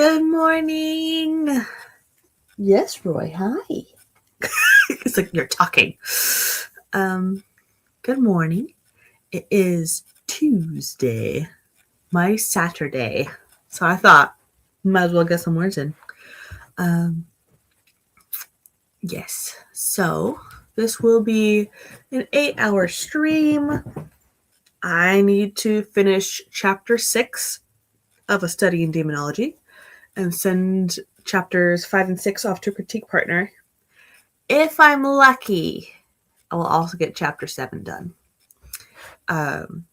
Good morning. Yes, Roy. Hi. It's like you're talking. Good morning. It is Tuesday, my Saturday. So I thought, might as well get some words in. Yes. So this will be an 8-hour stream. I need to finish chapter 6 of A Study in Demonology and send chapters 5 and 6 off to a critique partner. If I'm lucky, I will also get chapter 7 done. Chapter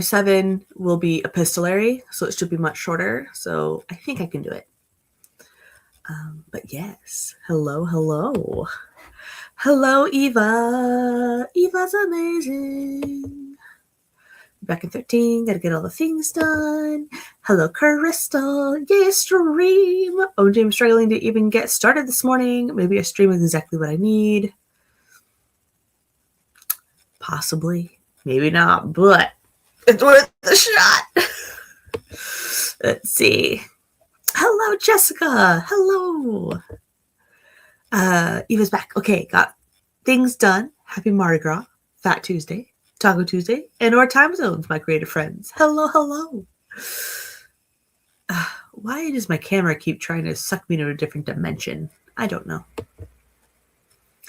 7 will be epistolary, so it should be much shorter. So I think I can do it. But yes, hello. Hello, Eva. Eva's amazing. Back in 13, gotta get all the things done. Hello, Crystal. Yay, stream. Oh, James struggling to even get started this morning. Maybe a stream is exactly what I need. Possibly. Maybe not, but it's worth a shot. Let's see. Hello, Jessica. Hello. Eva's back. Okay, got things done. Happy Mardi Gras, Fat Tuesday, Taco Tuesday, and our time zones, my creative friends. Hello. Why does my camera keep trying to suck me into a different dimension? I don't know.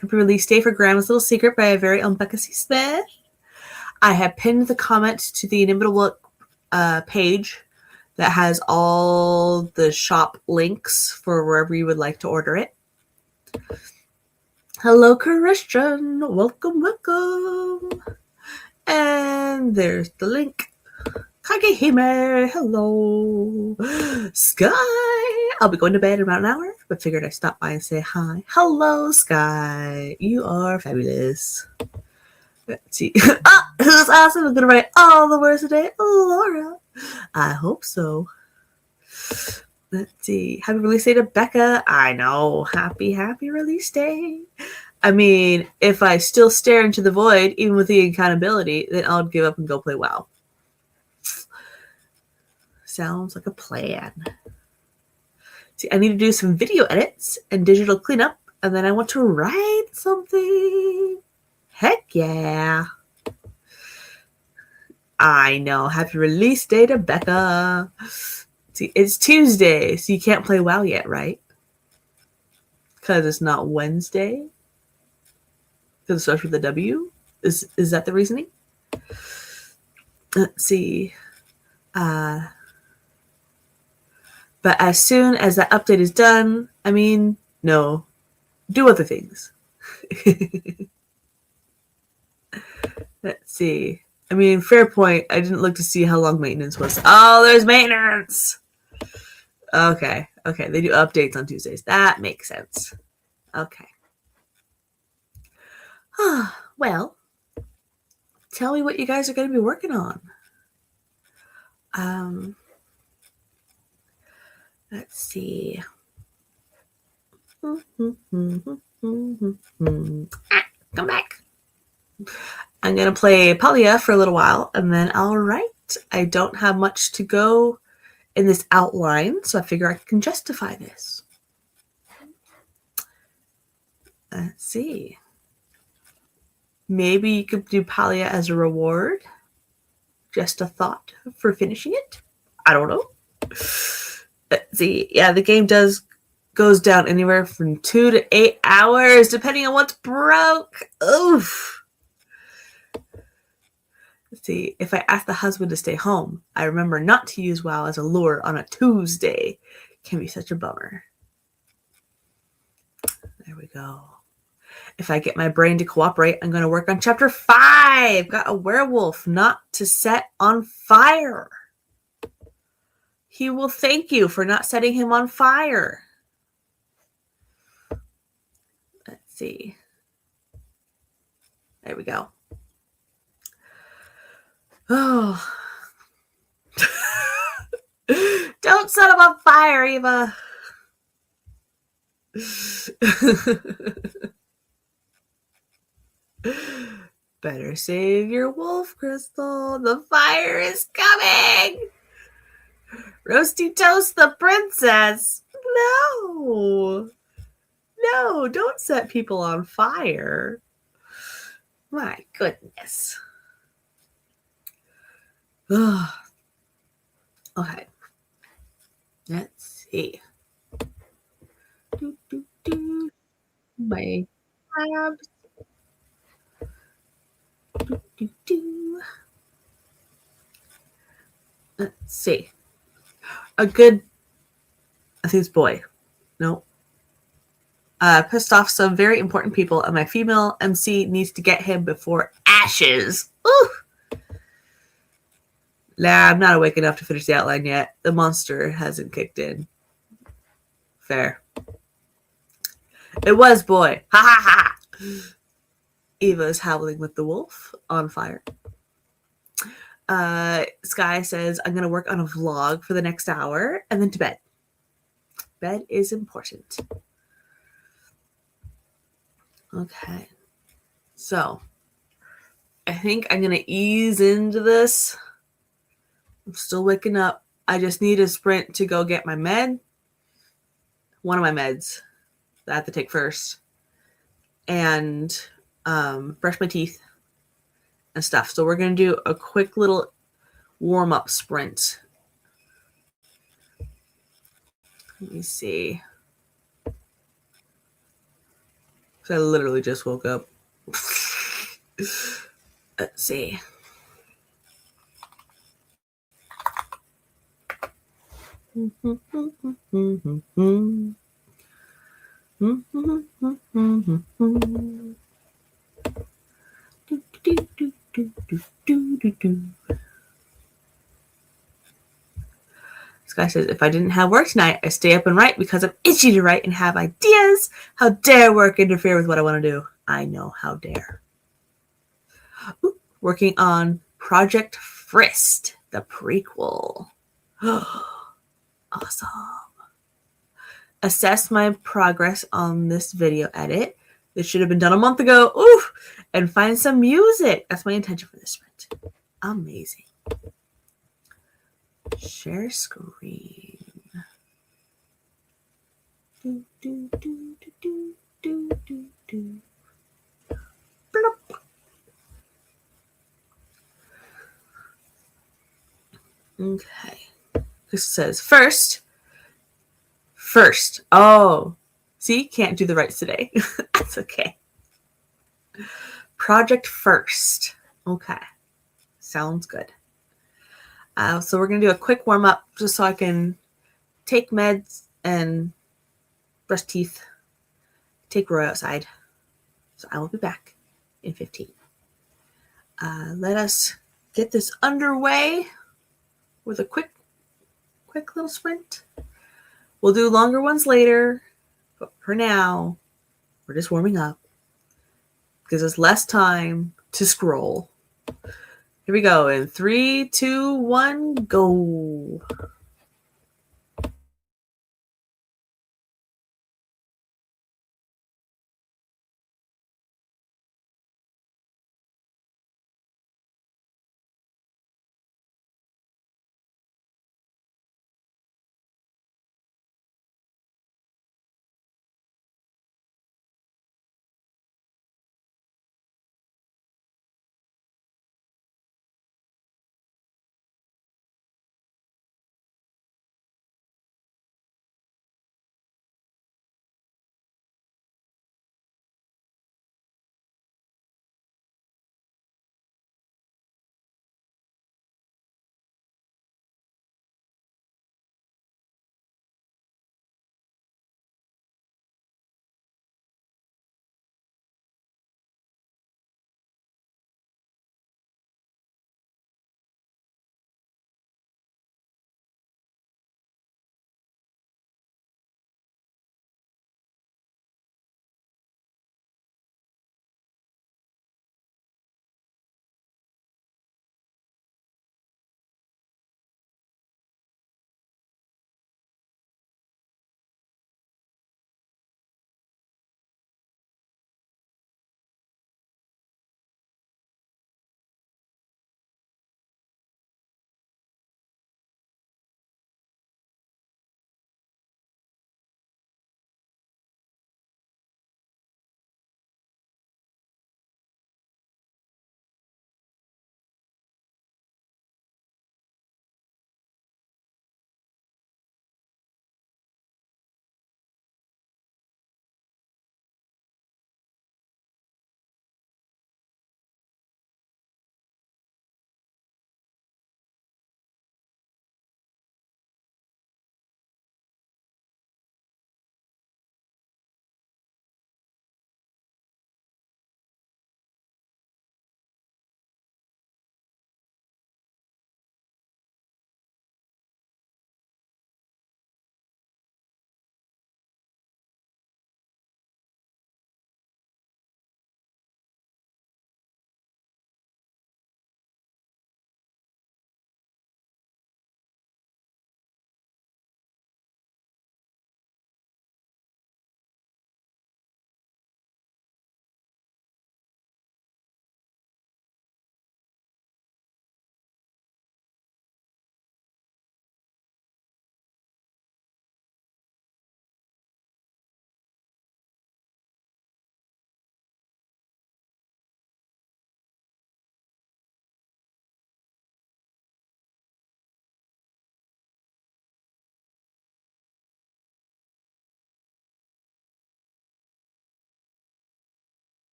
Happy release day for Grandma's Little Secret by our very own Becca C. Smith. I have pinned the comment to the Inimitable page that has all the shop links for wherever you would like to order it. Hello, Christian. Welcome. And there's the link. Kagehime. Hello. Sky. I'll be going to bed in about an hour, but figured I'd stop by and say hi. Hello, Sky. You are fabulous. Let's see. Who's awesome? I'm going to write all the words today. Laura. I hope so. Let's see. Happy release day to Becca. I know. Happy release day. I mean, if I still stare into the void, even with the accountability, then I'll give up and go play WoW. Sounds like a plan. See, I need to do some video edits and digital cleanup, and then I want to write something. Heck yeah. I know. Happy release day to Becca. See, it's Tuesday, so you can't play WoW yet, right? Because it's not Wednesday? Because it starts with a W? Is that the reasoning? Let's see. But as soon as that update is done, no. Do other things. Let's see. Fair point. I didn't look to see how long maintenance was. Oh, there's maintenance! Okay. They do updates on Tuesdays. That makes sense. Okay. Well, tell me what you guys are going to be working on. Let's see. Come back. I'm going to play Palia for a little while, and then I'll write. I don't have much to go in this outline, so I figure I can justify this. Let's see. Maybe you could do Palia as a reward. Just a thought for finishing it. I don't know. Let's see. Yeah, the game goes down anywhere from 2 to 8 hours, depending on what's broke. Oof. Let's see. If I ask the husband to stay home, I remember not to use WoW as a lure on a Tuesday. Can be such a bummer. There we go. If I get my brain to cooperate, I'm going to work on chapter 5. Got a werewolf not to set on fire. He will thank you for not setting him on fire. Let's see. There we go. Oh. Don't set him on fire, Eva. Better save your wolf, Crystal. The fire is coming. Roasty Toast the princess. No. No, don't set people on fire. My goodness. Ugh. Okay. Let's see. My tabs. Let's see. A good, I think it's boy. No. Pissed off some very important people, and my female MC needs to get him before ashes. Ooh. Nah, I'm not awake enough to finish the outline yet. The monster hasn't kicked in. Fair. It was boy. Ha ha ha. Eva is howling with the wolf on fire. Sky says, I'm going to work on a vlog for the next hour and then to bed. Bed is important. Okay. So, I think I'm going to ease into this. I'm still waking up. I just need a sprint to go get my med. One of my meds that I have to take first. And brush my teeth and stuff. So we're going to do a quick little warm-up sprint. Let me see. So I literally just woke up. Let's see. This guy says, if I didn't have work tonight, I stay up and write because I'm itchy to write and have ideas. How dare work interfere with what I want to do? I know, how dare. Ooh, working on Project Frist, the prequel. Awesome. Assess my progress on this video edit. This should have been done a month ago. Ooh, and find some music. That's my intention for this sprint. Amazing. Share screen. Do, do, do, do, do, do, do. Bloop. Okay. This says first. Oh, see, can't do the rights today. That's okay. Project First. Okay. Sounds good. So we're going to do a quick warm up just so I can take meds and brush teeth, take Roy outside. So I will be back in 15. Let us get this underway with a quick little sprint. We'll do longer ones later, but for now, we're just warming up. Gives us less time to scroll. Here we go. In 3, 2, 1, go.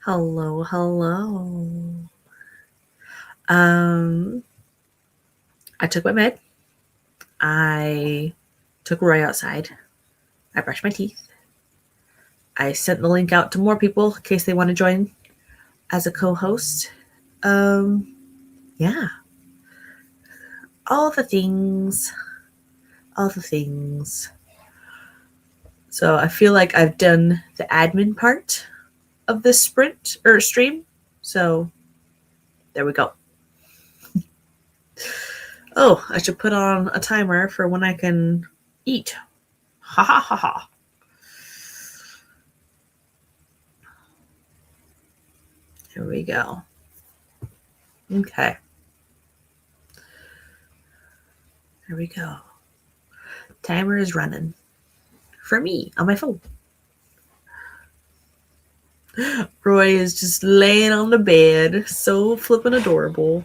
Hello, hello. I took my med. I took Roy outside. I brushed my teeth. I sent the link out to more people in case they want to join as a co-host. Yeah. All the things. So I feel like I've done the admin part of this sprint or stream. So there we go. Oh, I should put on a timer for when I can eat. Ha ha ha ha. Here we go. Okay. There we go. Timer is running for me on my phone. Roy is just laying on the bed, so flippin' adorable.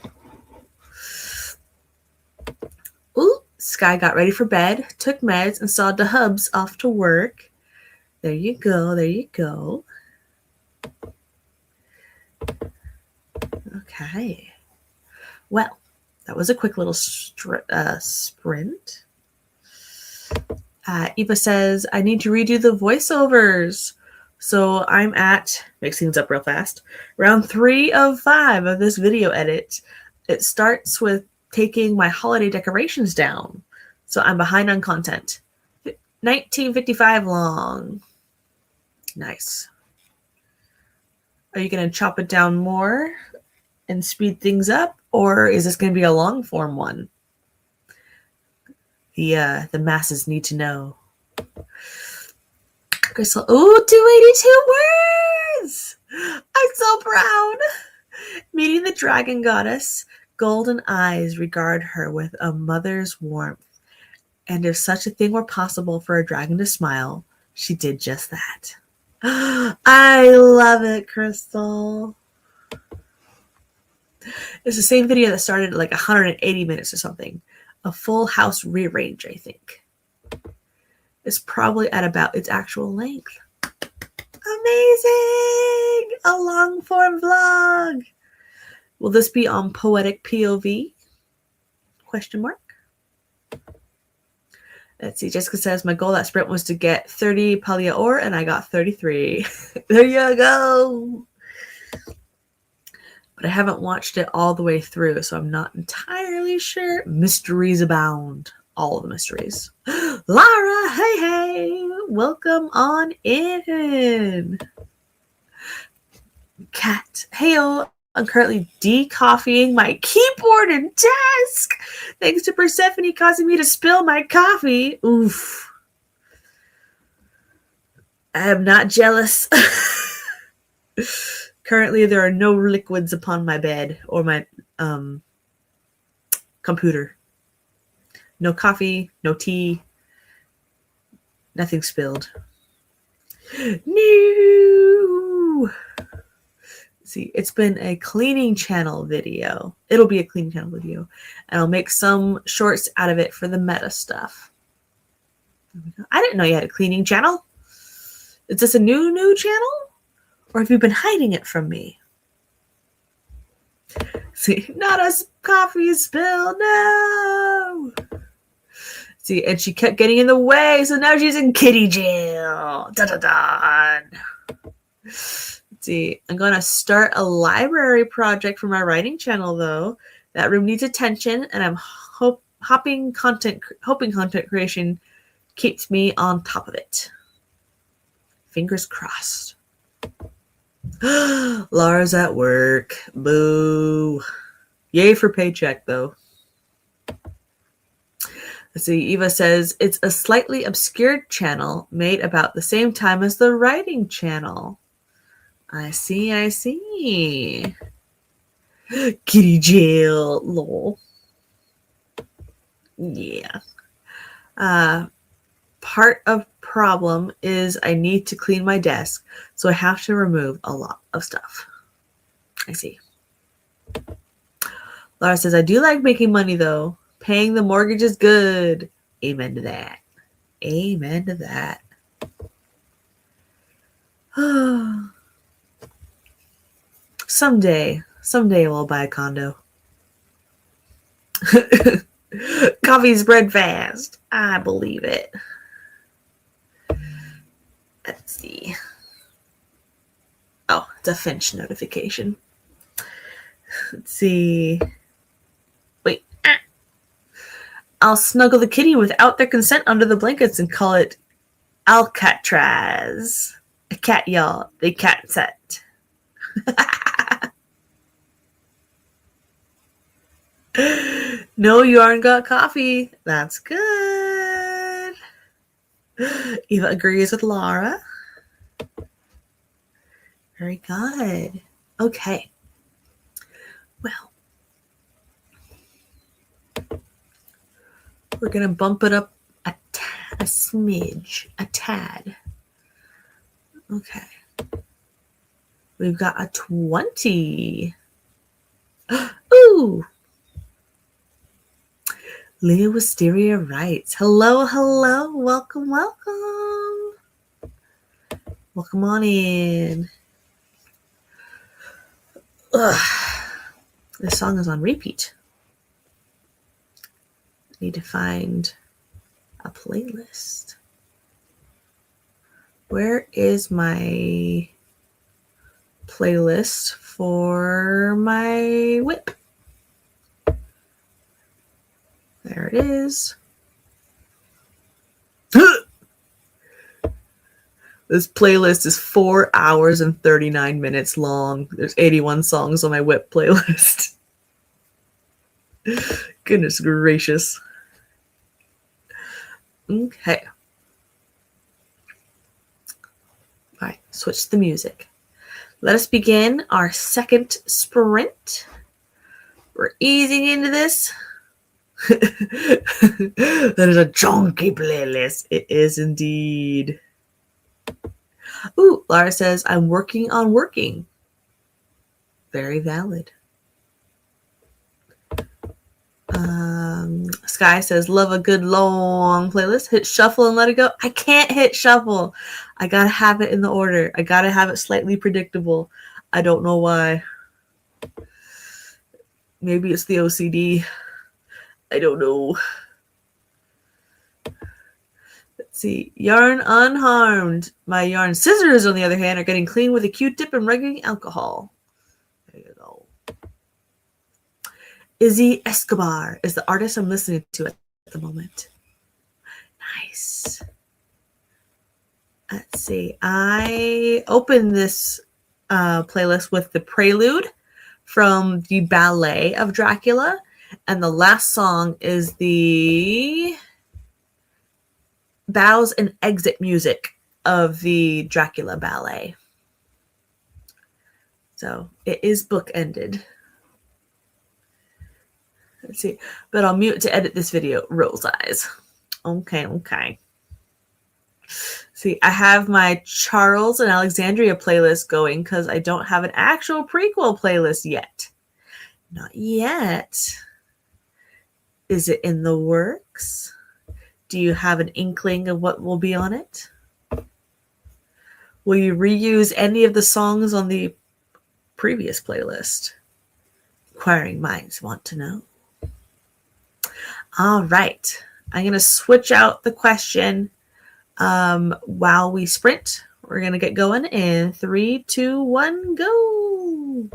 Ooh, Sky got ready for bed, took meds, and saw the hubs off to work. There you go, there you go. Okay. Well, that was a quick little sprint. Eva says, I need to redo the voiceovers. So I'm at, mix things up real fast, round 3 of 5 of this video edit. It starts with taking my holiday decorations down. So I'm behind on content. 1955 long. Nice. Are you going to chop it down more and speed things up? Or is this going to be a long form one? The masses need to know. Crystal, 282 words! I'm so proud! Meeting the dragon goddess, golden eyes regard her with a mother's warmth. And if such a thing were possible for a dragon to smile, she did just that. I love it, Crystal. It's the same video that started at like 180 minutes or something. A full house rearrange, I think. It's probably at about its actual length. Amazing! A long form vlog. Will this be on Poetic POV? Question mark. Let's see. Jessica says, my goal that sprint was to get 30 Palia ore, and I got 33. There you go. But I haven't watched it all the way through, so I'm not entirely sure. Mysteries abound. All of the mysteries. Lara, hey. Welcome on in. Kat, heyo. I'm currently decoffeeing my keyboard and desk. Thanks to Persephone causing me to spill my coffee. Oof. I am not jealous. Currently, there are no liquids upon my bed or my computer. No coffee, no tea, nothing spilled. No. See, it's been a cleaning channel video. It'll be a cleaning channel video. And I'll make some shorts out of it for the meta stuff. I didn't know you had a cleaning channel. Is this a new channel? Or have you been hiding it from me? See, not a coffee spill, no! See, and she kept getting in the way, so now she's in kitty jail. Dun. See, I'm going to start a library project for my writing channel, though. That room needs attention, and I'm hoping content creation keeps me on top of it. Fingers crossed. Lara's at work. Boo. Yay for paycheck, though. Let's see. Eva says, it's a slightly obscured channel made about the same time as the writing channel. I see. Kitty jail. Lol. Yeah. Part of problem is I need to clean my desk, so I have to remove a lot of stuff. I see. Laura says, I do like making money, though. Paying the mortgage is good. Amen to that. Amen to that. Someday we'll buy a condo. Coffee spread fast. I believe it. Let's see. Oh, it's a Finch notification. Let's see. Wait. I'll snuggle the kitty without their consent under the blankets and call it Alcatraz. A cat, y'all. The cat set. No, you aren't got coffee. That's good. Eva agrees with Laura. Very good. Okay. Well, we're going to bump it up a smidge, a tad. Okay. We've got a 20. Ooh. Leah Wisteria writes, hello, hello, welcome, welcome. Welcome on in. Ugh. This song is on repeat. I need to find a playlist. Where is my playlist for my whip? There it is. This playlist is 4 hours and 39 minutes long. There's 81 songs on my whip playlist. Goodness gracious. Okay. All right, switch the music. Let us begin our second sprint. We're easing into this. That is a chunky playlist. It is indeed. Ooh, Laura says, I'm working on working. Very valid. Sky says, love a good long playlist. Hit shuffle and let it go. I can't hit shuffle. I gotta have it in the order. I gotta have it slightly predictable. I don't know why. Maybe it's the OCD. I don't know. Let's see. Yarn unharmed. My yarn scissors, on the other hand, are getting clean with a Q-tip and rubbing alcohol. There you go. Izzy Escobar is the artist I'm listening to at the moment. Nice. Let's see. I opened this playlist with the prelude from the ballet of Dracula, and the last song is the bows and exit music of the Dracula ballet. So it is bookended. Let's see. But I'll mute to edit this video. Rose eyes. Okay. See, I have my Charles and Alexandria playlist going because I don't have an actual prequel playlist yet. Not yet. Is it in the works? Do you have an inkling of what will be on it? Will you reuse any of the songs on the previous playlist? Inquiring minds want to know. All right. I'm going to switch out the question while we sprint. We're going to get going in 3, 2, 1, go.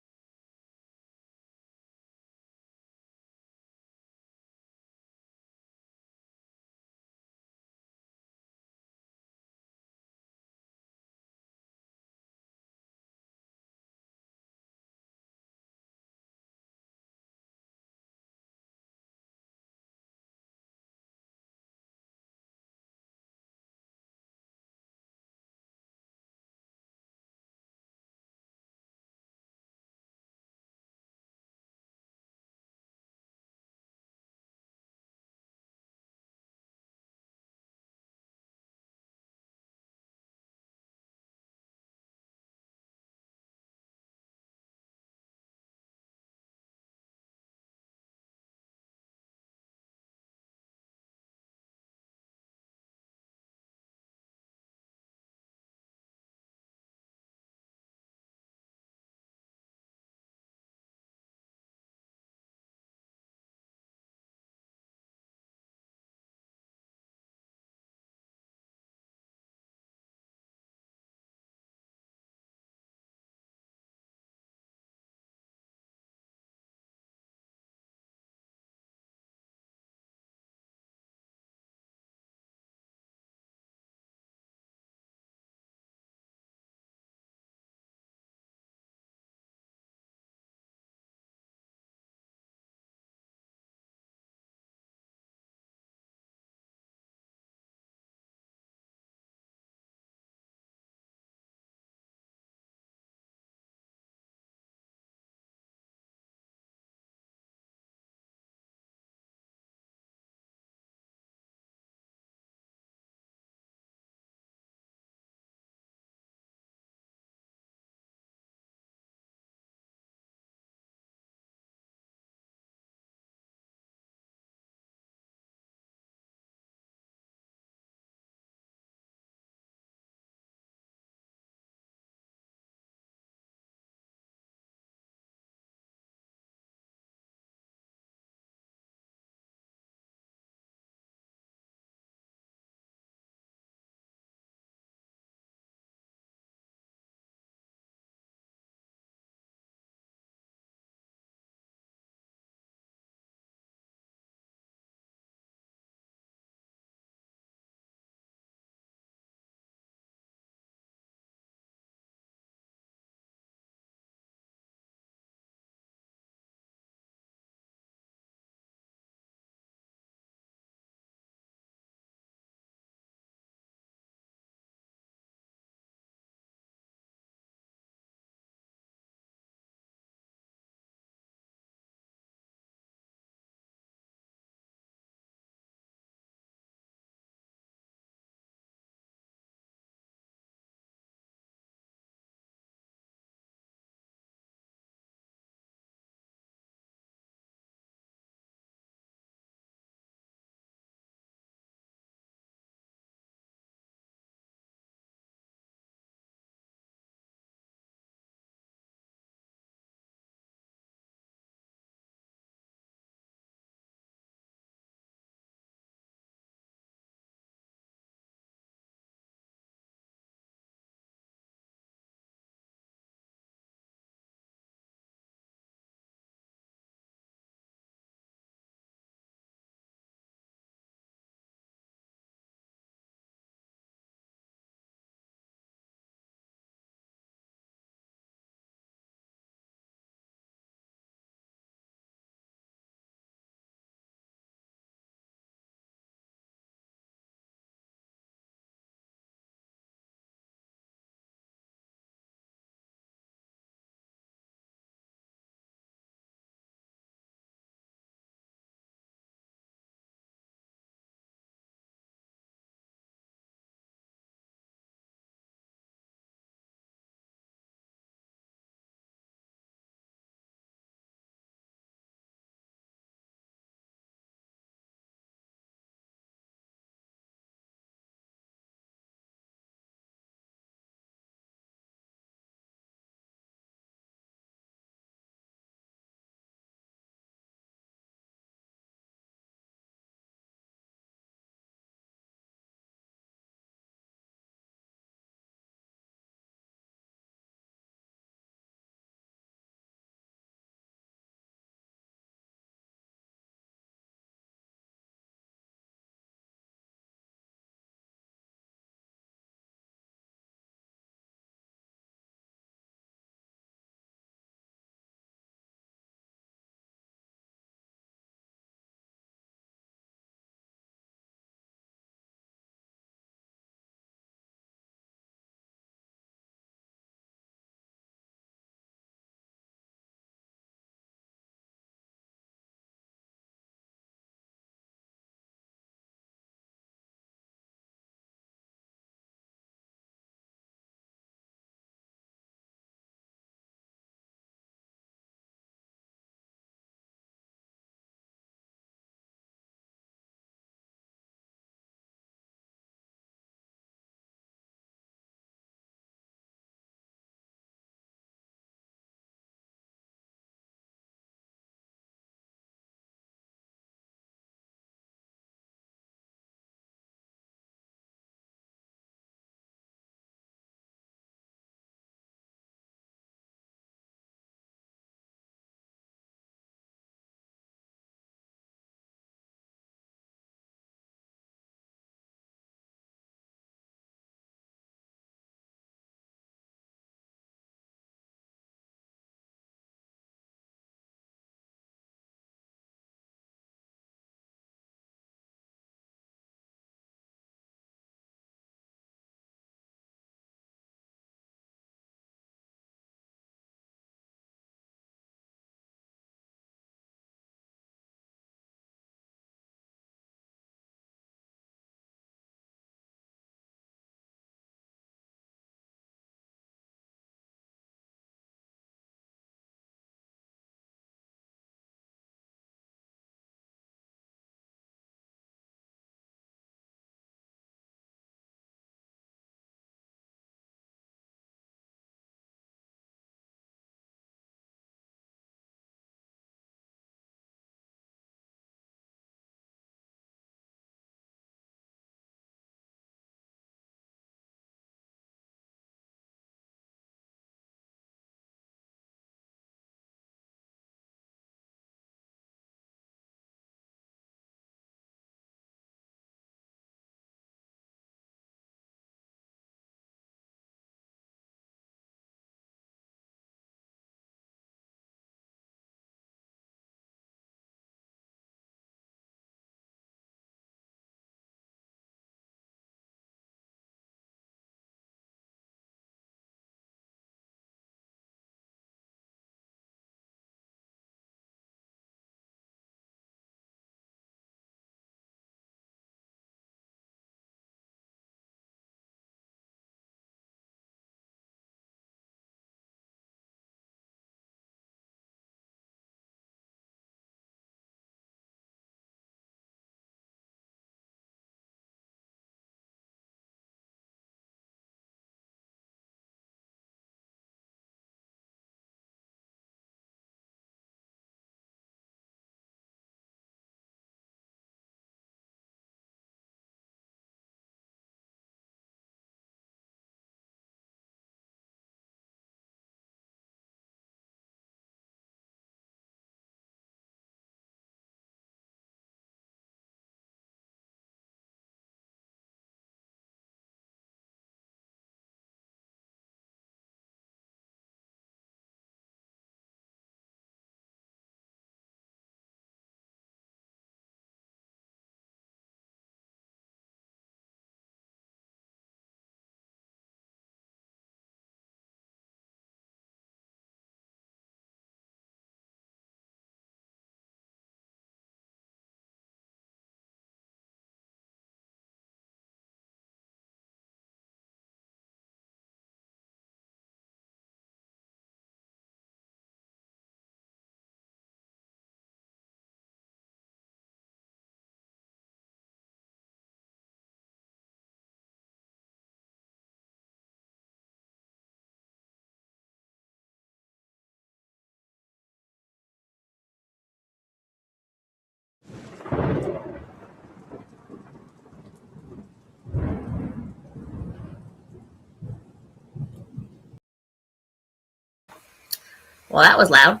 Well, that was loud.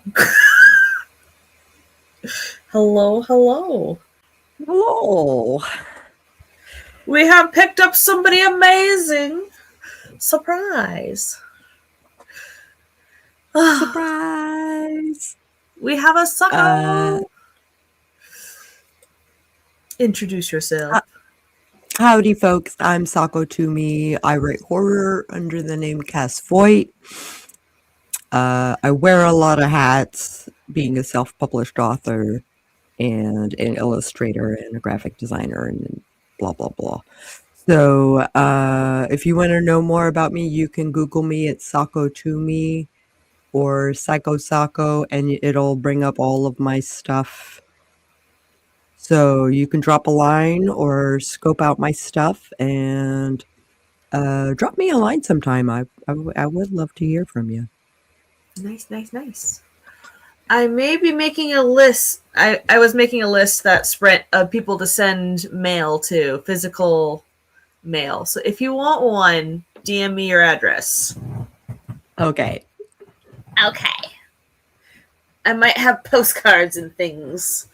Hello, hello. Hello. We have picked up somebody amazing. Surprise. Surprise. We have a sucker. Uh, Introduce yourself. Howdy, folks. I'm Sako Toomey. I write horror under the name Cass Voight. I wear a lot of hats, being a self-published author and an illustrator and a graphic designer and blah, blah, blah. So if you want to know more about me, you can Google me at Sako Toomey or Psycho Sako, and it'll bring up all of my stuff. So you can drop a line or scope out my stuff and drop me a line sometime. I would love to hear from you. Nice. I may be making a list. I was making a list that Sprint of people to send mail to, physical mail. So if you want one, DM me your address. Okay. Okay. I might have postcards and things.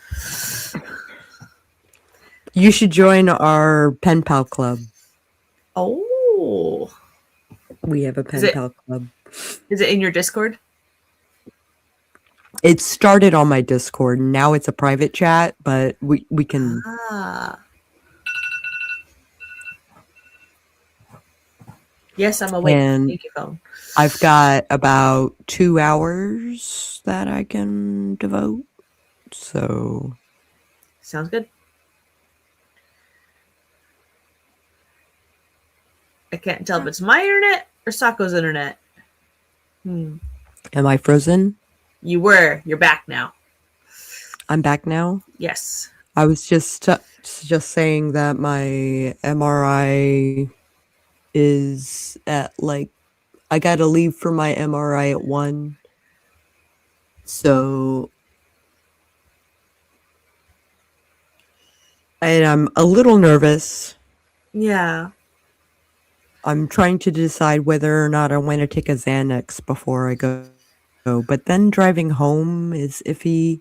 You should join our Pen Pal Club. Oh. We have a Pen Pal Club. Is it in your Discord? It started on my Discord. Now it's a private chat, but we can... Yes, I'm awake. And thank you, phone. I've got about 2 hours that I can devote. So... Sounds good. I can't tell if it's my internet or Sako's internet. Am I frozen? You were. You're back now. I'm back now? Yes. I was just saying that my MRI is at I gotta leave for my MRI at 1. So... And I'm a little nervous. Yeah. I'm trying to decide whether or not I want to take a Xanax before I go. But then driving home is iffy.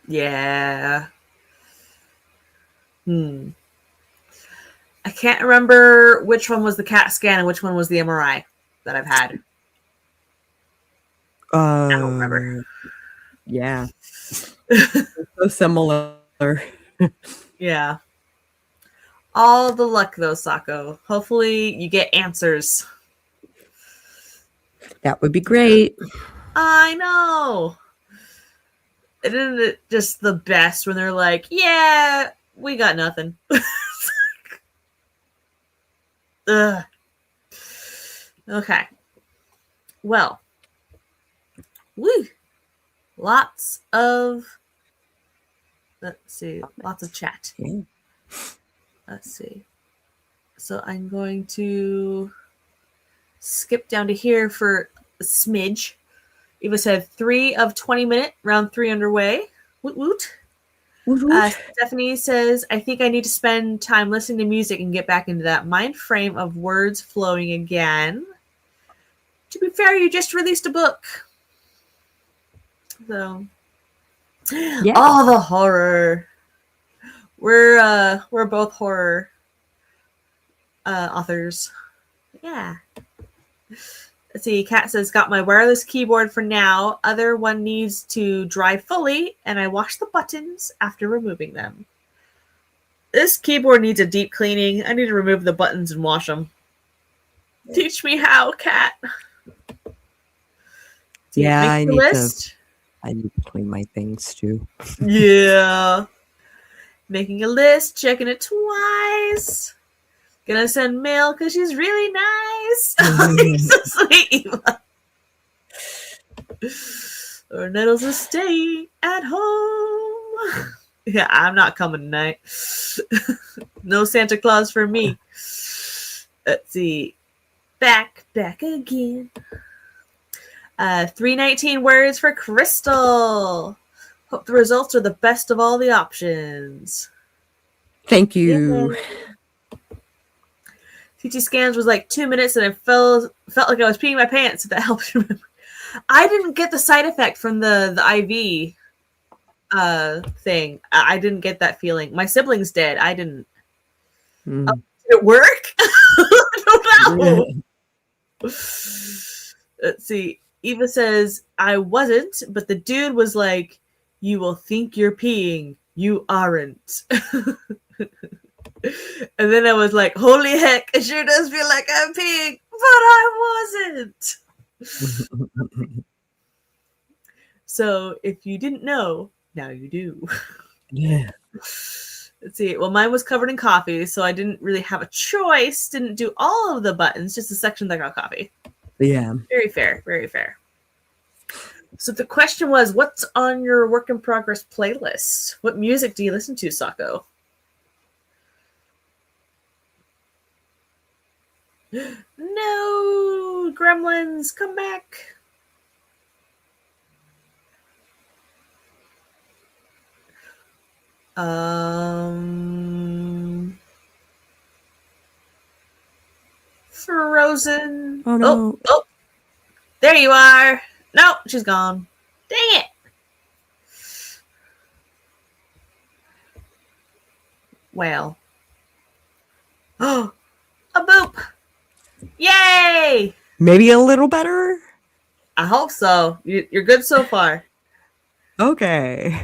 Yeah. I can't remember which one was the CAT scan and which one was the MRI that I've had. I don't remember. Yeah. So similar. Yeah. All the luck, though, Sako. Hopefully you get answers. That would be great. I know. Isn't it just the best when they're like, yeah, we got nothing. Ugh. Okay. Well. Woo. Lots of chat. Yeah. Let's see. So I'm going to skip down to here for a smidge. Eva said 3 of 20 minute, round 3 underway. Woot woot. Stephanie says, I think I need to spend time listening to music and get back into that mind frame of words flowing again. To be fair, you just released a book. So, yeah. All the horror. We're both horror authors. Yeah. Let's see. Kat says, got my wireless keyboard for now. Other one needs to dry fully, and I wash the buttons after removing them. This keyboard needs a deep cleaning. I need to remove the buttons and wash them. Teach me how, Kat. Yeah, I need list. I need to clean my things too. Yeah. Making a list, checking it twice. Gonna send mail because she's really nice. He's so sweet, Eva. Or Nettles will stay at home. Yeah, I'm not coming tonight. No Santa Claus for me. Let's see. Back again. 319 words for Crystal. Hope the results are the best of all the options. Thank you. CT scans was like 2 minutes and I felt like I was peeing my pants, if that helps you remember. I didn't get the side effect from the IV thing. I didn't get that feeling. My siblings did. I didn't. Hmm. Did it work? I don't know. Let's see. Eva says, I wasn't, but the dude was like, you will think you're peeing. You aren't. And then I was like, holy heck, it sure does feel like I'm peeing, but I wasn't. So if you didn't know, now you do. Yeah. Let's see. Well, mine was covered in coffee, so I didn't really have a choice. Didn't do all of the buttons, just the section that got coffee. Yeah. Very fair. Very fair. So the question was, what's on your work in progress playlist? What music do you listen to, Sako? No, Gremlins, come back. Frozen. Oh no. Oh, there you are. No, she's gone. Dang it. Well. Oh, a boop. Yay! Maybe a little better? I hope so. You're good so far. Okay.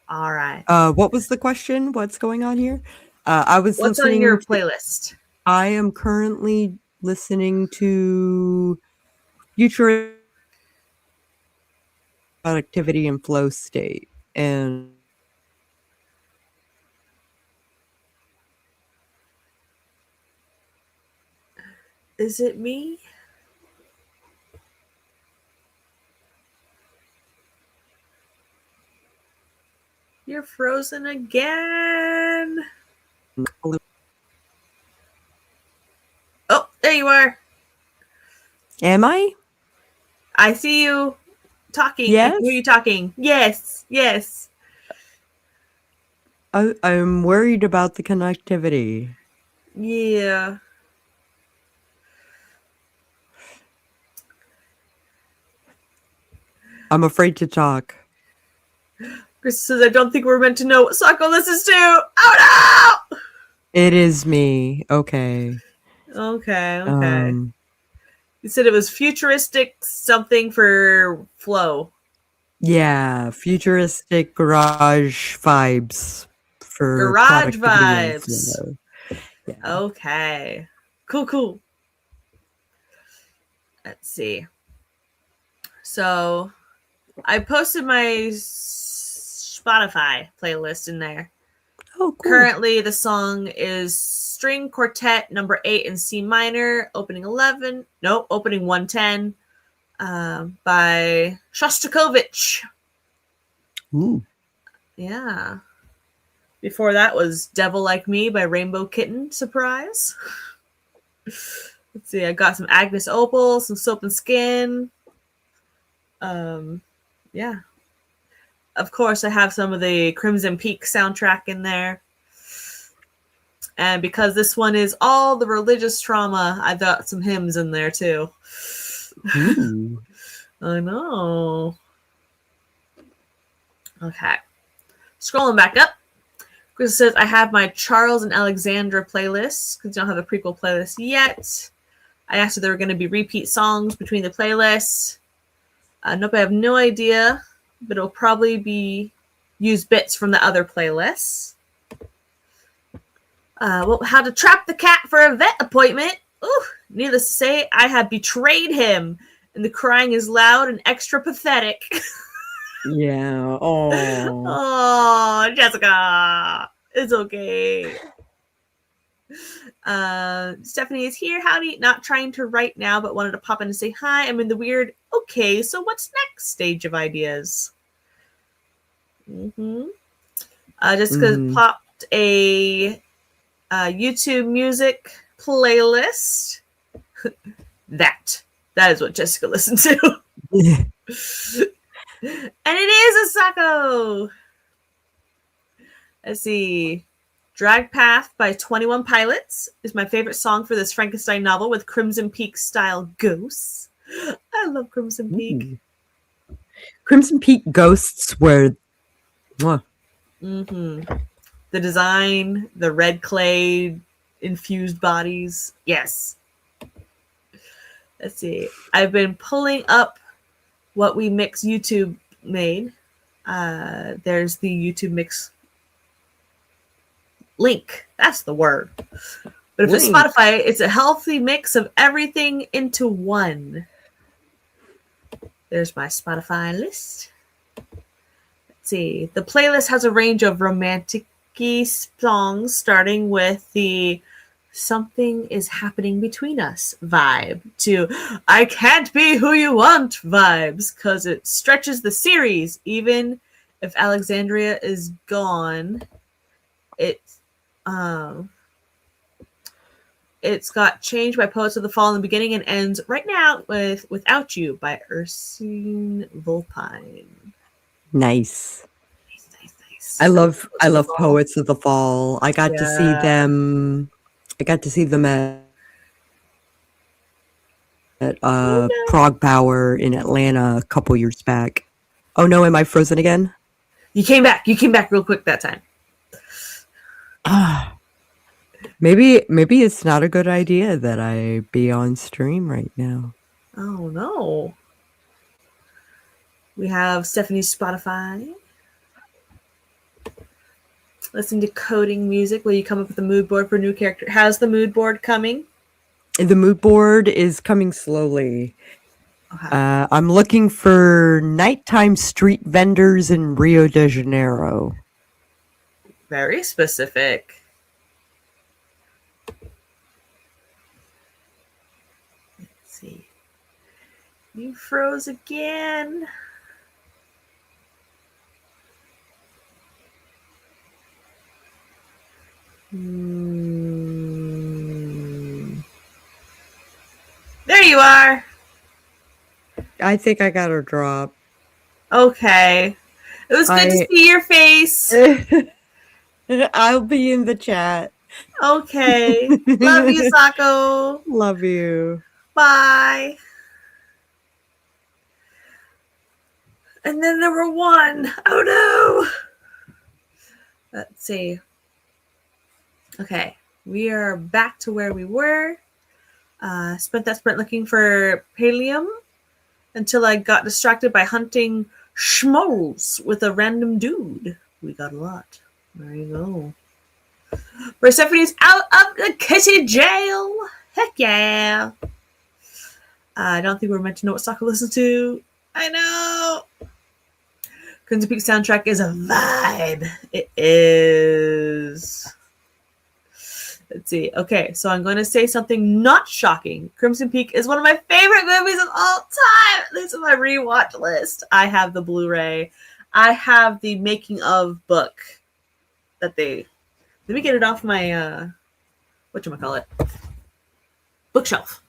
All right. What was the question? What's going on here? I was What's listening on your to- playlist? I am currently listening to Future Productivity and Flow State. And Is it me? You're frozen again. Oh, there you are. am I? I see you talking. Yes? I hear you talking. Yes, yes. I'm worried about the connectivity. Yeah. I'm afraid to talk. Chris says, I don't think we're meant to know what Sako listens to. Oh no! It is me. Okay. Okay. Um, You said it was futuristic something for flow. yeah, futuristic garage vibes for Garage productivity and vibes. flow. Yeah. Okay. Cool. Let's see. So I posted my Spotify playlist in there. Oh, cool. Currently, the song is String Quartet number 8 in C minor, opening 110 by Shostakovich. Ooh. Yeah. Before that was Devil Like Me by Rainbow Kitten. Surprise. Let's see. I got some Agnes Opal, some Soap and Skin. Yeah. Of course, I have some of the Crimson Peak soundtrack in there. And because this one is all the religious trauma, I got some hymns in there too. Ooh. I know. Okay. Scrolling back up. Chris says, I have my Charles and Alexandra playlist because you don't have a prequel playlist yet. I asked if there were going to be repeat songs between the playlists. Nope, I have no idea, but it'll probably be use bits from the other playlists. How to trap the cat for a vet appointment. Ooh, needless to say, I have betrayed him, and the crying is loud and extra pathetic. Yeah. Oh. Oh, Jessica, it's okay. Stephanie is here. Howdy. Not trying to write now, but wanted to pop in and say hi. I'm in the weird. Okay, so what's next stage of ideas? Jessica popped a YouTube music playlist. That is what Jessica listens to. And it is a Sako. Let's see. Drag Path by 21 Pilots is my favorite song for this Frankenstein novel with Crimson Peak style ghosts. I love Crimson Peak. Ooh. Crimson Peak ghosts were. Mwah. The design, the red clay infused bodies. Yes. Let's see. I've been pulling up what We Mix YouTube made. There's the YouTube Mix link. That's the word. But if it's Link. Spotify, it's a healthy mix of everything into one. There's my Spotify list. Let's see. The playlist has a range of romantic-y songs, starting with the Something is Happening Between Us vibe to I Can't Be Who You Want vibes, because it stretches the series. Even if Alexandria is gone, it's got Changed by Poets of the Fall in the beginning and ends right now with Without You by Ursine Vulpine. Nice. Nice. I love Poets of the Fall. I got to see Yeah. them. I got to see them at Prague Power in Atlanta a couple years back. Oh no, am I frozen again? You came back real quick that time. Maybe it's not a good idea that I be on stream right now. Oh no. We have Stephanie's Spotify. Listen to coding music. Will you come up with a mood board for a new character? How's the mood board coming? The mood board is coming slowly. Okay. I'm looking for nighttime street vendors in Rio de Janeiro. Very specific. Let's see. You froze again. There you are. I think I got her drop. Okay. It was good to see your face. I'll be in the chat. Okay. Love you, Sako. Love you. Bye. And then number 1. Oh no. Let's see. Okay. We are back to where we were. Spent that sprint looking for Pallium until I got distracted by hunting schmoes with a random dude. We got a lot. There you go. Persephone's out of the kitty jail. Heck yeah. I don't think we're meant to know what Sokka listens to. I know. Crimson Peak soundtrack is a vibe. It is. Let's see. Okay, so I'm going to say something not shocking. Crimson Peak is one of my favorite movies of all time. This is my rewatch list. I have the Blu-ray. I have the making of book that they... Let me get it off my, whatchamacallit? Bookshelf.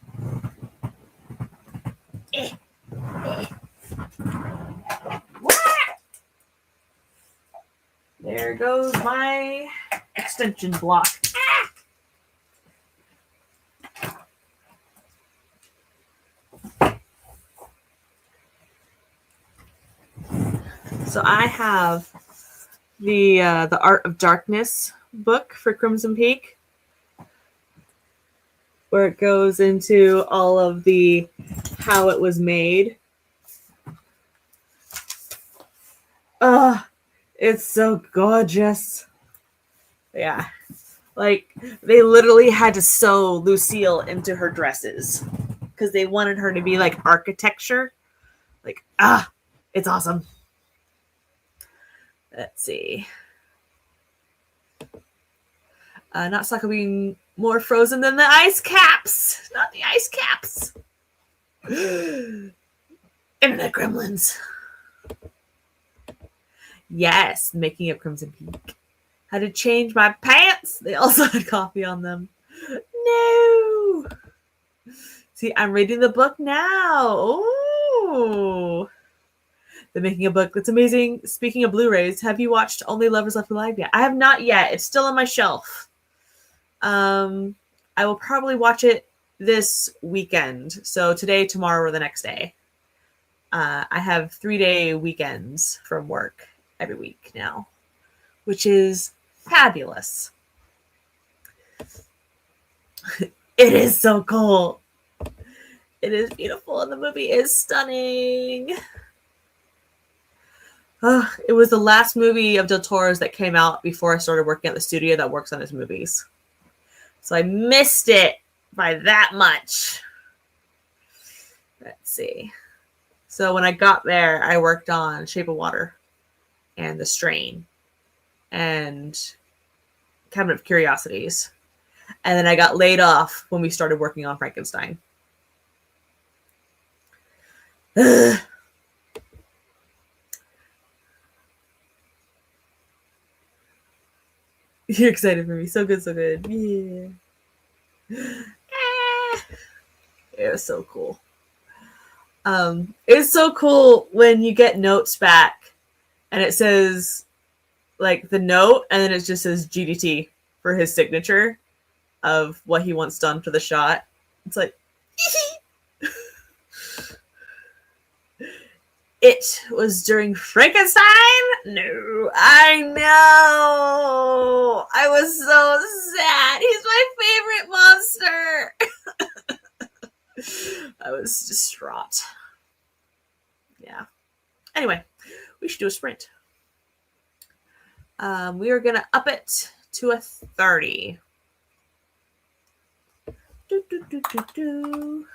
There goes my extension block. So I have the Art of Darkness book for Crimson Peak, where it goes into all of the how it was made. It's so gorgeous. Yeah. Like, they literally had to sew Lucille into her dresses because they wanted her to be like architecture. Like, it's awesome. Let's see. Not Sokka being more frozen than the ice caps. Not the ice caps. Internet gremlins. Yes, making up Crimson Peak. How to change my pants. They also had coffee on them. No. See, I'm reading the book now. Ooh. The Making a Book. It's amazing. Speaking of Blu-rays, have you watched Only Lovers Left Alive yet? I have not yet. It's still on my shelf. I will probably watch it this weekend. So today, tomorrow, or the next day. I have 3-day weekends from work every week now, which is fabulous. It is so cool. It is beautiful, and the movie is stunning. It was the last movie of Del Toro's that came out before I started working at the studio that works on his movies. So I missed it by that much. Let's see. So when I got there, I worked on Shape of Water and The Strain and Cabinet of Curiosities. And then I got laid off when we started working on Frankenstein. Ugh. You're excited for me. So good, so good. Yeah. It was so cool. It's so cool when you get notes back and it says like the note and then it just says GDT for his signature of what he wants done for the shot. It's like it was during Frankenstein? No, I know. I was so sad. He's my favorite monster. I was distraught. Yeah. Anyway, we should do a sprint. We are going to up it to a 30. Do, do, do, do, do.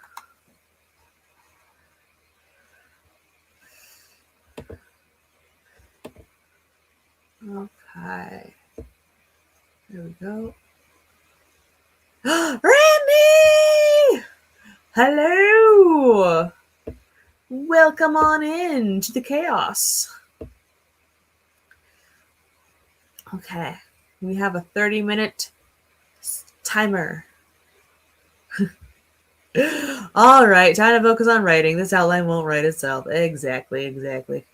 Okay. There we go. Randy! Hello! Welcome on in to the chaos. Okay. We have a 30-minute timer. All right. Time to focus on writing. This outline won't write itself. Exactly.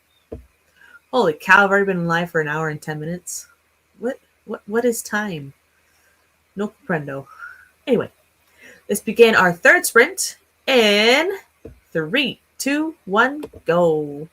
Holy cow, I've already been live for an hour and 10 minutes. What is time? No comprendo. Anyway, let's begin our third sprint in 3, 2, 1, go.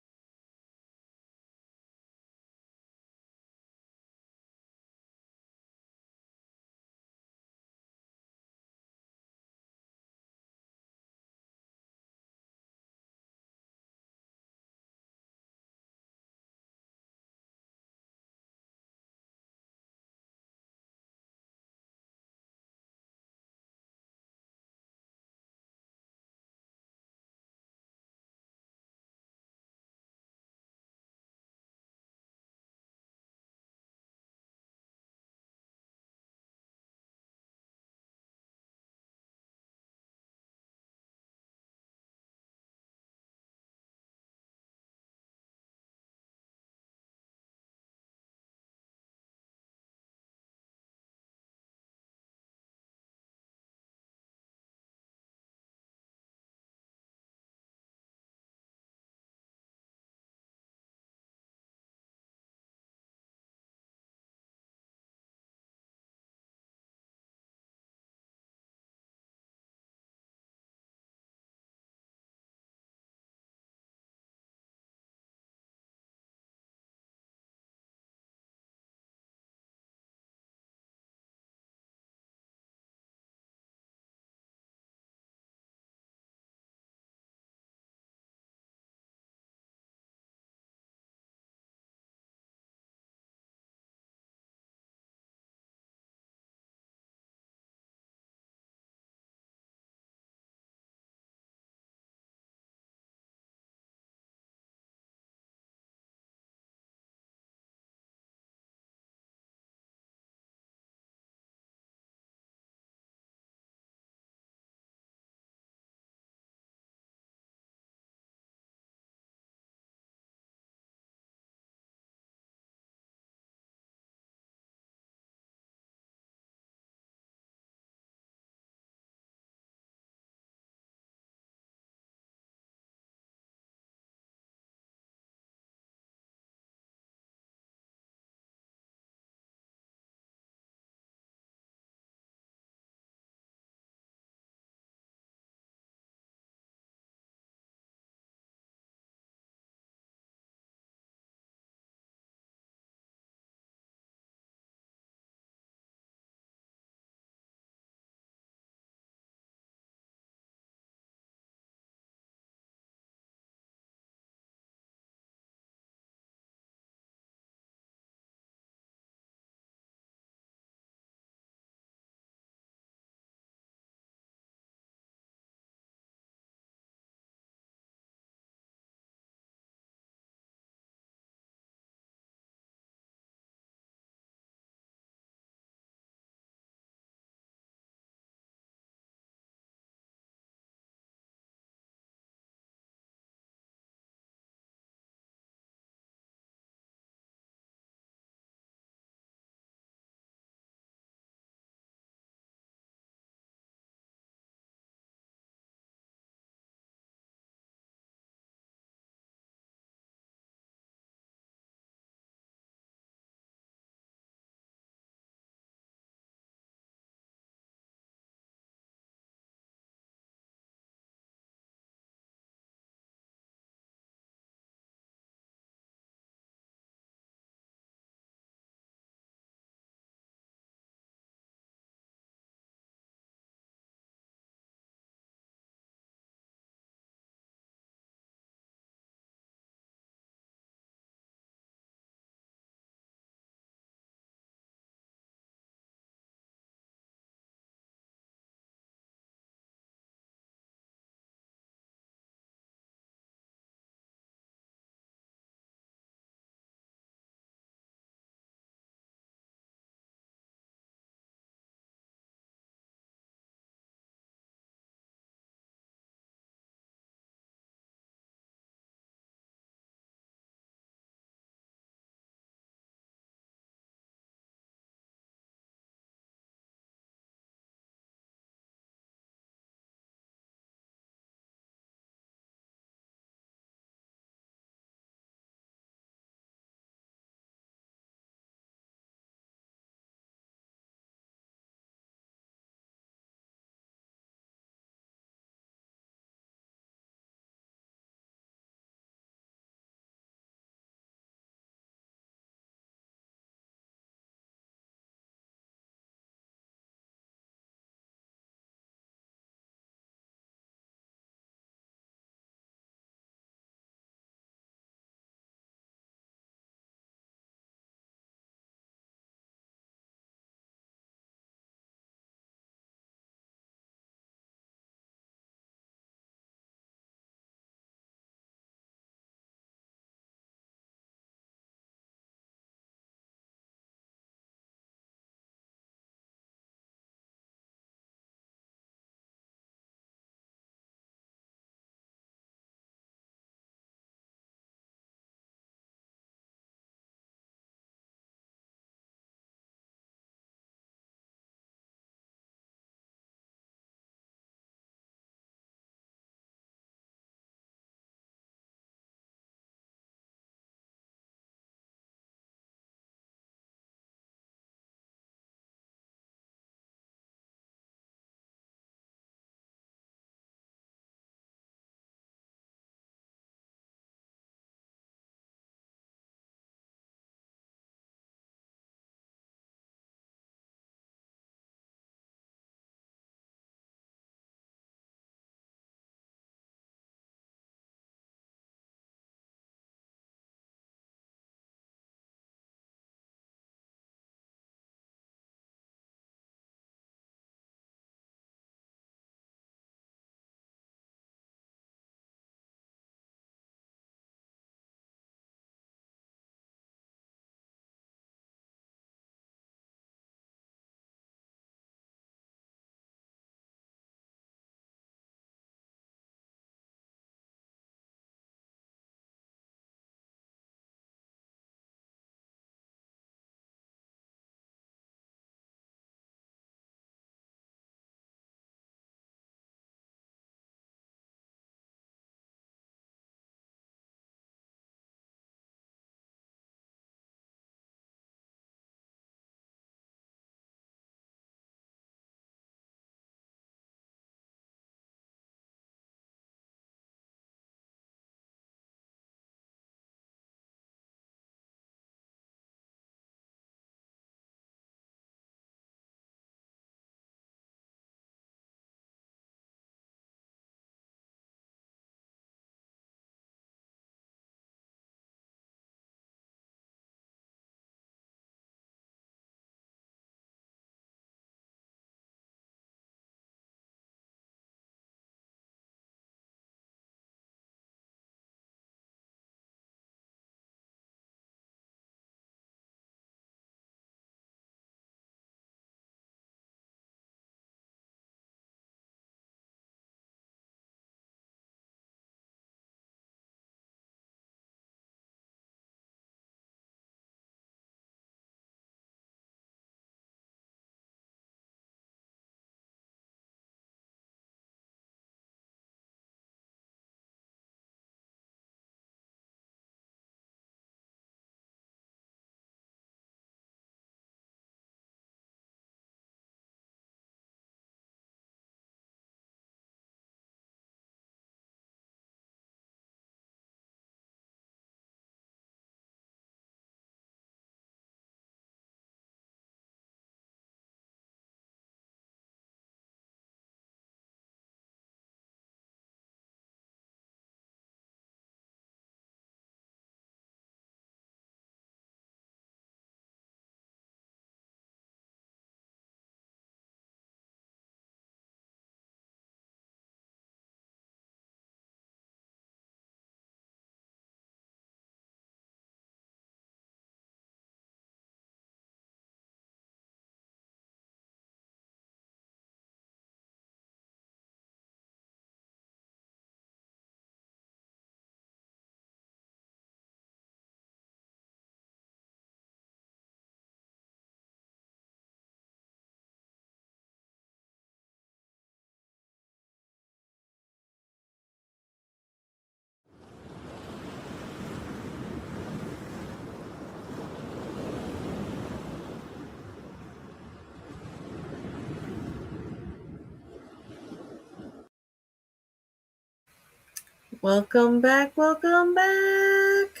Welcome back. Welcome back.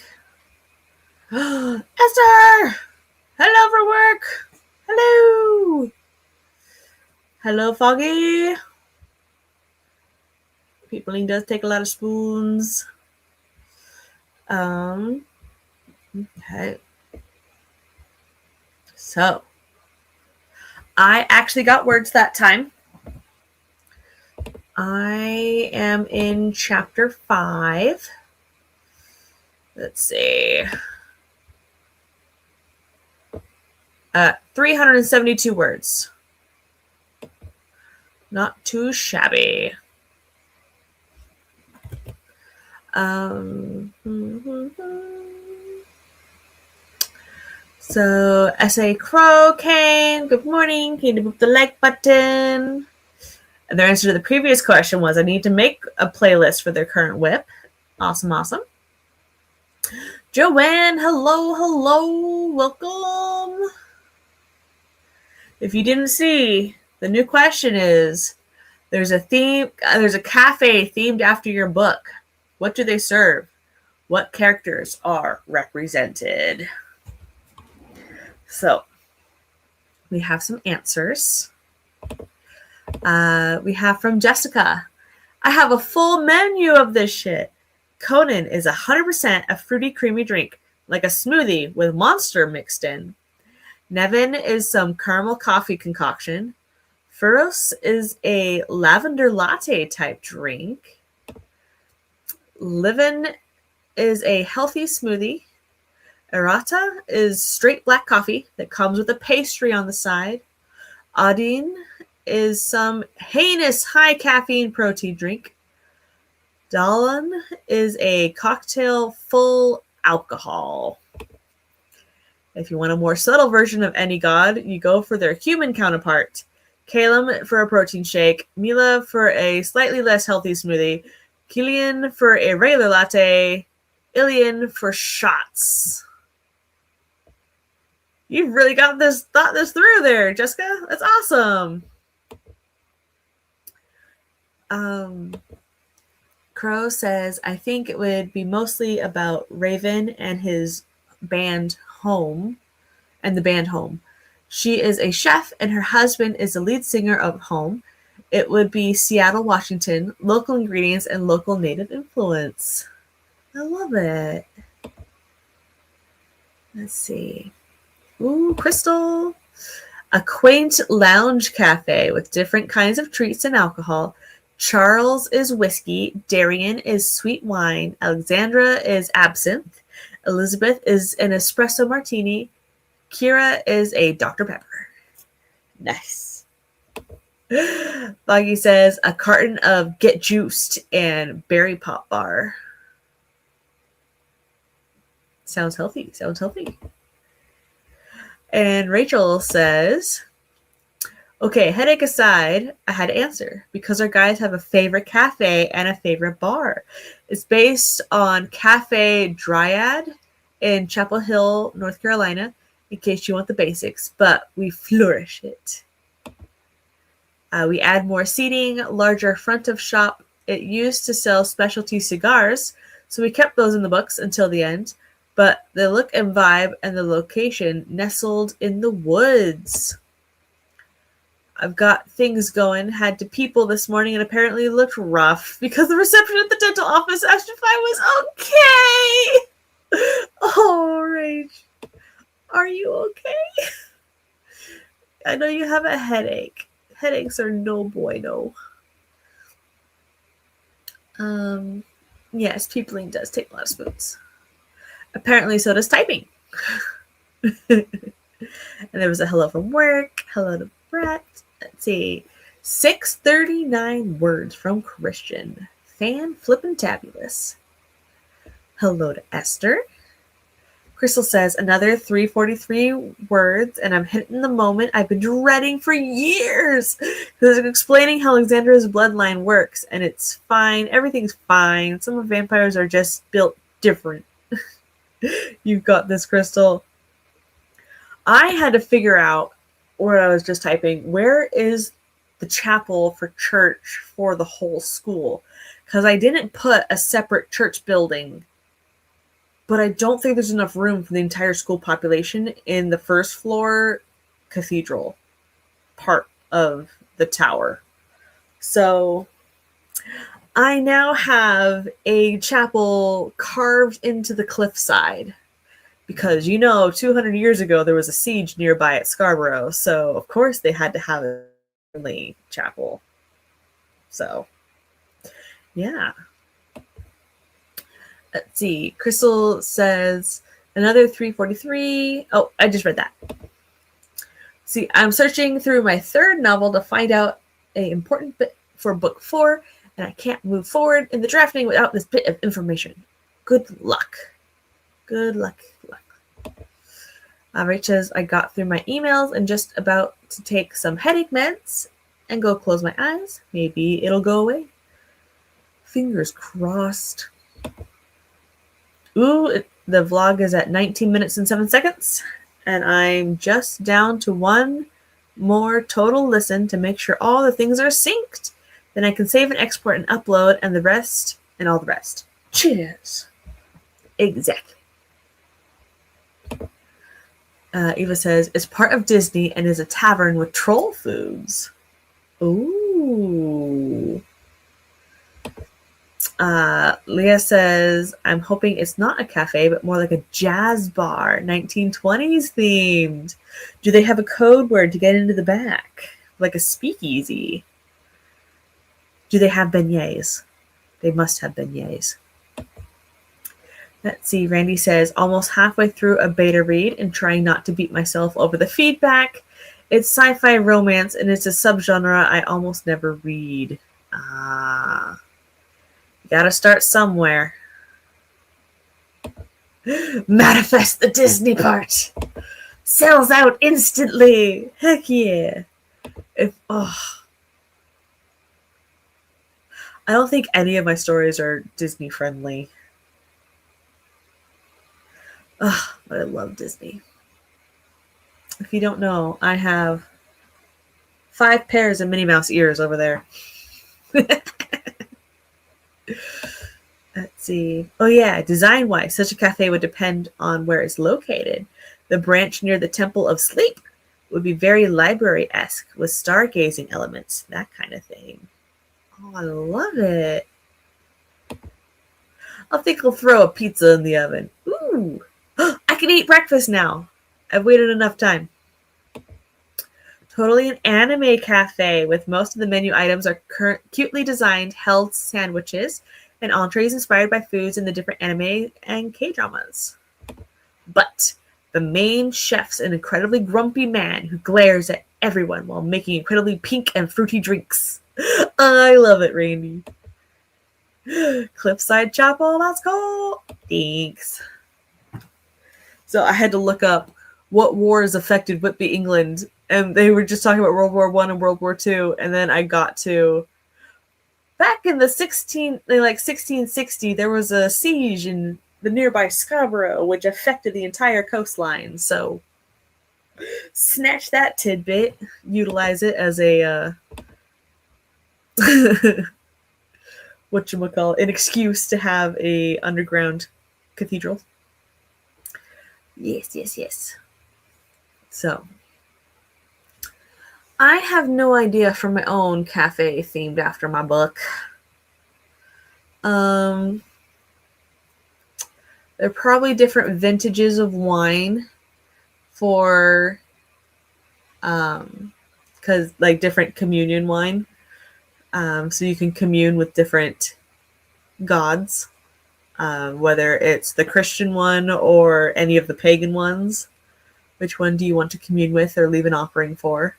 Esther! Hello for work. Hello. Hello, Foggy. Peopling does take a lot of spoons. Okay. So, I actually got words that time. I am in chapter 5. Let's see. 372 words. Not too shabby. So S.A. Crow came. Good morning. Can you boop the like button? And their answer to the previous question was, I need to make a playlist for their current whip. Awesome, awesome. Joanne, hello, welcome. If you didn't see, the new question is, there's a cafe themed after your book. What do they serve? What characters are represented? So, we have some answers. We have from Jessica. I have a full menu of this shit. Conan is 100% a fruity, creamy drink, like a smoothie with Monster mixed in. Nevin is some caramel coffee concoction. Furos is a lavender latte type drink. Livin is a healthy smoothie. Errata is straight black coffee that comes with a pastry on the side. Adine is some heinous high caffeine protein drink. Dalan is a cocktail full alcohol. If you want a more subtle version of any god, you go for their human counterpart. Calum for a protein shake, Mila for a slightly less healthy smoothie, Killian for a regular latte, Ilian for shots. You've really thought this through there, Jessica. That's awesome. Crow says, I think it would be mostly about Raven and his band Home, and the band Home. She is a chef and her husband is the lead singer of Home. It would be Seattle, Washington, local ingredients and local native influence. I love it. Let's see. Ooh, Crystal. A quaint lounge cafe with different kinds of treats and alcohol. Charles is whiskey. Darian is sweet wine. Alexandra is absinthe. Elizabeth is an espresso martini. Kira is a Dr. Pepper. Nice. Foggy says a carton of Get Juiced and Berry Pop Bar. Sounds healthy. And Rachel says, okay, headache aside, I had to answer because our guys have a favorite cafe and a favorite bar. It's based on Cafe Dryad in Chapel Hill, North Carolina, in case you want the basics, but we flourish it. We add more seating, larger front of shop. It used to sell specialty cigars, so we kept those in the books until the end. But the look and vibe and the location nestled in the woods. I've got things going. Had to people this morning and apparently looked rough because the reception at the dental office asked if I was okay. Oh, Rach. Are you okay? I know you have a headache. Headaches are no bueno. Yes, peopling does take a lot of spoons. Apparently, so does typing. And there was a hello from work. Hello to Brett. Let's see. 639 words from Christian. Fan flippin' tabulous. Hello to Esther. Crystal says, another 343 words, and I'm hitting the moment I've been dreading for years. Because it's explaining how Alexandra's bloodline works, and it's fine. Everything's fine. Some of vampires are just built different. You've got this, Crystal. I had to figure out, where I was just typing, where is the chapel for church for the whole school, because I didn't put a separate church building, but I don't think there's enough room for the entire school population in the first floor cathedral part of the tower. So I now have a chapel carved into the cliffside because, 200 years ago there was a siege nearby at Scarborough, so of course they had to have a chapel. So, yeah. Let's see. Crystal says another 343. Oh, I just read that. See, I'm searching through my third novel to find out an important bit for book 4, and I can't move forward in the drafting without this bit of information. Good luck. Good luck. Rach says, I got through my emails and just about to take some headache meds and go close my eyes. Maybe it'll go away. Fingers crossed. Ooh, the vlog is at 19 minutes and 7 seconds. And I'm just down to one more total listen to make sure all the things are synced. Then I can save and export and upload and the rest and all the rest. Cheers. Exactly. Eva says, it's part of Disney and is a tavern with troll foods. Ooh. Leah says, I'm hoping it's not a cafe, but more like a jazz bar, 1920s themed. Do they have a code word to get into the back? Like a speakeasy? Do they have beignets? They must have beignets. Let's see. Randy says, almost halfway through a beta read and trying not to beat myself over the feedback. It's sci-fi romance and it's a subgenre I almost never read. You gotta start somewhere. Manifest the Disney part. Sells out instantly. Heck yeah. I don't think any of my stories are Disney friendly. But I love Disney. If you don't know, I have 5 pairs of Minnie Mouse ears over there. Let's see. Oh yeah, design-wise, such a cafe would depend on where it's located. The branch near the Temple of Sleep would be very library-esque with stargazing elements, that kind of thing. Oh, I love it. I think I'll throw a pizza in the oven. Ooh. I can eat breakfast now. I've waited enough time. Totally an anime cafe with most of the menu items are cutely designed health sandwiches and entrees inspired by foods in the different anime and K-dramas. But the main chef's an incredibly grumpy man who glares at everyone while making incredibly pink and fruity drinks. I love it, Randy. Cliffside Chapel, let's go. Thanks. So I had to look up what wars affected Whitby, England, and they were just talking about World War I and World War II, and then I got to back in the 1660, there was a siege in the nearby Scarborough, which affected the entire coastline. So snatch that tidbit, utilize it as a an excuse to have a underground cathedral. Yes. So, I have no idea for my own cafe themed after my book. There are probably different vintages of wine for, because like different communion wine. So you can commune with different gods. Whether it's the Christian one or any of the pagan ones. Which one do you want to commune with or leave an offering for?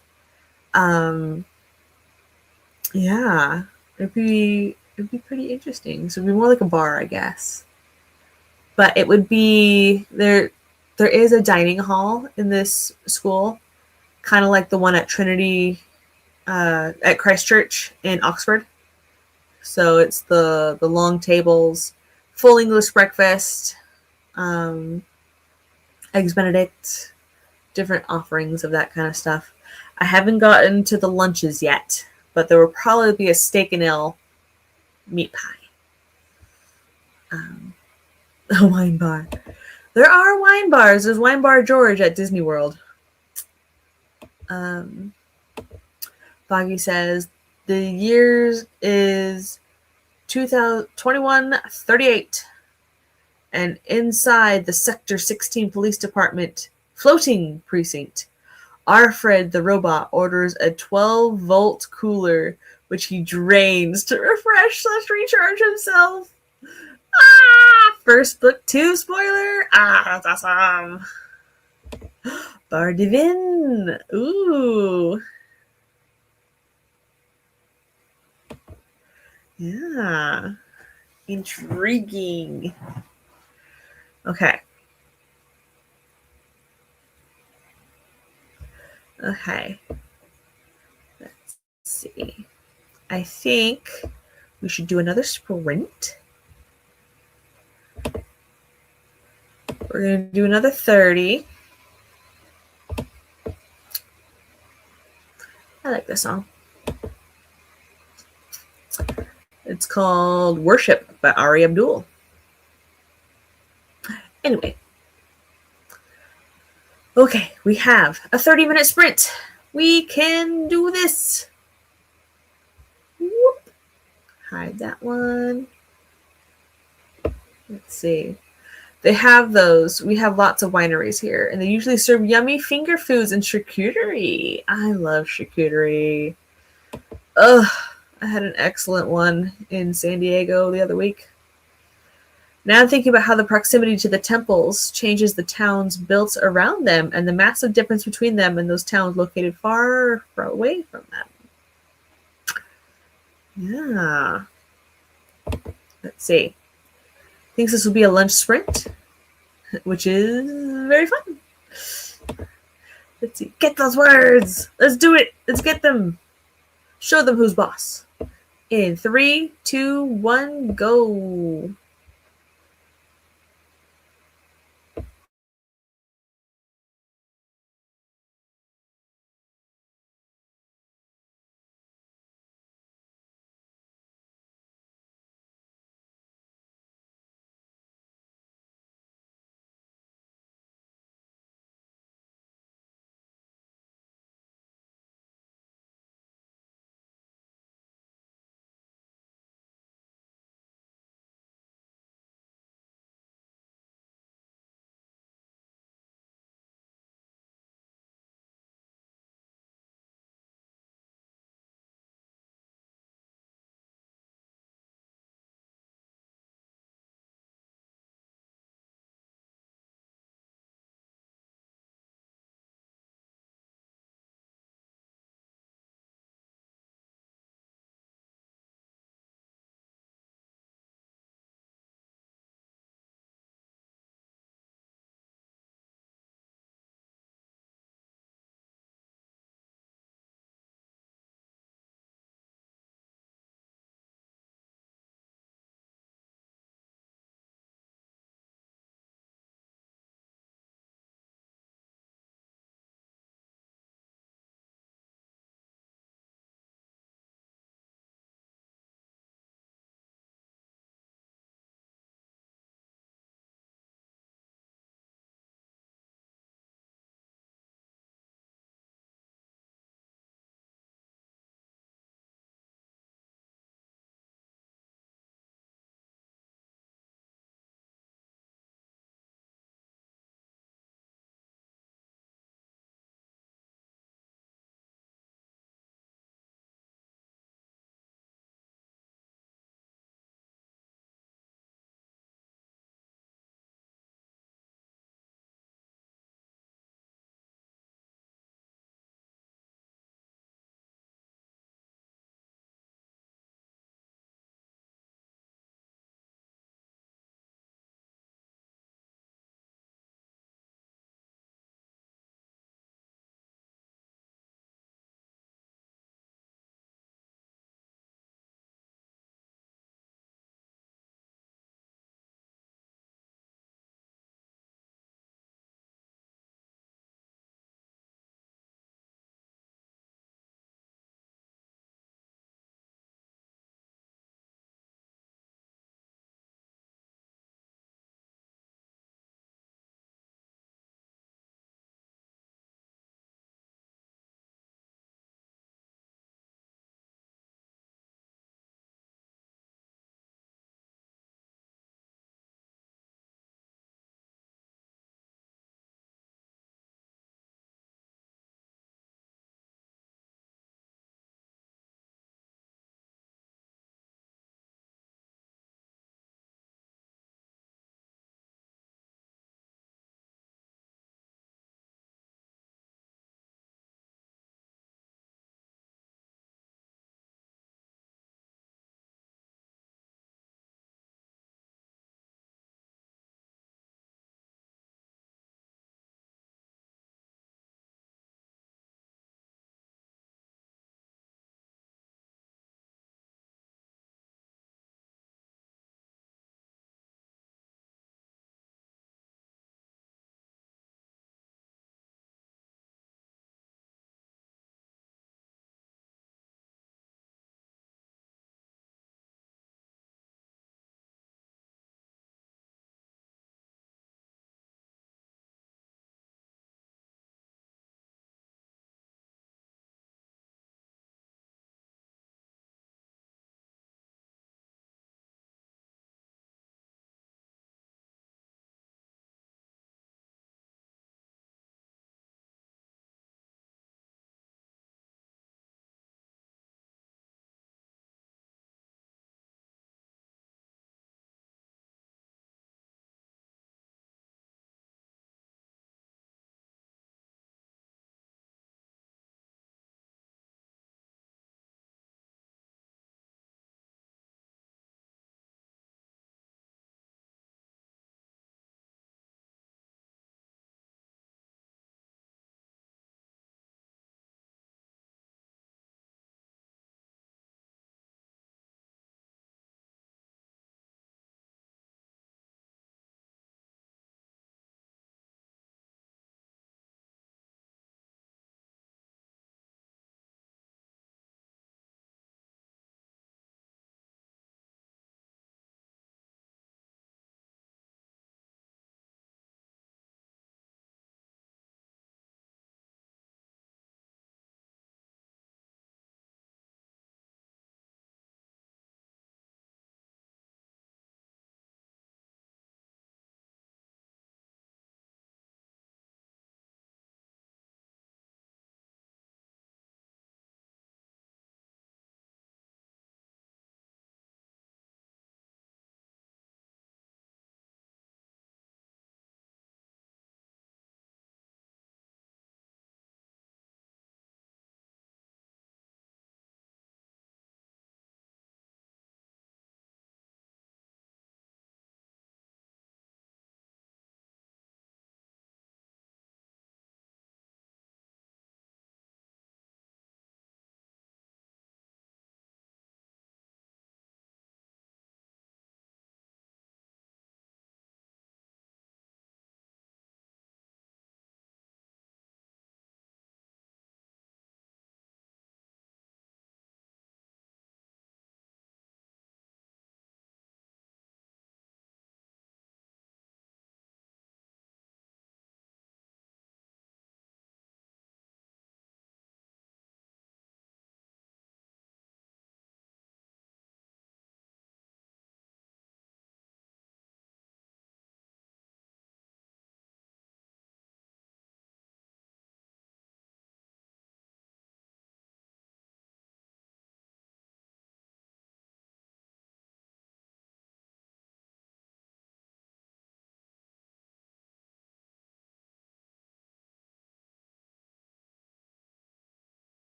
Yeah, it'd be pretty interesting. So it'd be more like a bar, I guess. But it would be there is a dining hall in this school, kind of like the one at Trinity at Christ Church in Oxford. So it's the long tables, full English breakfast, eggs Benedict, different offerings of that kind of stuff. I haven't gotten to the lunches yet, but there will probably be a steak and ale meat pie. A wine bar. There are wine bars. There's Wine Bar George at Disney World. Foggy says the years is 2021-38, and inside the Sector 16 Police Department floating precinct, Arfred the robot orders a 12-volt cooler, which he drains to refresh/recharge himself. First book 2 spoiler. That's awesome. Bar Divin. Ooh. Yeah. Intriguing. Okay. Okay. Let's see. I think we should do another sprint. We're going to do another 30. I like this song. It's called Worship by Ari Abdul. Anyway. Okay, we have a 30-minute sprint. We can do this. Whoop. Hide that one. Let's see. They have those. We have lots of wineries here, and they usually serve yummy finger foods and charcuterie. I love charcuterie. Ugh, I had an excellent one in San Diego the other week. Now I'm thinking about how the proximity to the temples changes the towns built around them and the massive difference between them and those towns located far, far away from them. Yeah. Let's see. Thinks this will be a lunch sprint, which is very fun. Let's see. Get those words. Let's do it. Let's get them. Show them who's boss. In 3, 2, 1, go.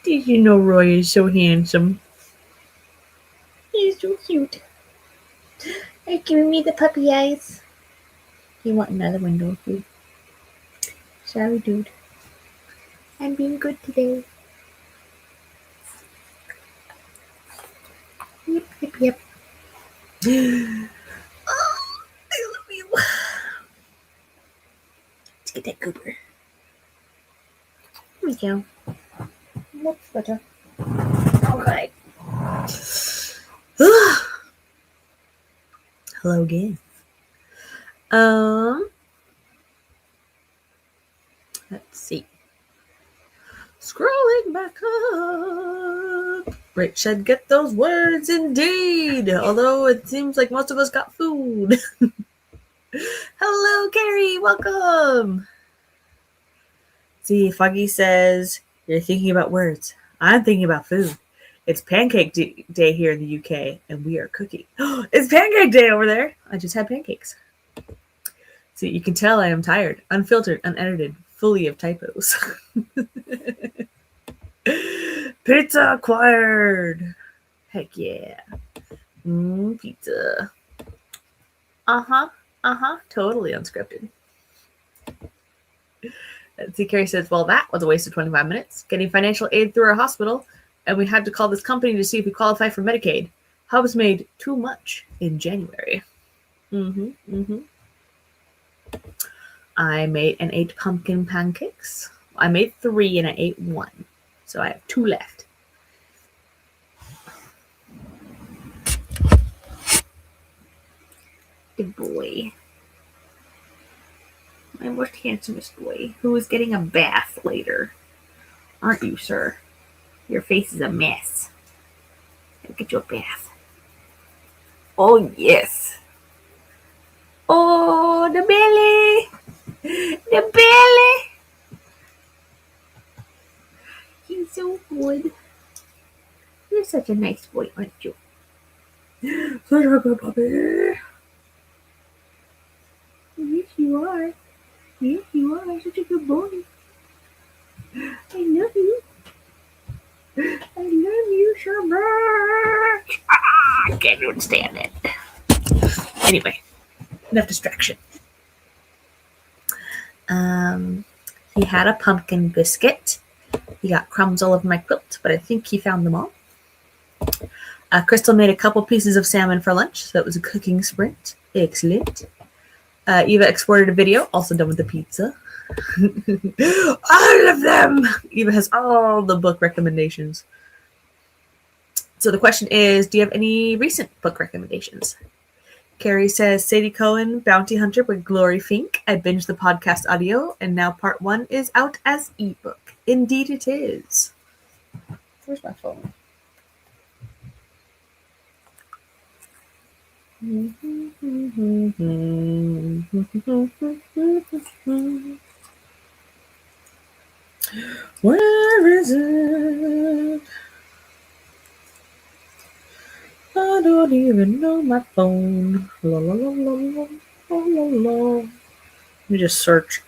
Did you know Roy is so handsome? He's so cute. Are you giving me the puppy eyes? You want another one, don't you? Sorry, dude. I'm being good today. Yep, yep, yep. Oh, I love you. Let's get that Cooper. Here we go. Much better. Alright. Hello again. Let's see. Scrolling back up. Rach said, get those words indeed. Although it seems like most of us got food. Hello, Carrie. Welcome. See, Foggy says, you're thinking about words. I'm thinking about food. It's pancake day here in the UK, and we are cooking. It's pancake day over there. I just had pancakes. See, you can tell I am tired, unfiltered, unedited, fully of typos. Pizza acquired. Heck yeah. Pizza. Totally unscripted. See, Carrie says, well, that was a waste of 25 minutes. Getting financial aid through our hospital, and we had to call this company to see if we qualify for Medicaid. Hubs made too much in January. I made and ate pumpkin pancakes. I made 3 and I ate 1. So I have 2 left. Good boy. My most handsomest boy, who is getting a bath later. Aren't you, sir? Your face is a mess. I'll get you a bath. Oh, yes. Oh, the belly. The belly. He's so good. You're such a nice boy, aren't you? Such a good puppy. Yes, you are. Yes, you are. Such a good boy. I love you. I love you so much. I can't even stand it. Anyway, enough distraction. He had a pumpkin biscuit. He got crumbs all over my quilt, but I think he found them all. Crystal made a couple pieces of salmon for lunch, so that was a cooking sprint. Excellent. Eva exported a video, also done with the pizza. All of them! Eva has all the book recommendations. So the question is, do you have any recent book recommendations? Carrie says, Sadie Cohen, Bounty Hunter by Glory Fink. I binged the podcast audio, and now part 1 is out as ebook. Indeed it is. Where's my phone? Where is it? I don't even know my phone. La, la, la, la, la, la, la, la. Let me just search.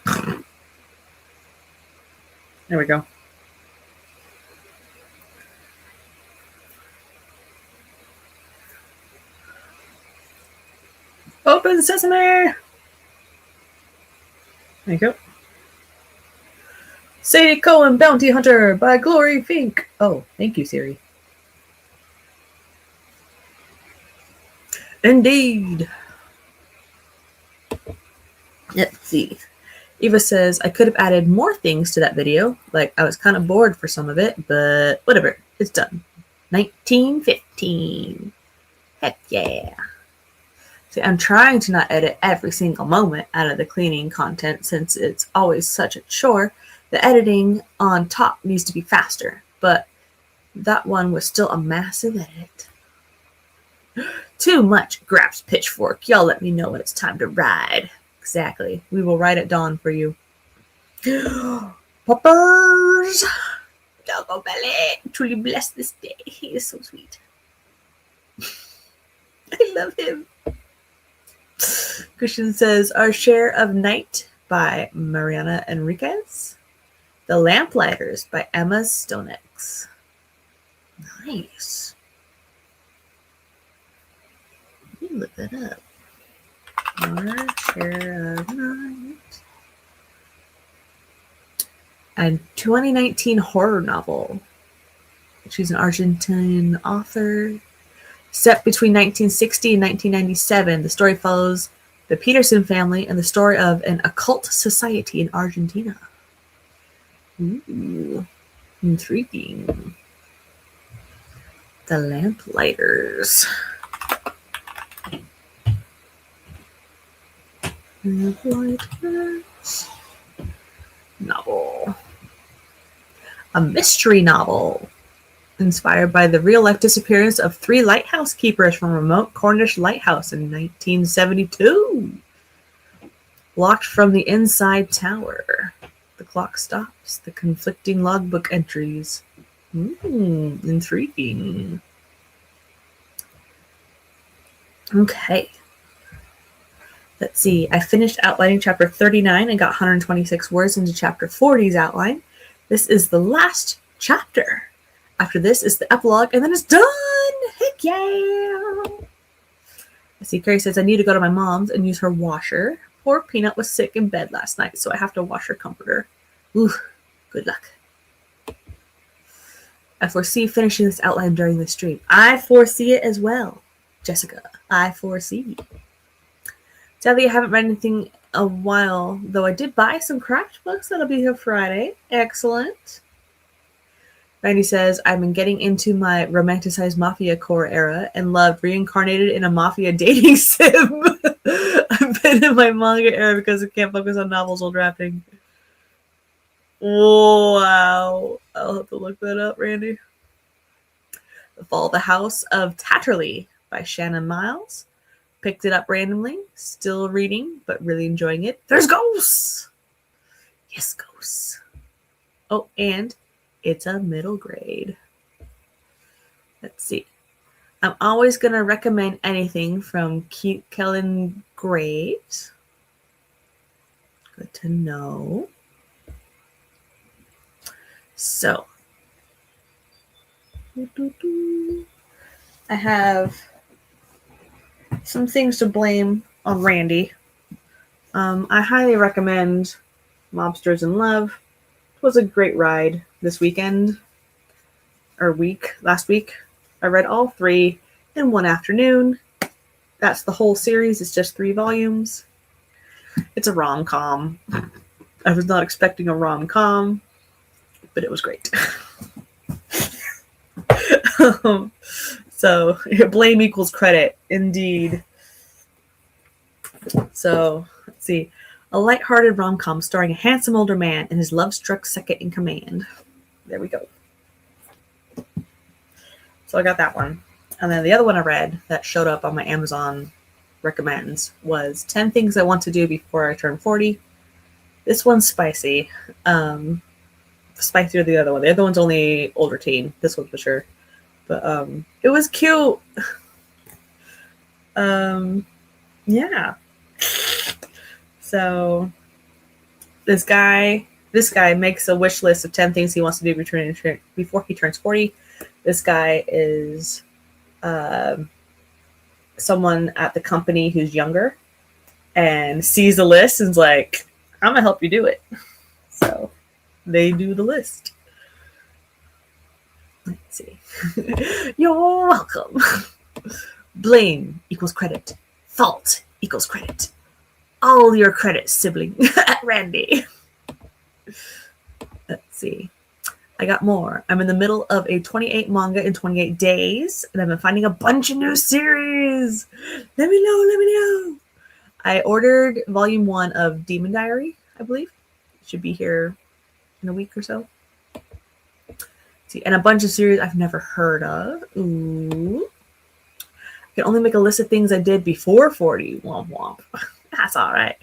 There we go. Open sesame! There you go. Sadie Cohen, Bounty Hunter by Glory Fink. Oh, thank you, Siri. Indeed. Let's see. Eva says, I could have added more things to that video. Like, I was kind of bored for some of it, but whatever. It's done. 1915. Heck yeah. See, I'm trying to not edit every single moment out of the cleaning content since it's always such a chore. The editing on top needs to be faster, but that one was still a massive edit. Too much, Graps Pitchfork. Y'all let me know when it's time to ride. Exactly. We will ride at dawn for you. Poppers! Doggo Belly truly blessed this day. He is so sweet. I love him. Christian says, Our Share of Night by Mariana Enriquez. The Lamplighters by Emma Stonett. books. Nice. Let me look that up. Share of Night. And 2019 horror novel. She's an Argentine author. Set between 1960 and 1997, the story follows the Peterson family and the story of an occult society in Argentina. Ooh, intriguing. The Lamplighters. Lamplighters. Novel. A mystery novel inspired by the real-life disappearance of 3 lighthouse keepers from a remote Cornish lighthouse in 1972. Locked from the inside tower. The clock stops. The conflicting logbook entries. Intriguing. Okay. Let's see. I finished outlining chapter 39 and got 126 words into chapter 40's outline. This is the last chapter. After this is the epilogue, and then it's done! Heck yeah! I see Carrie says, I need to go to my mom's and use her washer. Poor Peanut was sick in bed last night, so I have to wash her comforter. Ooh, good luck. I foresee finishing this outline during the stream. I foresee it as well, Jessica. I foresee. Sadly, I haven't read anything a while, though I did buy some craft books that'll be here Friday. Excellent. Randy says, I've been getting into my romanticized Mafia core era and loved Reincarnated in a Mafia dating sim. I've been in my manga era because I can't focus on novels while drafting. Wow. I'll have to look that up, Randy. The Fall of the House of Tatterley by Shannon Miles. Picked it up randomly. Still reading, but really enjoying it. There's ghosts! Yes, ghosts. Oh, and it's a middle grade. Let's see. I'm always going to recommend anything from Kellen Graves. Good to know. So, I have some things to blame on Randy. I highly recommend Mobsters in Love. It was a great ride this weekend, or last week. I read all 3 in one afternoon. That's the whole series. It's just 3 volumes. It's a rom-com. I was not expecting a rom-com, but it was great. So, blame equals credit, indeed. So, let's see. A lighthearted rom-com starring a handsome older man and his love-struck second in command. There we go. So I got that one. And then the other one I read that showed up on my Amazon recommends was 10 Things I Want to Do Before I Turn 40. This one's spicy. Spicier than the other one. The other one's only older teen. This one for sure. But it was cute. Yeah. So this guy makes a wish list of 10 things he wants to do before he turns 40. This guy is someone at the company who's younger and sees the list and is like, I'm gonna help you do it. So they do the list. Let's see. You're welcome. Blame equals credit. Fault equals credit. All your credit, sibling. At Randy. Let's see. I got more. I'm in the middle of a 28 manga in 28 days, and I've been finding a bunch of new series. Let me know. I ordered volume 1 of Demon Diary, I believe. It should be here in a week or so. See, and a bunch of series I've never heard of. Ooh. I can only make a list of things I did before 40. Womp womp. That's all right.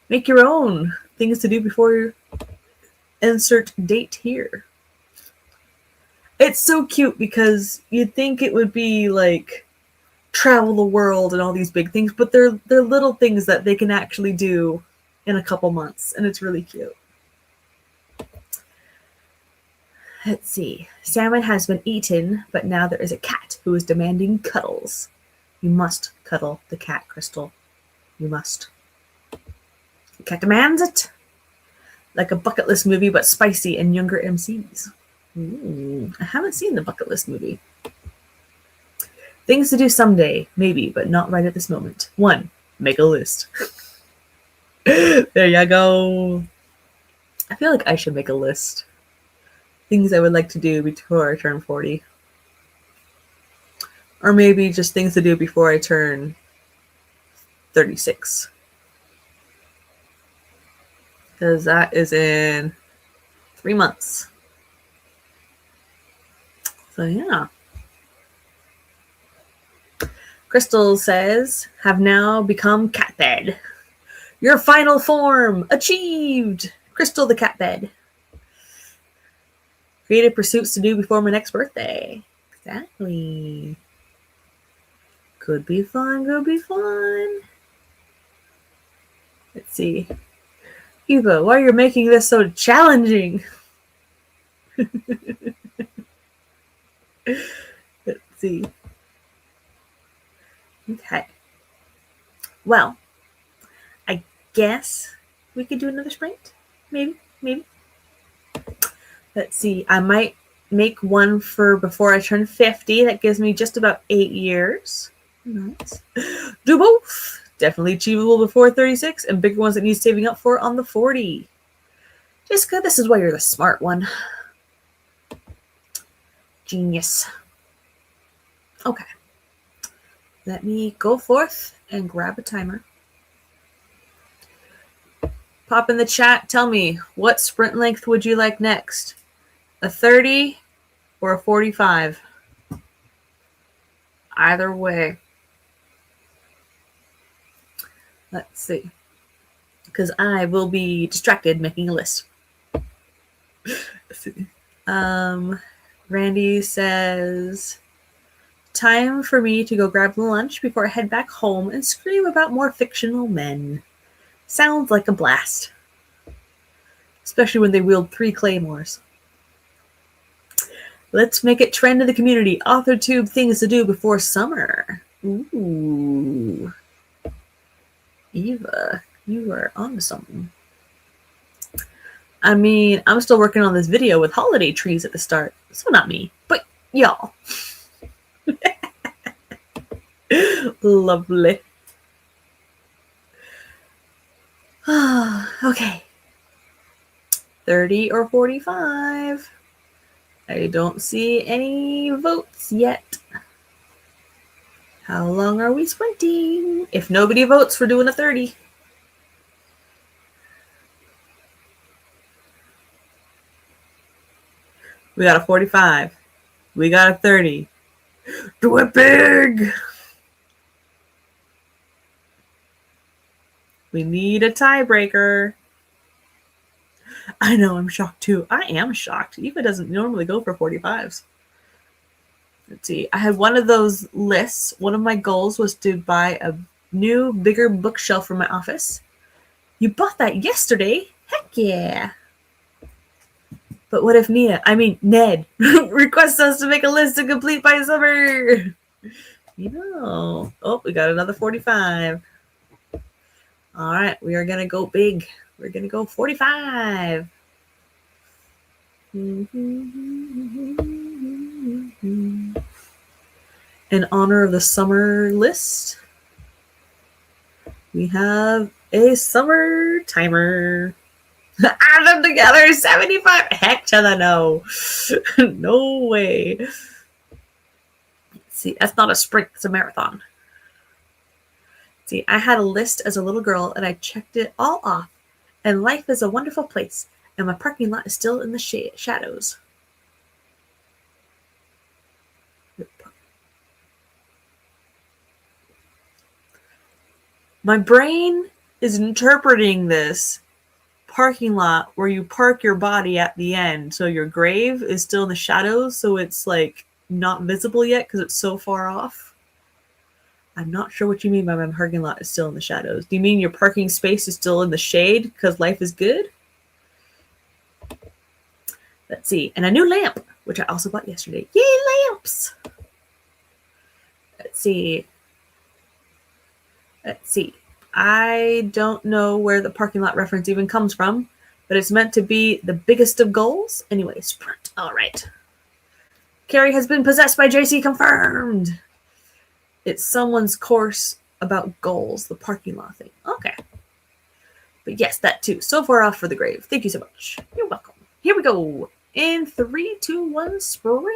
Make your own things to do before you insert date here. It's so cute because you'd think it would be like travel the world and all these big things, but they're little things that they can actually do in a couple months, and it's really cute. Let's see. Salmon has been eaten, but now there is a cat who is demanding cuddles. You must cuddle the cat, Crystal. You must. The cat demands it. Like a bucket list movie, but spicy and younger MCs. Ooh, I haven't seen the bucket list movie. Things to do someday, maybe, but not right at this moment. 1. Make a list. There you go. I feel like I should make a list. Things I would like to do before I turn 40. Or maybe just things to do before I turn 36. Because that is in 3 months. So yeah. Crystal says, have now become cat bed. Your final form achieved. Crystal the cat bed. Creative pursuits to do before my next birthday. Exactly. Could be fun, could be fun. Let's see. Eva, why are you making this so challenging? Let's see. Okay. Well, I guess we could do another sprint. Maybe. Let's see. I might make one for before I turn 50. That gives me just about 8 years. Nice. Do both. Definitely achievable before 36, and bigger ones that need saving up for on the 40. Jessica, this is why you're the smart one. Genius. Okay. Let me go forth and grab a timer. Pop in the chat. Tell me, what sprint length would you like next? A 30 or a 45? Either way. Let's see. Because I will be distracted making a list. Let's see. Randy says, time for me to go grab lunch before I head back home and scream about more fictional men. Sounds like a blast. Especially when they wield 3 claymores. Let's make it trend in the community. AuthorTube things to do before summer. Ooh. Eva, you are onto something. I mean, I'm still working on this video with holiday trees at the start. So not me, but y'all. Lovely. Okay. 30 or 45. I don't see any votes yet. How long are we sprinting? If nobody votes, we're doing a 30. We got a 45. We got a 30. Do it big! We need a tiebreaker. I know, I'm shocked too. I am shocked. Eva doesn't normally go for 45s. Let's see. I had one of those lists. One of my goals was to buy a new, bigger bookshelf for my office. You bought that yesterday? Heck yeah. But what if Ned requests us to make a list to complete by summer? Oh, we got another 45. All right, we are going to go big. We're going to go 45. In honor of the summer list, we have a summer timer. Add them together, 75. Heck to the no. No way. Let's see, that's not a sprint, it's a marathon. See, I had a list as a little girl and I checked it all off. And life is a wonderful place. And my parking lot is still in the shadows. My brain is interpreting this parking lot where you park your body at the end. So your grave is still in the shadows. So it's like not visible yet because it's so far off. I'm not sure what you mean by my parking lot is still in the shadows. Do you mean your parking space is still in the shade because life is good? Let's see. And a new lamp, which I also bought yesterday. Yay, lamps! Let's see. I don't know where the parking lot reference even comes from, but it's meant to be the biggest of goals. Anyway, sprint. All right. Carrie has been possessed by JC, confirmed. It's someone's course about goals, the parking lot thing. Okay. But yes, that too. So far off for the grave. Thank you so much. You're welcome. Here we go. In 3, 2, 1, sprint.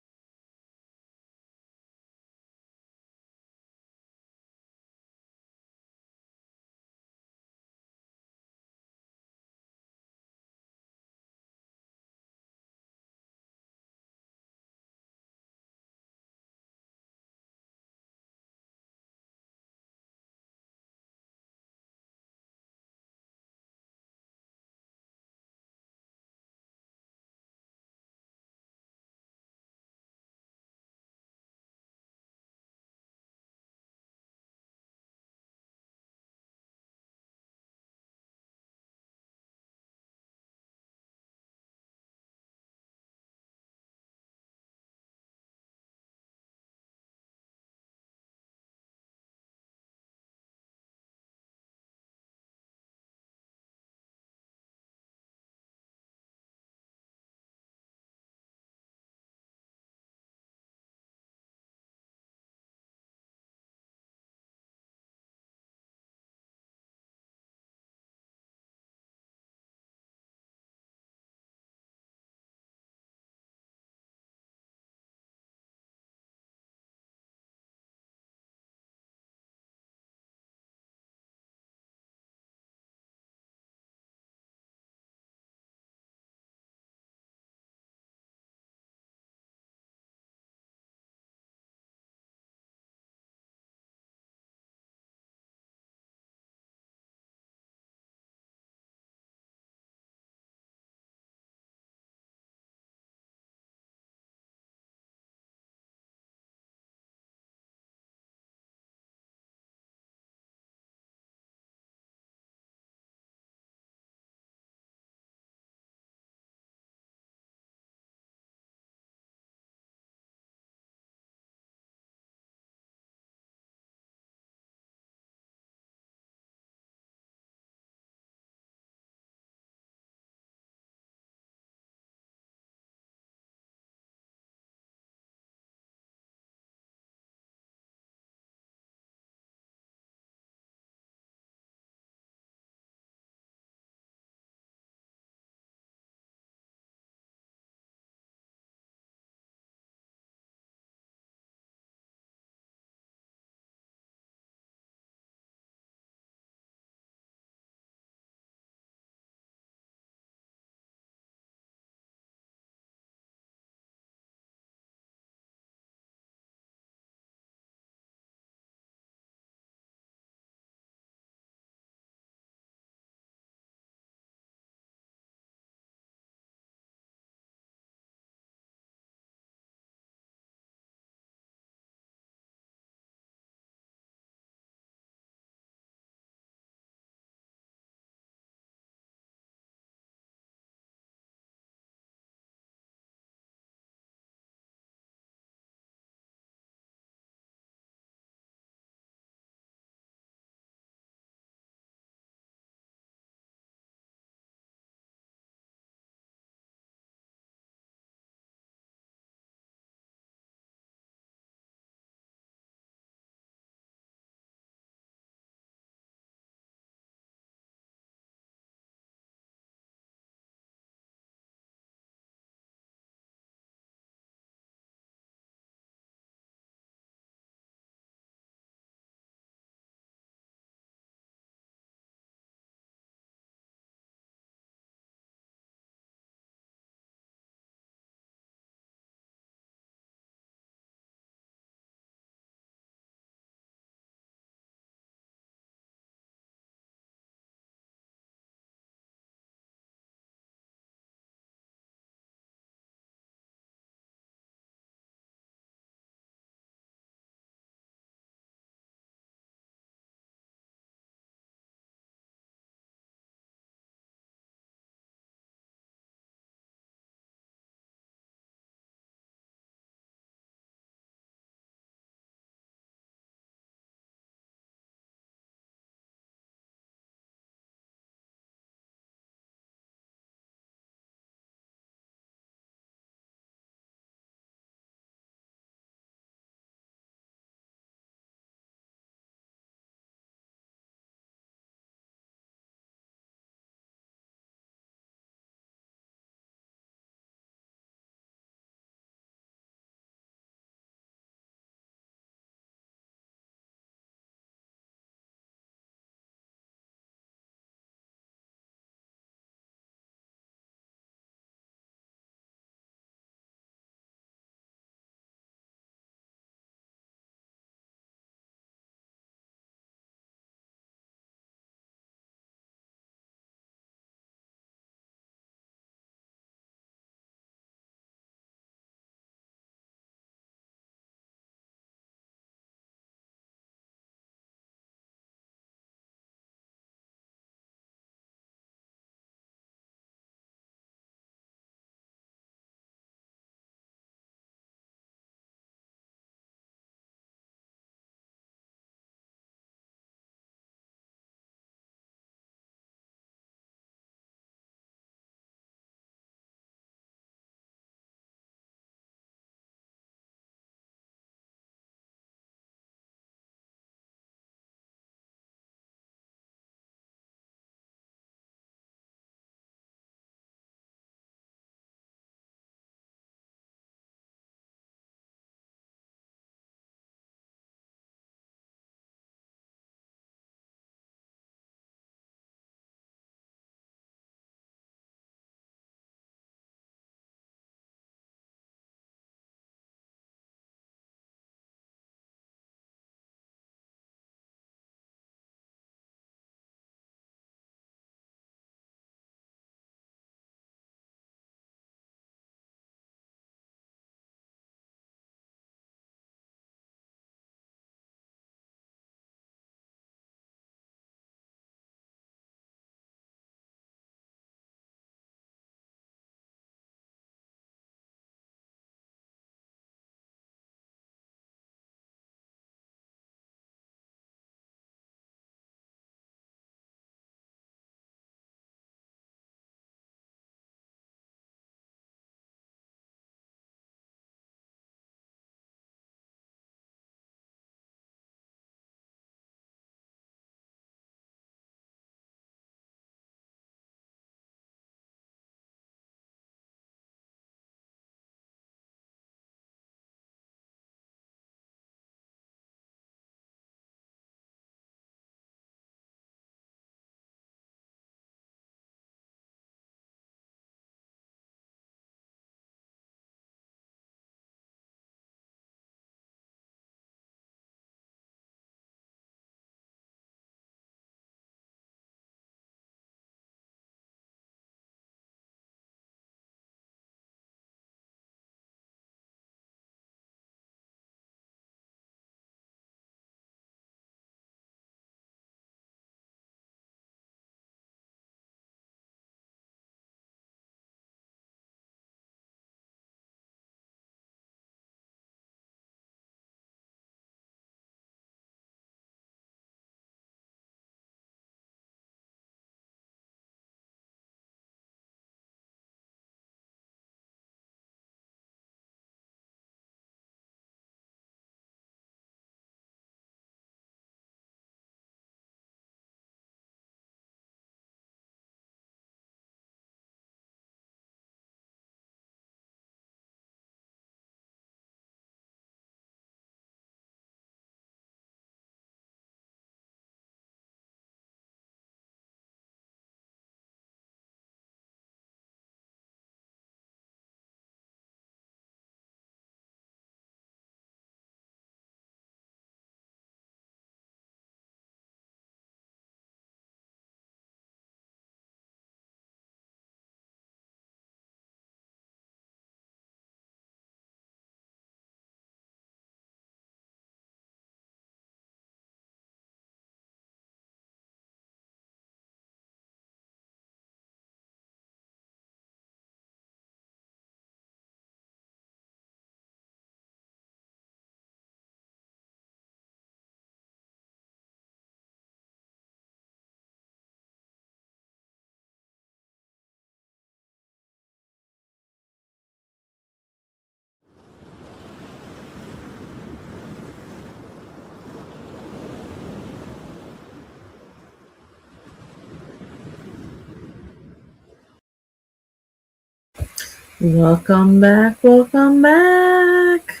Welcome back. Welcome back.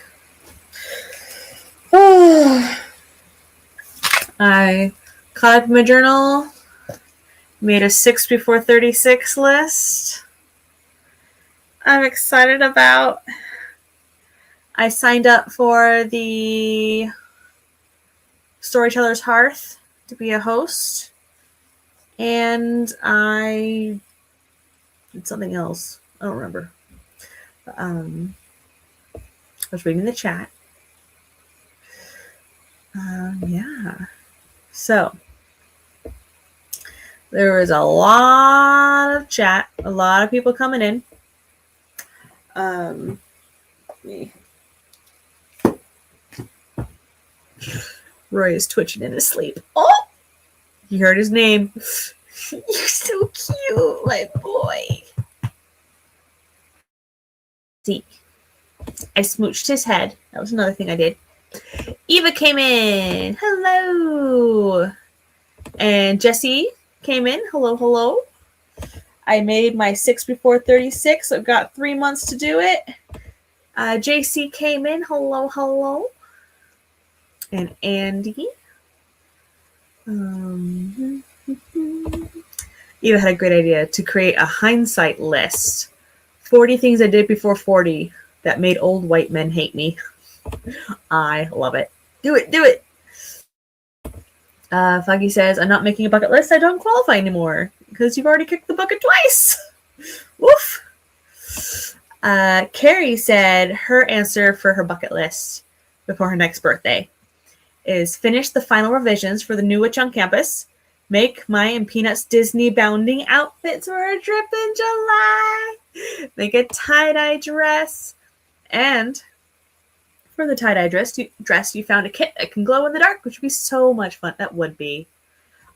Oh, I caught up my journal, made a 6 before 36 list. I'm excited about. I signed up for the Storyteller's Hearth to be a host, and I did something else. I don't remember. I was reading the chat. Yeah. So there was a lot of chat, a lot of people coming in. Roy is twitching in his sleep. Oh, he heard his name. You're so cute, my boy. See, I smooched his head. That was another thing I did. Eva came in. Hello. And Jessie came in. Hello, hello. I made my 6 before 36. I've got 3 months to do it. JC came in. Hello, hello. And Andy. Eva had a great idea to create a hindsight list. 40 things I did before 40 that made old white men hate me. I love it. Do it, do it. Foggy says, I'm not making a bucket list. I don't qualify anymore because you've already kicked the bucket twice. Woof. Carrie said her answer for her bucket list before her next birthday is finish the final revisions for the new Witch on Campus, make Maya and Peanut's Disney bounding outfits for a trip in July, make a tie-dye dress, and for the tie-dye dress, you found a kit that can glow in the dark, which would be so much fun. That would be.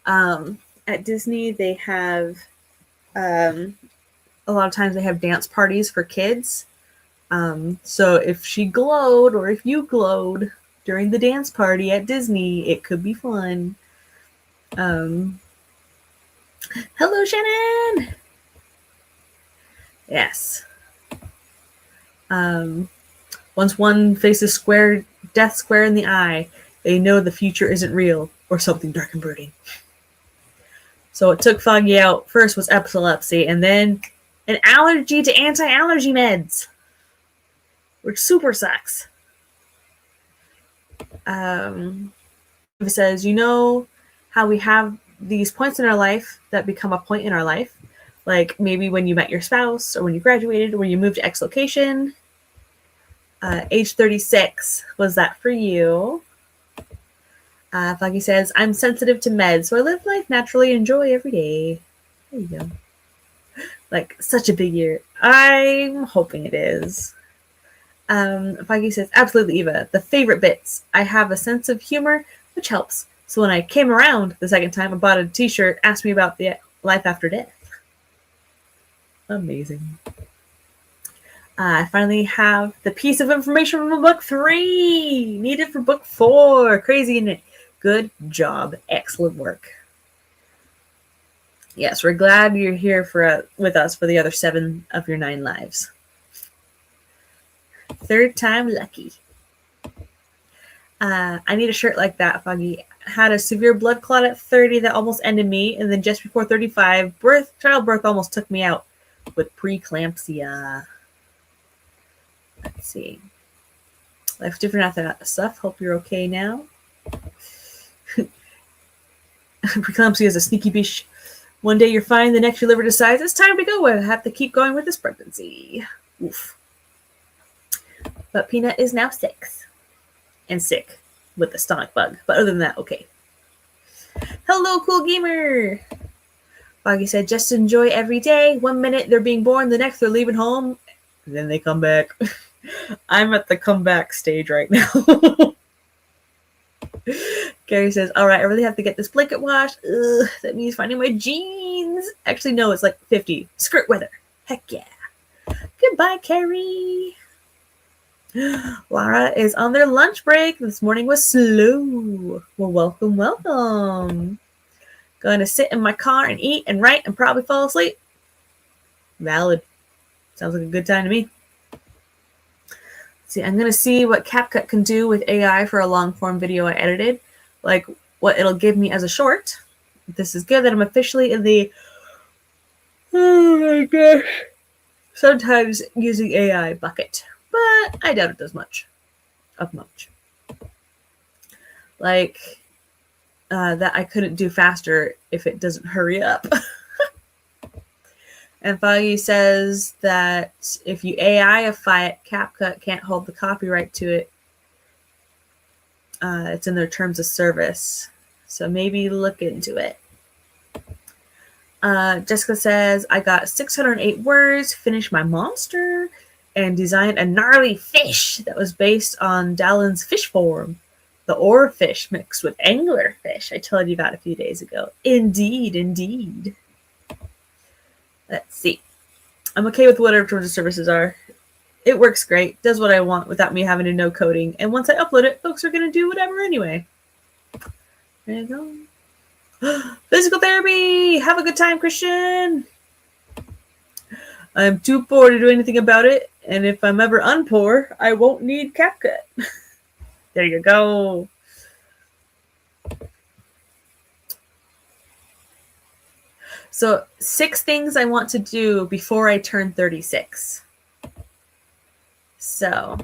At Disney, they have, a lot of times they have dance parties for kids. So if she glowed or if you glowed during the dance party at Disney, it could be fun. Hello, Shannon. Yes. Once one faces death square in the eye, they know the future isn't real or something dark and brooding. So what took Foggy out first was epilepsy, and then an allergy to anti-allergy meds, which super sucks. It says, you know how we have these points in our life that become a point in our life, like maybe when you met your spouse or when you graduated or when you moved to X location. Age 36, was that for you? Foggy says, I'm sensitive to meds, so I live life naturally, enjoy every day. There you go. Like, such a big year. I'm hoping it is. Foggy says, absolutely, Eva. The favorite bits. I have a sense of humor, which helps. So when I came around the second time, I bought a t-shirt, asked me about the life after death. Amazing. I finally have the piece of information from book 3 needed for book 4. Crazy, isn't it? Good job. Excellent work. Yes, we're glad you're here with us for the other 7 of your 9 lives. Third time lucky. I need a shirt like that, Foggy. Had a severe blood clot at 30 that almost ended me, and then just before 35, childbirth almost took me out with preeclampsia. Let's see. Life's different after that stuff. Hope you're okay now. Preeclampsia is a sneaky bitch. One day you're fine, the next your liver decides it's time to go. I have to keep going with this pregnancy. Oof. But Peanut is now 6 and sick with the stomach bug. But other than that, okay. Hello, cool gamer. Foggy said, just enjoy every day. 1 minute they're being born, the next they're leaving home, and then they come back. I'm at the comeback stage right now. Gary says, all right, I really have to get this blanket washed. Ugh, that means finding my jeans. Actually, no, it's like 50. Skirt weather. Heck yeah. Goodbye, Carrie. Laura is on their lunch break. This morning was slow. Well, welcome, welcome. Going to sit in my car and eat and write and probably fall asleep. Valid. Sounds like a good time to me. See, I'm going to see what CapCut can do with AI for a long-form video I edited, like what it'll give me as a short. This is good that I'm officially in the, oh my gosh, sometimes using AI bucket, but I doubt it does much. Like, that I couldn't do faster if it doesn't hurry up. And Foggy says that if you AIify it, CapCut can't hold the copyright to it. It's in their terms of service. So maybe look into it. Jessica says, I got 608 words, finished my monster, and designed a gnarly fish that was based on Dallin's fish form. The oarfish mixed with anglerfish I told you about a few days ago. Indeed. Let's see. I'm okay with whatever terms of services are. It works great, does what I want without me having to know coding. And once I upload it, folks are going to do whatever anyway. There you go. Physical therapy! Have a good time, Christian! I'm too poor to do anything about it, and if I'm ever unpoor, I won't need CapCut. There you go. So 6 things I want to do before I turn 36. So,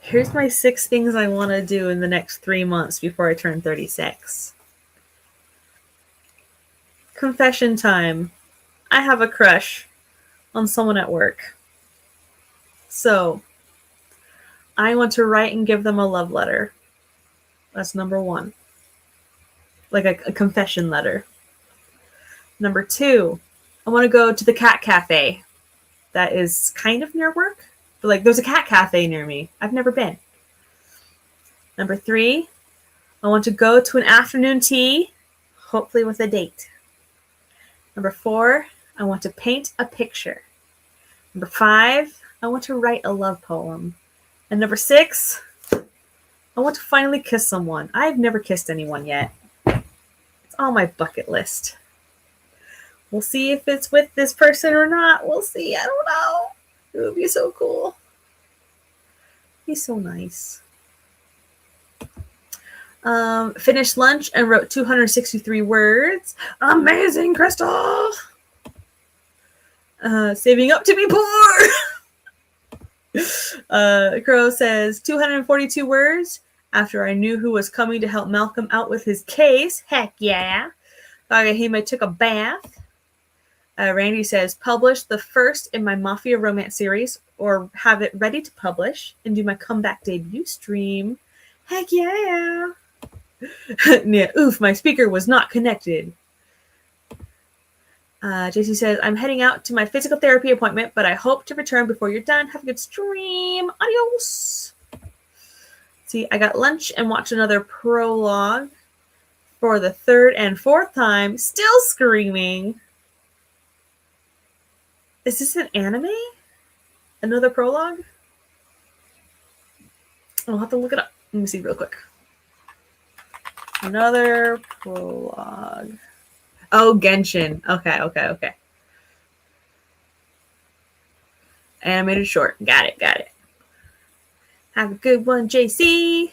here's my 6 things I want to do in the next 3 months before I turn 36. Confession time. I have a crush on someone at work. So, I want to write and give them a love letter. That's number 1. Like a confession letter. Number 2, I want to go to the cat cafe that is kind of near work. But like, there's a cat cafe near me. I've never been. Number 3, I want to go to an afternoon tea, hopefully with a date. Number 4, I want to paint a picture. Number 5, I want to write a love poem. And number 6, I want to finally kiss someone. I've never kissed anyone yet. It's on my bucket list. We'll see if it's with this person or not. We'll see. I don't know. It would be so cool. He's so nice. Finished lunch and wrote 263 words. Amazing, Crystal! Saving up to be poor! Crow says 242 words after I knew who was coming to help Malcolm out with his case. Heck yeah. Kagehime took a bath. Randy says, publish the first in my Mafia romance series or have it ready to publish and do my comeback debut stream. Heck yeah. Yeah, oof, my speaker was not connected. JC says, I'm heading out to my physical therapy appointment, but I hope to return before you're done. Have a good stream. Adios. See, I got lunch and watched another prologue for the 3rd and 4th time. Still screaming. Is this an anime? Another prologue? I'll have to look it up. Let me see real quick. Another prologue. Oh, Genshin. Okay. Animated short. Got it. Have a good one, JC.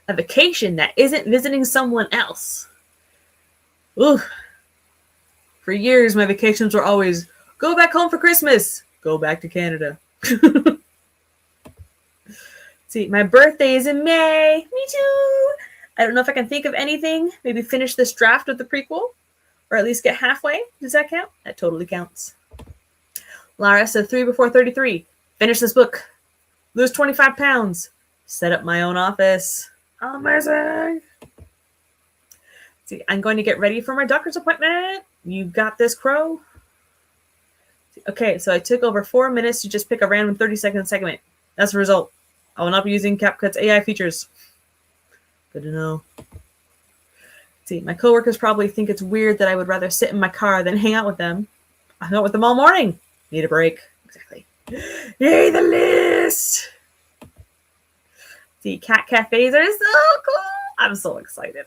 A vacation that isn't visiting someone else. Ooh. For years, my vacations were always go back home for Christmas. Go back to Canada. See, my birthday is in May. Me too. I don't know if I can think of anything. Maybe finish this draft of the prequel. Or at least get halfway. Does that count? That totally counts. Lara said 3 before 33. Finish this book. Lose 25 pounds. Set up my own office. Amazing. See, I'm going to get ready for my doctor's appointment. You got this, Crow? Okay, so I took over 4 minutes to just pick a random 30-second segment. That's the result. I will not be using CapCut's AI features. Good to know. See, my coworkers probably think it's weird that I would rather sit in my car than hang out with them. I hung out with them all morning. Need a break. Exactly. Yay, the list! See, cat cafes are so cool. I'm so excited.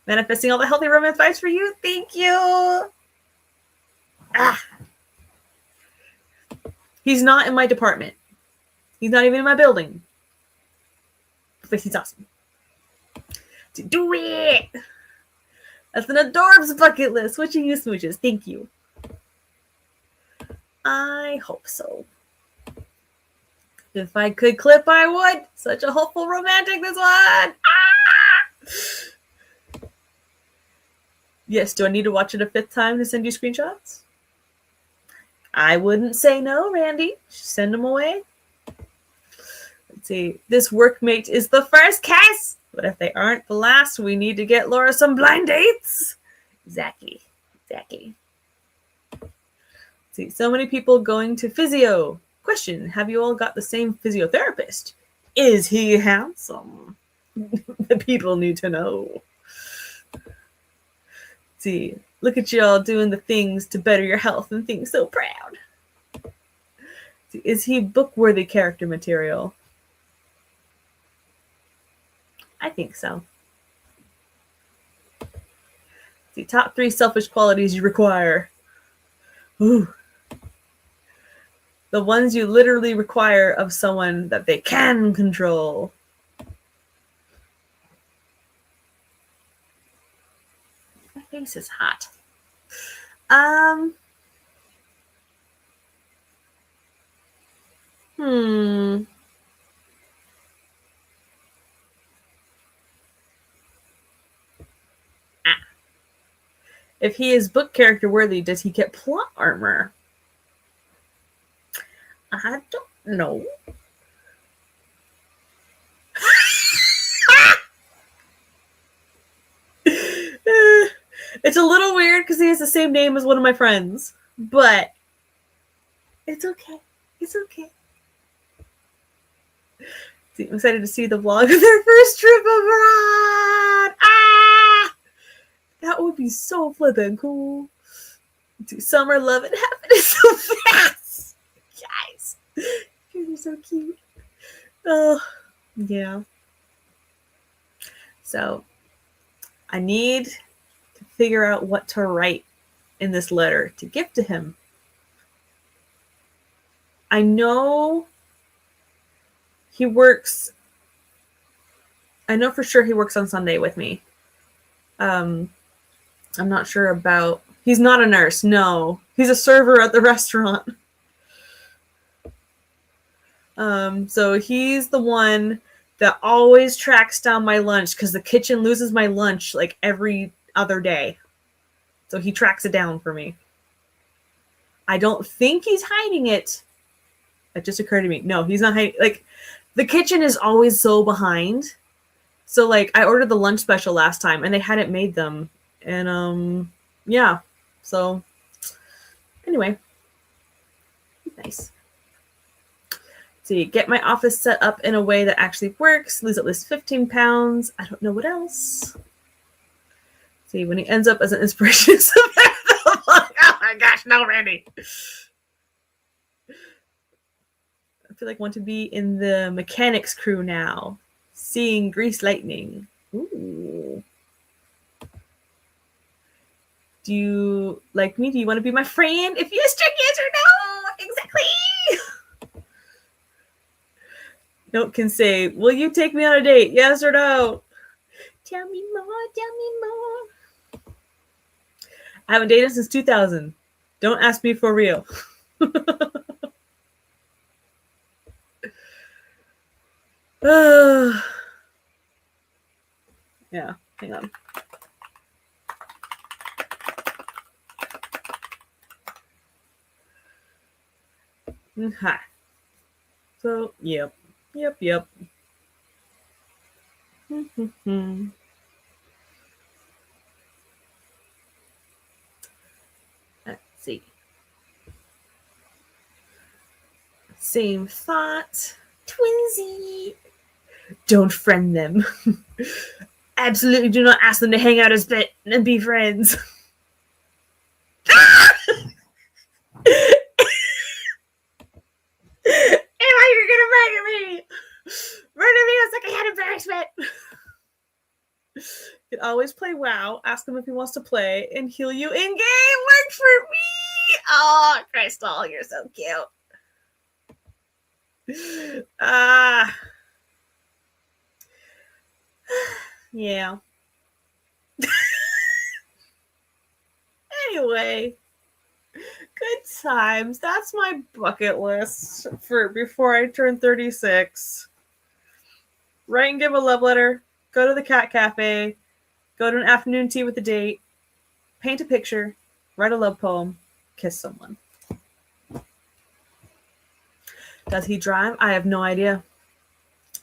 Manifesting all the healthy romance vibes for you. Thank you. Ah. He's not in my department. He's not even in my building. But he's awesome. To do it. That's an Adorbs bucket list. Switching you smooches. Thank you. I hope so. If I could clip, I would. Such a hopeful romantic, this one. Ah! Yes, do I need to watch it a 5th time to send you screenshots? I wouldn't say no, Randy. Send them away. Let's see. This workmate is the first kiss. But if they aren't the last, we need to get Laura some blind dates. Exactly. See, so many people going to physio. Question, have you all got the same physiotherapist? Is he handsome? The people need to know. See, look at y'all doing the things to better your health and things so proud. See, is he book-worthy character material? I think so. See, top 3 selfish qualities you require. Ooh. The ones you literally require of someone that they can control. My face is hot. If he is book character worthy, does he get plot armor? I don't know. It's a little weird because he has the same name as one of my friends, but it's okay. It's okay. See, I'm excited to see the vlog of their first trip abroad. Ah! That would be so flippin' cool. Summer, love, and happiness so fast. Guys, you're so cute. Oh, yeah. So, I need to figure out what to write in this letter to give to him. I know he works. I know for sure he works on Sunday with me. I'm not sure about. He's not a nurse. No, he's a server at the restaurant. So he's the one that always tracks down my lunch because the kitchen loses my lunch like every other day. So he tracks it down for me. I don't think he's hiding it. It just occurred to me. No, he's not hiding. Like, the kitchen is always so behind. So, like, I ordered the lunch special last time and they hadn't made them. And, yeah. So, anyway. Nice. See, get my office set up in a way that actually works. Lose at least 15 pounds. I don't know what else. See, when he ends up as an inspiration. Oh my gosh, no, Randy. I feel like I want to be in the mechanics crew now. Seeing Grease Lightning. Ooh. Do you like me? Do you want to be my friend? If yes, check yes or no. Exactly. Note can say, will you take me on a date? Yes or no? Tell me more, tell me more. I haven't dated since 2000. Don't ask me for real. Yeah, hang on. Okay. So, yep. Let's see. Same thought. Twinsy. Don't friend them. Absolutely do not ask them to hang out as bit and be friends. Emma, you're gonna murder me! Murder me on secondhand embarrassment! always play WoW, ask him if he wants to play, and heal you in game. Worked for me. Oh, Crystal, you're so cute. Yeah. Anyway, good times. That's my bucket list for before I turn 36. Write and give a love letter, go to the cat cafe, go to an afternoon tea with a date, paint a picture, write a love poem, kiss someone. Does he drive? I have no idea.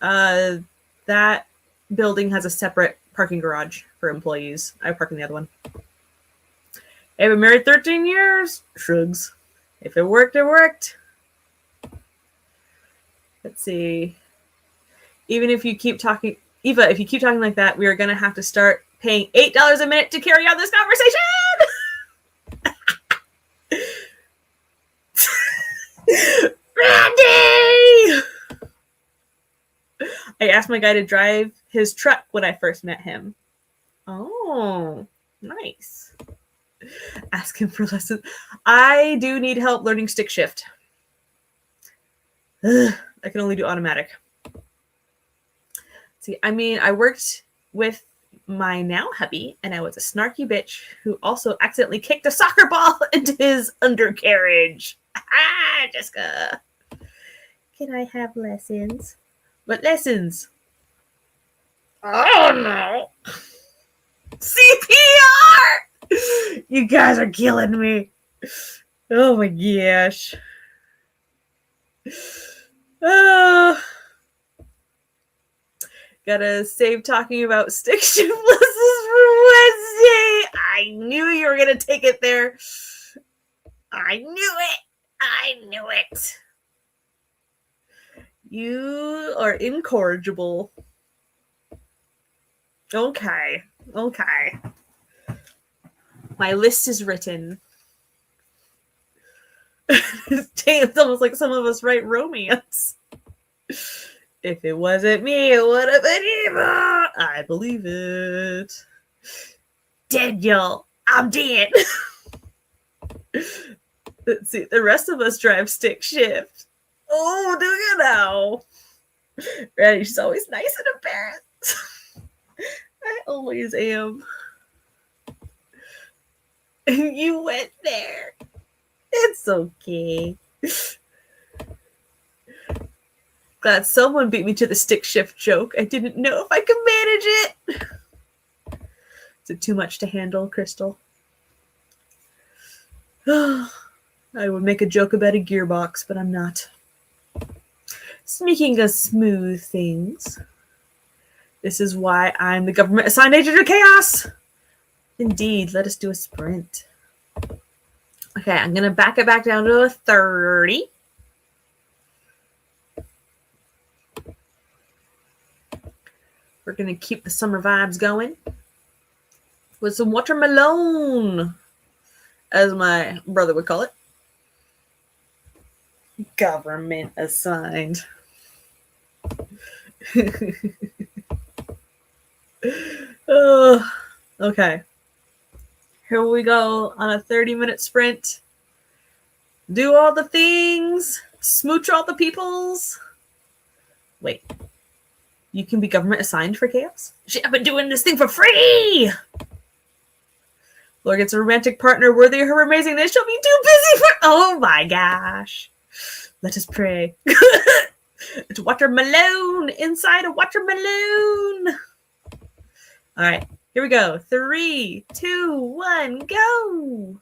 That building has a separate parking garage for employees. I park in the other one. I've been married 13 years. Shrugs. If it worked, it worked. Let's see. Even if you keep talking, Eva, if you keep talking like that, we are going to have to start paying $8 a minute to carry on this conversation. Randy! I asked my guy to drive his truck when I first met him. Oh, nice. Ask him for lessons. I do need help learning stick shift. Ugh, I can only do automatic. See, I mean, I worked with my now hubby, and I was a snarky bitch who also accidentally kicked a soccer ball into his undercarriage. Ah, Jessica. Can I have lessons? What lessons? Oh, no. CPR! You guys are killing me. Oh, my gosh. Oh. Gotta save talking about stick shift lessons for Wednesday. I knew you were gonna take it there. I knew it. I knew it. You are incorrigible. Okay. Okay. My list is written. It's almost like some of us write romance. If it wasn't me, it would have been Eva. I believe it. Daniel, I'm dead. Let's see. The rest of us drive stick shift. Oh, do you know? Randy, she's always nice and embarrassed. I always am. You went there. It's okay. Glad someone beat me to the stick shift joke. I didn't know if I could manage it. Is it too much to handle, Crystal? I would make a joke about a gearbox, but I'm not. Speaking of smooth things, this is why I'm the government assigned agent of chaos. Indeed, let us do a sprint. Okay, I'm going to back it back down to a 30. We're going to keep the summer vibes going with some watermelon, as my brother would call it. Government assigned. Oh, okay. Here we go on a 30-minute sprint. Do all the things. Smooch all the peoples. Wait. You can be government assigned for chaos? Shit, I've been doing this thing for free! Laura gets a romantic partner worthy of her amazingness. She'll be too busy for... Oh my gosh. Let us pray. It's watermelon inside a watermelon. All right, here we go. 3, 2, 1, go.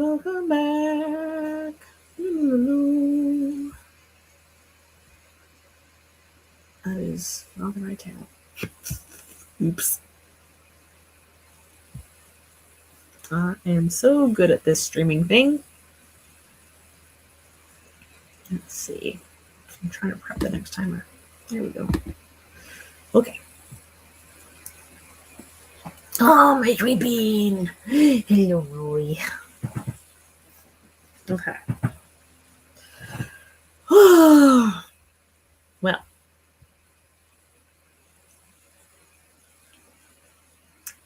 Welcome back. Loo-loo-loo. That is not the right tab. Oops. I am so good at this streaming thing. Let's see. I'm trying to prep the next timer. There we go. Okay. Oh, my sweet bean. Hello, Roy. Okay. Well.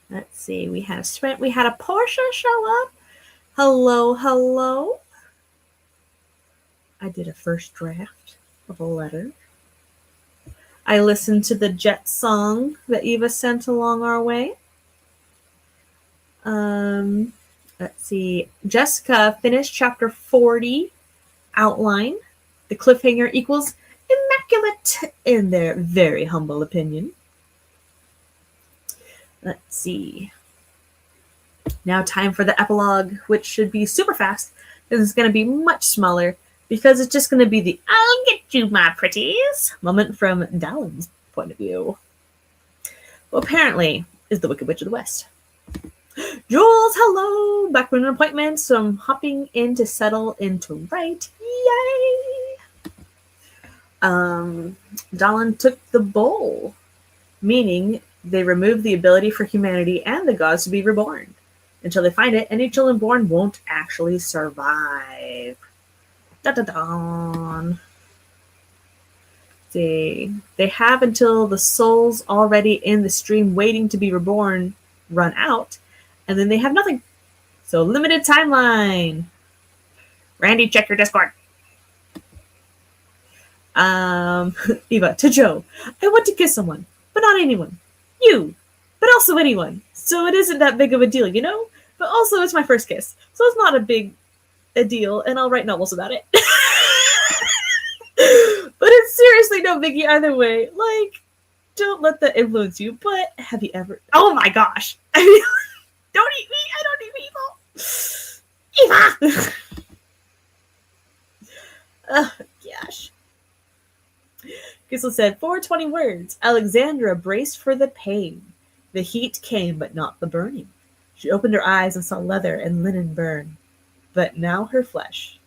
Let's see. We had a Portia show up. Hello, hello. I did a first draft of a letter. I listened to the Jet song that Eva sent along our way. Let's see. Jessica finished chapter 40 outline. The cliffhanger equals immaculate in their very humble opinion. Let's see. Now time for the epilogue, which should be super fast. This is going to be much smaller because it's just going to be the "I'll get you, my pretties" moment from Dallin's point of view. Who apparently is the Wicked Witch of the West. Jules, hello! Back from an appointment, so I'm hopping in to settle into right. Yay! Dallin took the bowl, meaning they removed the ability for humanity and the gods to be reborn. Until they find it, any children born won't actually survive. Da-da-da. They have until the souls already in the stream waiting to be reborn run out, and then they have nothing. So limited timeline. Randy, check your Discord. Eva, to Joe. I want to kiss someone, but not anyone. You, but also anyone. So it isn't that big of a deal, you know? But also it's my first kiss, so it's not a deal, and I'll write novels about it. But it's seriously no biggie either way. Like, don't let that influence you, but have you ever... Oh my gosh! Don't eat me! I don't eat people! Eva! Oh, gosh. Gissel said, 420 words. Alexandra braced for the pain. The heat came, but not the burning. She opened her eyes and saw leather and linen burn. But now her flesh.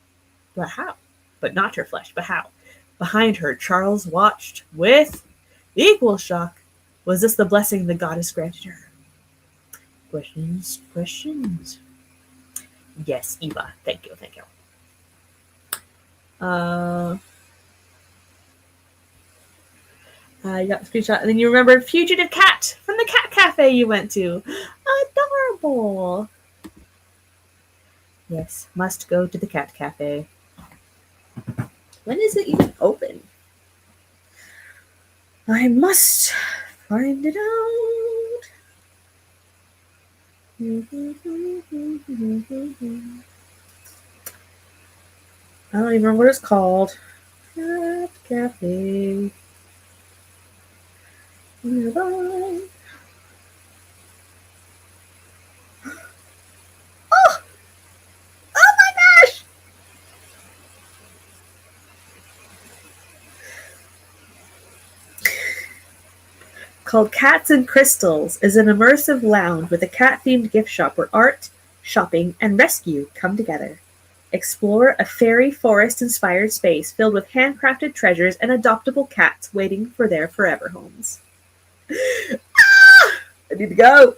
But how? But not her flesh, but how? Behind her, Charles watched with equal shock. Was this the blessing the goddess granted her? Questions, questions. Yes, Eva. Thank you. You got the screenshot, and then you remembered Fugitive Cat from the cat cafe you went to. Adorable. Yes, must go to the cat cafe. When is it even open? I must find it out. I don't even remember what it's called. Cat cafe. Nearby. Oh! Oh my gosh! Called Cats and Crystals is an immersive lounge with a cat-themed gift shop where art, shopping, and rescue come together. Explore a fairy forest-inspired space filled with handcrafted treasures and adoptable cats waiting for their forever homes. I need to go.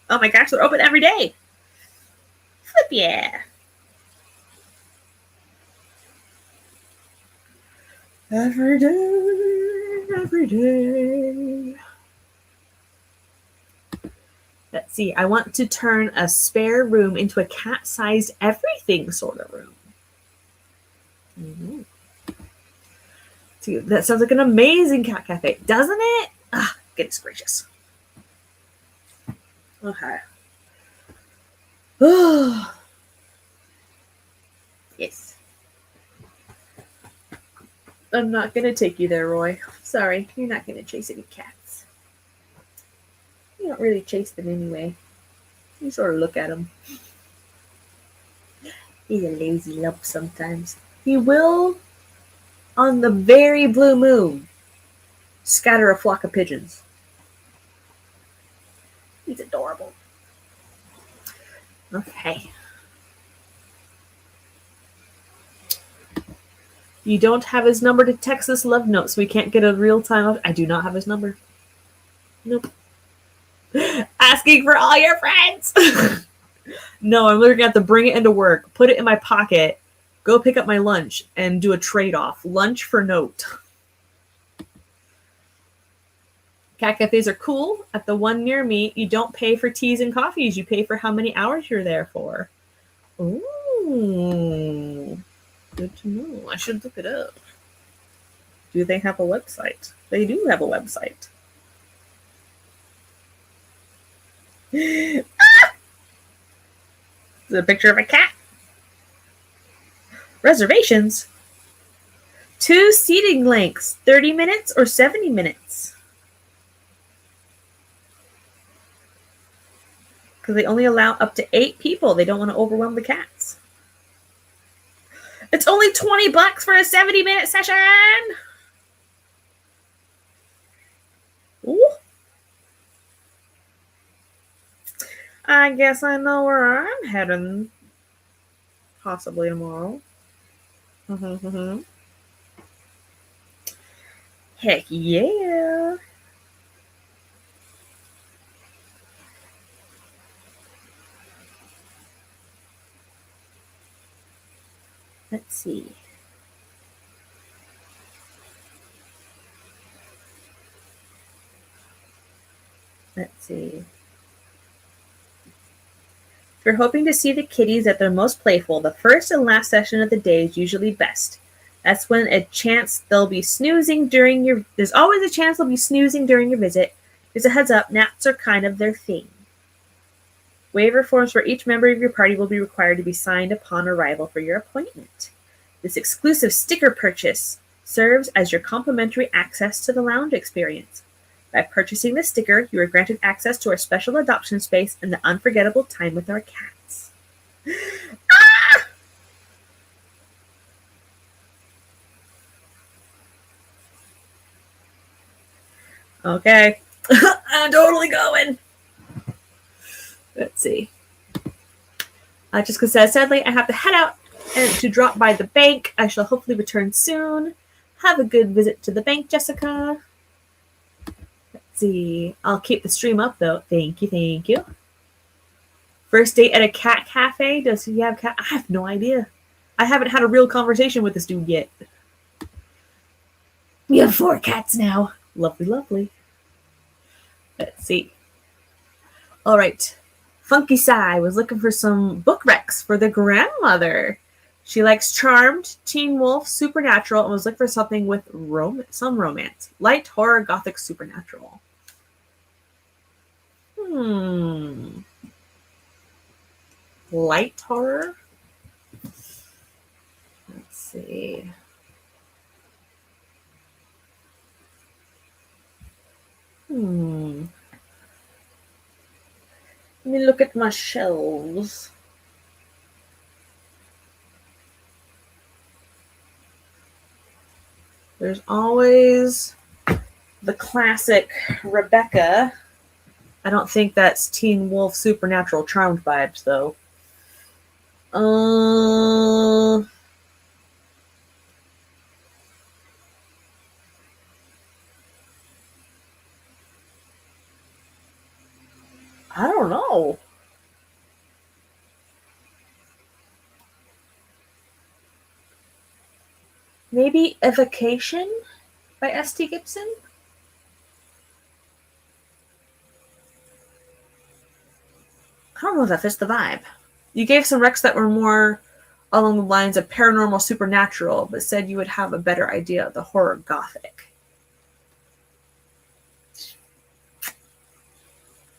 Oh my gosh, they're open every day. Flip yeah. Every day. Let's see. I want to turn a spare room into a cat-sized everything sort of room. Mm-hmm. See, that sounds like an amazing cat cafe, doesn't it? Ah, goodness gracious. Okay. Oh. Yes. I'm not going to take you there, Roy. Sorry, you're not going to chase any cats. You don't really chase them anyway. You sort of look at him. He's a lazy lump sometimes. He will, on the very blue moon, scatter a flock of pigeons. He's adorable. Okay. You don't have his number to text this love note, so we can't get a real time. I do not have his number. Nope. Asking for all your friends. No, I'm literally going to have to bring it into work, put it in my pocket, go pick up my lunch, and do a trade-off. Lunch for note. Cat cafes are cool. At the one near me, you don't pay for teas and coffees. You pay for how many hours you're there for. Ooh. Good to know. I should look it up. Do they have a website? They do have a website. Ah! It's a picture of a cat. Reservations. 2 seating lengths, 30 minutes or 70 minutes. Because they only allow up to 8 people. They don't want to overwhelm the cats. It's only $20 for a 70-minute session. Ooh. I guess I know where I'm heading. Possibly tomorrow. Heck yeah. Let's see. Let's see. If you're hoping to see the kitties at their most playful, the first and last session of the day is usually best. That's when a chance they'll be snoozing during your... There's always a chance they'll be snoozing during your visit. Just a heads up, naps are kind of their thing. Waiver forms for each member of your party will be required to be signed upon arrival for your appointment. This exclusive sticker purchase serves as your complimentary access to the lounge experience. By purchasing this sticker, you are granted access to our special adoption space and the unforgettable time with our cats. Ah! Okay. I'm totally going. Let's see. Jessica says, sadly, I have to head out and to drop by the bank. I shall hopefully return soon. Have a good visit to the bank, Jessica. Let's see. I'll keep the stream up, though. Thank you, thank you. First date at a cat cafe? Does he have cat? I have no idea. I haven't had a real conversation with this dude yet. We have 4 cats now. Lovely, lovely. Let's see. All right. Funky Sai was looking for some book recs for the grandmother. She likes Charmed, Teen Wolf, Supernatural, and was looking for something with some romance. Light horror, gothic, supernatural. Light horror? Let's see. Let me look at my shelves. There's always the classic Rebecca. I don't think that's Teen Wolf Supernatural Charmed vibes, though. I don't know. Maybe Evocation by S.T. Gibson? I don't know if that fits the vibe. You gave some recs that were more along the lines of paranormal supernatural, but said you would have a better idea of the horror gothic.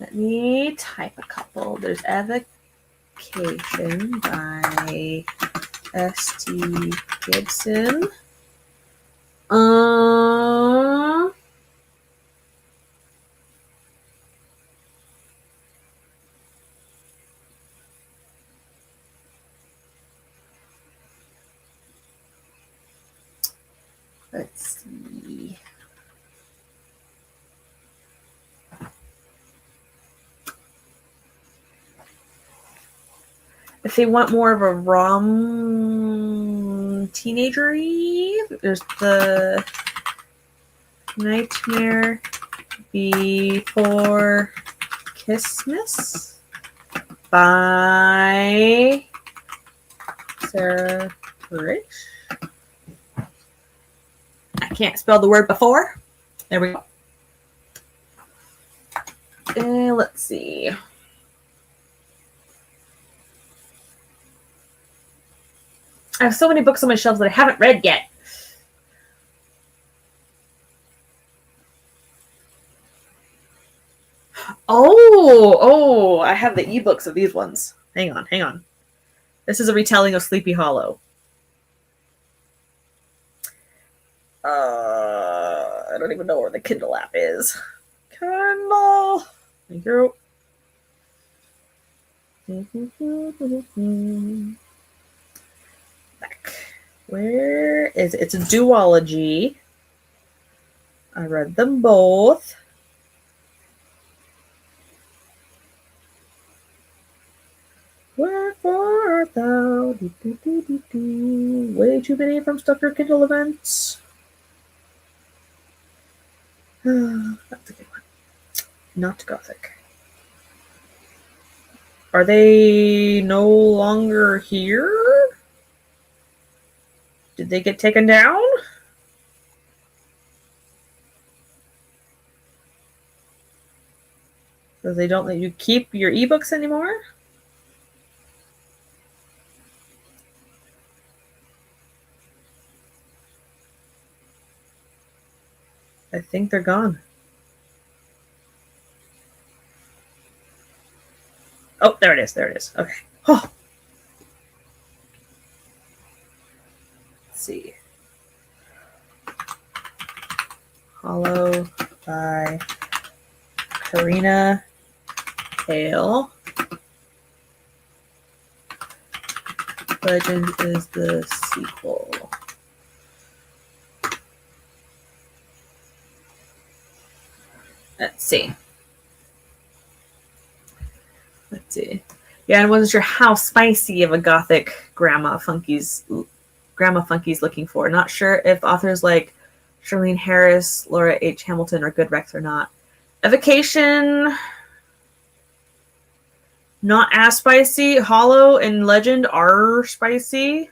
Let me type a couple. There's Evocation by S.T. Gibson. Let's see. If they want more of a rom teenagery, there's the Nightmare Before Christmas by Sarah Rich. I can't spell the word before. There we go. And let's see. I have so many books on my shelves that I haven't read yet. Oh, I have the ebooks of these ones. Hang on. This is a retelling of Sleepy Hollow. I don't even know where the Kindle app is. Kindle. Thank you. Back. Where is it? It's a duology. I read them both. Wherefore art thou? Way too many from Stucker Kindle events. That's a good one. Not Gothic. Are they no longer here? Did they get taken down? So they don't let you keep your ebooks anymore? I think they're gone. Oh, there it is. Okay. Oh. Let's see. Hollow by Karina Hale. Legend is the sequel. Let's see. Yeah, I wasn't sure how spicy of a gothic Grandma Funky's looking for. Not sure if authors like Charlene Harris, Laura H. Hamilton are good recs or not. Evocation, not as spicy. Hollow and Legend are spicy.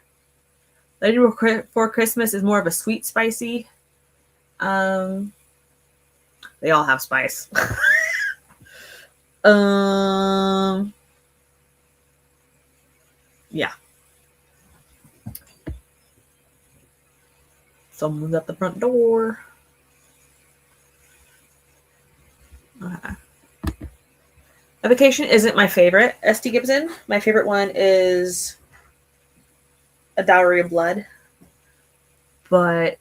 Legend Before Christmas is more of a sweet spicy. They all have spice. Yeah. Someone's at the front door. Okay. Evocation isn't my favorite. S.T. Gibson. My favorite one is A Dowry of Blood. But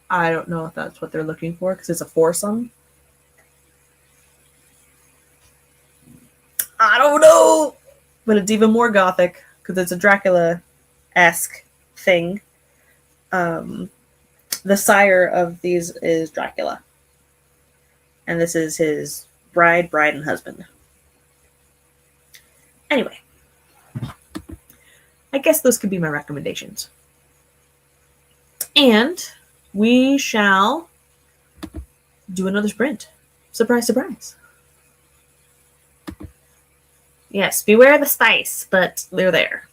I don't know if that's what they're looking for because it's a foursome. I don't know. But it's even more gothic because it's a Dracula-esque thing. The sire of these is Dracula. And this is his bride, and husband. Anyway. I guess those could be my recommendations. And we shall do another sprint. Surprise, surprise. Yes, beware the spice, but they're there.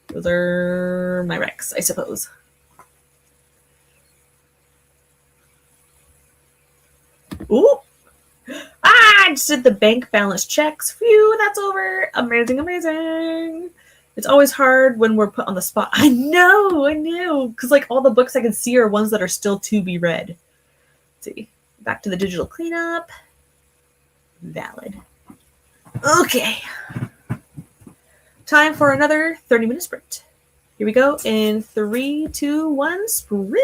Those are my recs, I suppose. Ooh! I just did the bank balance checks. Phew, that's over. Amazing. It's always hard when we're put on the spot. I know. Because like all the books I can see are ones that are still to be read. Let's see. Back to the digital cleanup. Valid. Okay. Time for another 30-minute sprint. Here we go in 3, 2, 1, sprint.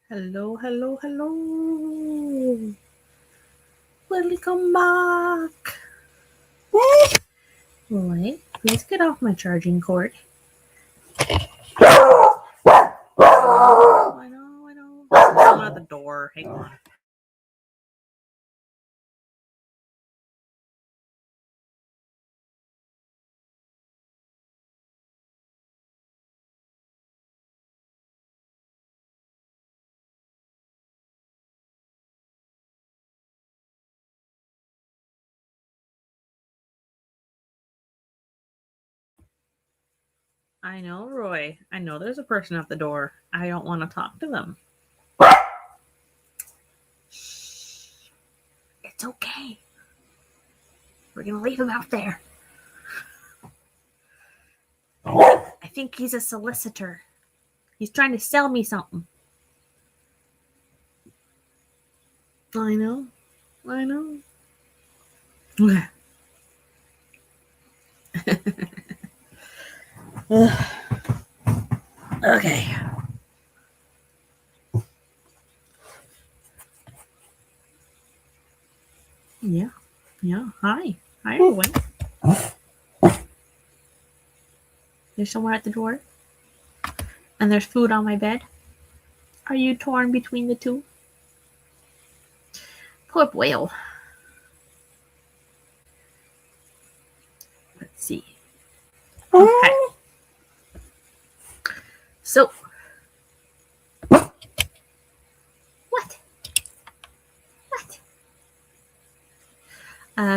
Hello, hello, hello. Welcome back. Roy, please get off my charging cord. I know. There's someone at the door. Hang on. I know, Roy. I know there's a person at the door. I don't want to talk to them. Shh. It's okay. We're going to leave him out there. I think he's a solicitor. He's trying to sell me something. I know. Okay. Yeah. Hi, everyone. There's someone at the door. And there's food on my bed. Are you torn between the two? Poor whale. Let's see. Okay. So. What?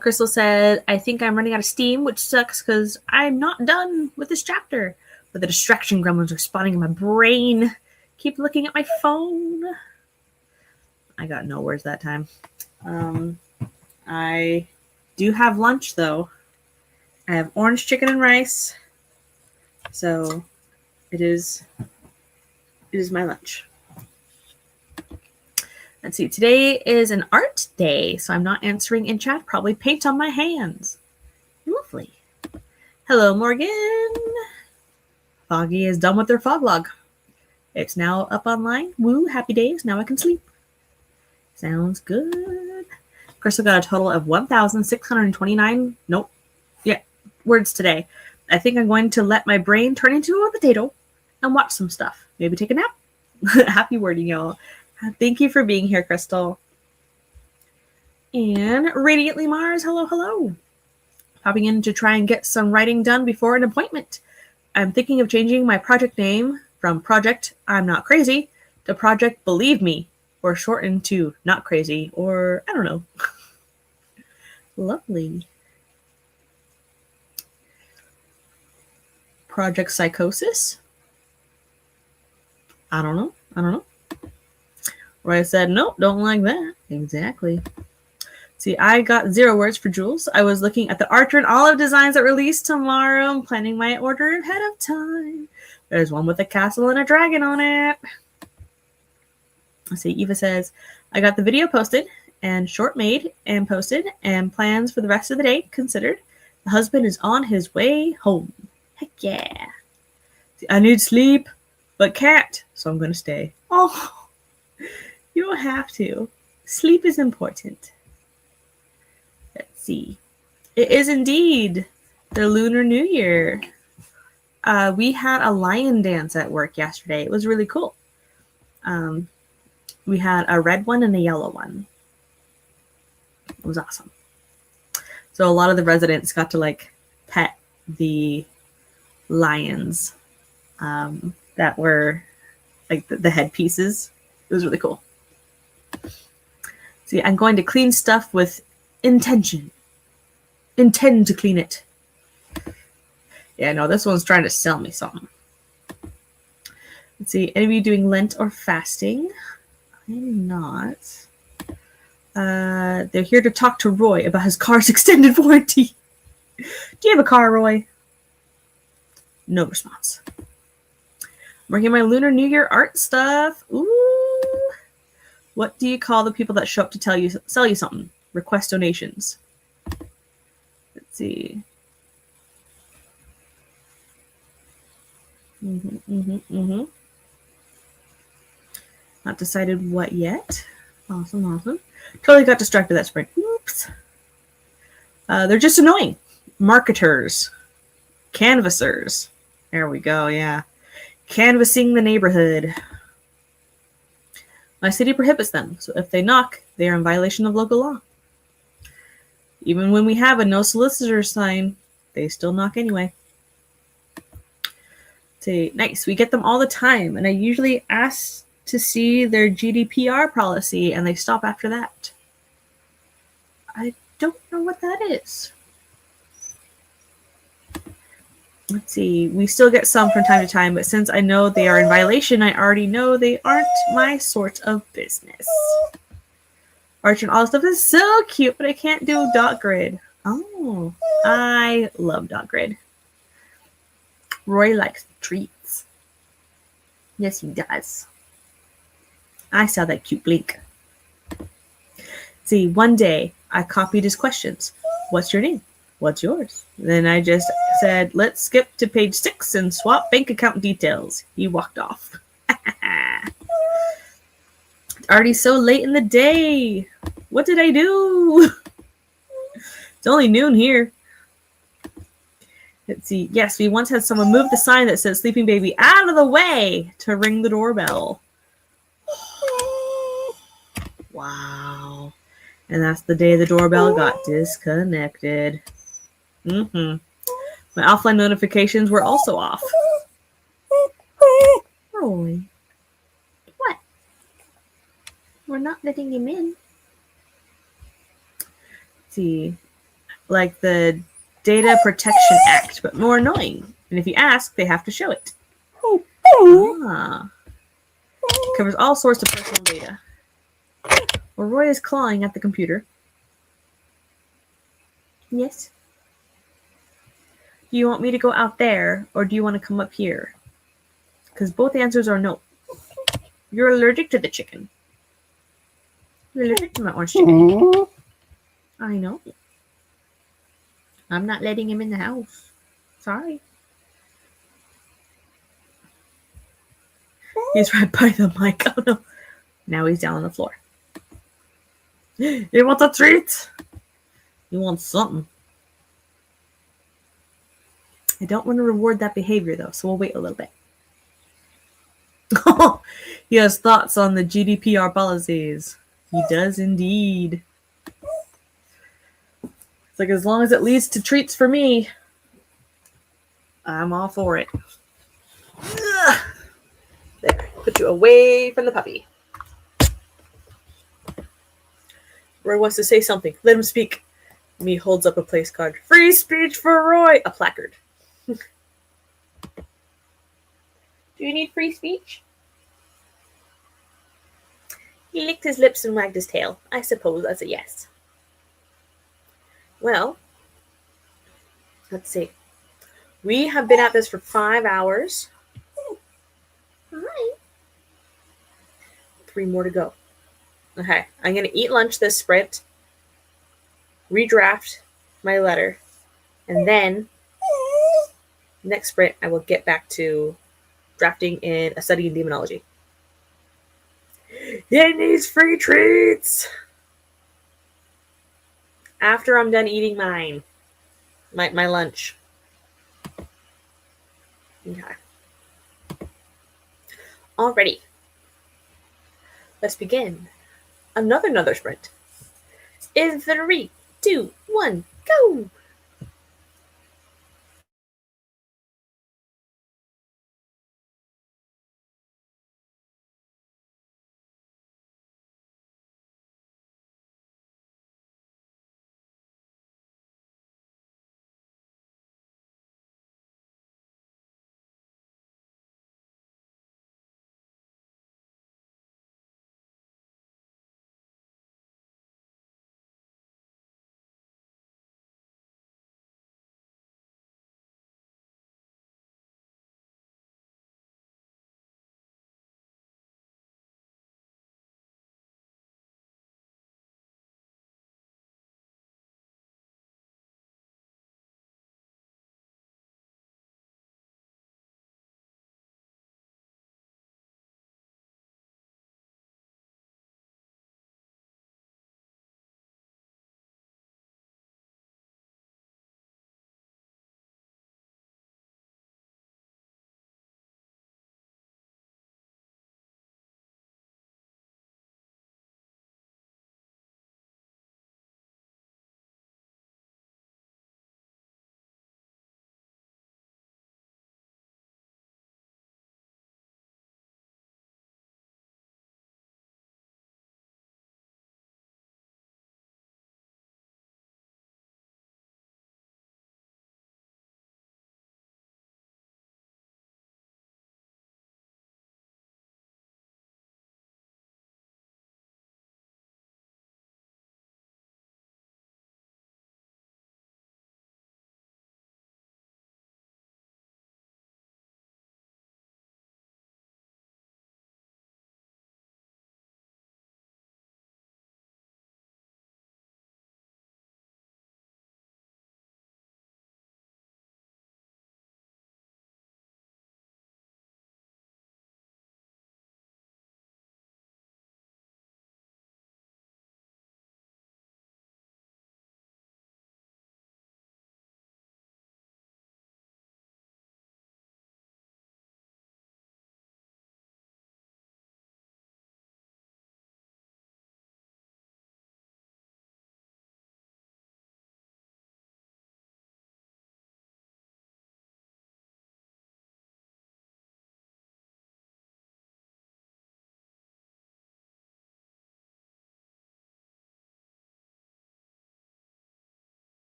Crystal said, I think I'm running out of steam, which sucks because I'm not done with this chapter. But the distraction gremlins are spawning in my brain. Keep looking at my phone. I got no words that time. I do have lunch, though. I have orange chicken and rice. So it is my lunch. Let's see. Today is an art day, so I'm not answering in chat. Probably paint on my hands. Lovely. Hello, Morgan. Foggy is done with their fog log. It's now up online. Woo, happy days. Now I can sleep. Sounds good. Crystal got a total of 1,629 words today. I think I'm going to let my brain turn into a potato and watch some stuff. Maybe take a nap. Happy wording, y'all. Thank you for being here, Crystal. And Radiantly Mars, hello. Popping in to try and get some writing done before an appointment. I'm thinking of changing my project name from Project I'm Not Crazy to Project Believe Me, or shortened to Not Crazy, or I don't know. Lovely. Project Psychosis? I don't know. Roy said, nope, don't like that. Exactly. See, I got 0 words for Jules. I was looking at the Archer and Olive designs that release tomorrow. I'm planning my order ahead of time. There's one with a castle and a dragon on it. Let's see, Eva says, I got the video posted and short made and posted and plans for the rest of the day considered. The husband is on his way home. Heck yeah. See, I need sleep, but can't, so I'm going to stay. Oh. You don't have to. Sleep is important. Let's see. It is indeed the Lunar New Year. We had a lion dance at work yesterday. It was really cool. We had a red one and a yellow one. It was awesome. So a lot of the residents got to pet the lions that were the headpieces. It was really cool. See, I'm going to clean stuff with intention. Intend to clean it. Yeah, no, this one's trying to sell me something. Let's see, any of you doing Lent or fasting? I'm not. They're here to talk to Roy about his car's extended warranty. Do you have a car, Roy? No response. I'm working on my Lunar New Year art stuff. Ooh. What do you call the people that show up to sell you something? Request donations. Let's see. Not decided what yet. Awesome. Totally got distracted that sprint. Oops. They're just annoying. Marketers. Canvassers. There we go, yeah. Canvassing the neighborhood. My city prohibits them, so if they knock, they are in violation of local law. Even when we have a no solicitor sign, they still knock anyway. Say, nice, we get them all the time, and I usually ask to see their GDPR policy, and they stop after that. I don't know what that is. Let's see, we still get some from time to time, but since I know they are in violation, I already know they aren't my sort of business. Arch and all stuff is so cute, but I can't do dot grid. Oh, I love dot grid. Roy likes treats. Yes, he does. I saw that cute blink. See, one day I copied his questions. What's your name? What's yours? Then I just said, let's skip to page 6 and swap bank account details. He walked off. It's already so late in the day. What did I do? It's only noon here. Let's see. Yes, we once had someone move the sign that said sleeping baby out of the way to ring the doorbell. Wow. And that's the day the doorbell got disconnected. My offline notifications were also off. Roy. What? We're not letting him in. Let's see. Like the Data Protection Act, but more annoying. And if you ask, they have to show it. Covers all sorts of personal data. Well, Roy is clawing at the computer. Yes. Do you want me to go out there, or do you want to come up here? Because both answers are no. You're allergic to the chicken. You're allergic to my orange chicken. I know. I'm not letting him in the house. Sorry. He's right by the mic. Oh no. Now he's down on the floor. You want a treat? You want something? I don't want to reward that behavior though, so we'll wait a little bit. He has thoughts on the GDPR policies. He does indeed. It's like, as long as it leads to treats for me, I'm all for it. There, put you away from the puppy. Roy wants to say something. Let him speak. Me holds up a place card. Free speech for Roy! A placard. Do you need free speech? He licked his lips and wagged his tail. I suppose that's a yes. Well, let's see. We have been at this for 5 hours. Hi. 3 more to go. Okay, I'm going to eat lunch this sprint, redraft my letter, and then next sprint I will get back to drafting in a study in demonology. He needs free treats! After I'm done eating mine. My lunch. Okay. Alrighty. Let's begin. Another sprint. In 3, 2, 1, go!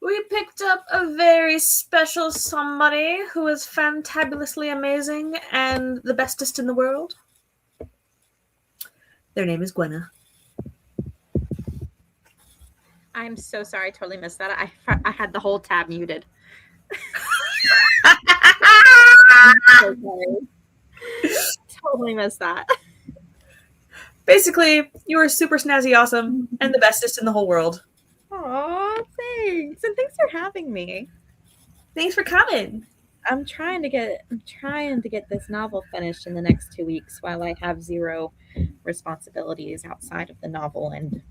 We picked up a very special somebody who is fantabulously amazing and the bestest in the world. Their name is Gwenna. I'm so sorry. I totally missed that. I had the whole tab muted. I'm so sorry. Totally missed that. Basically, you are super snazzy awesome and the bestest in the whole world. Aw, thanks. And thanks for having me. Thanks for coming. I'm trying to get this novel finished in the next 2 weeks while I have zero responsibilities outside of the novel and,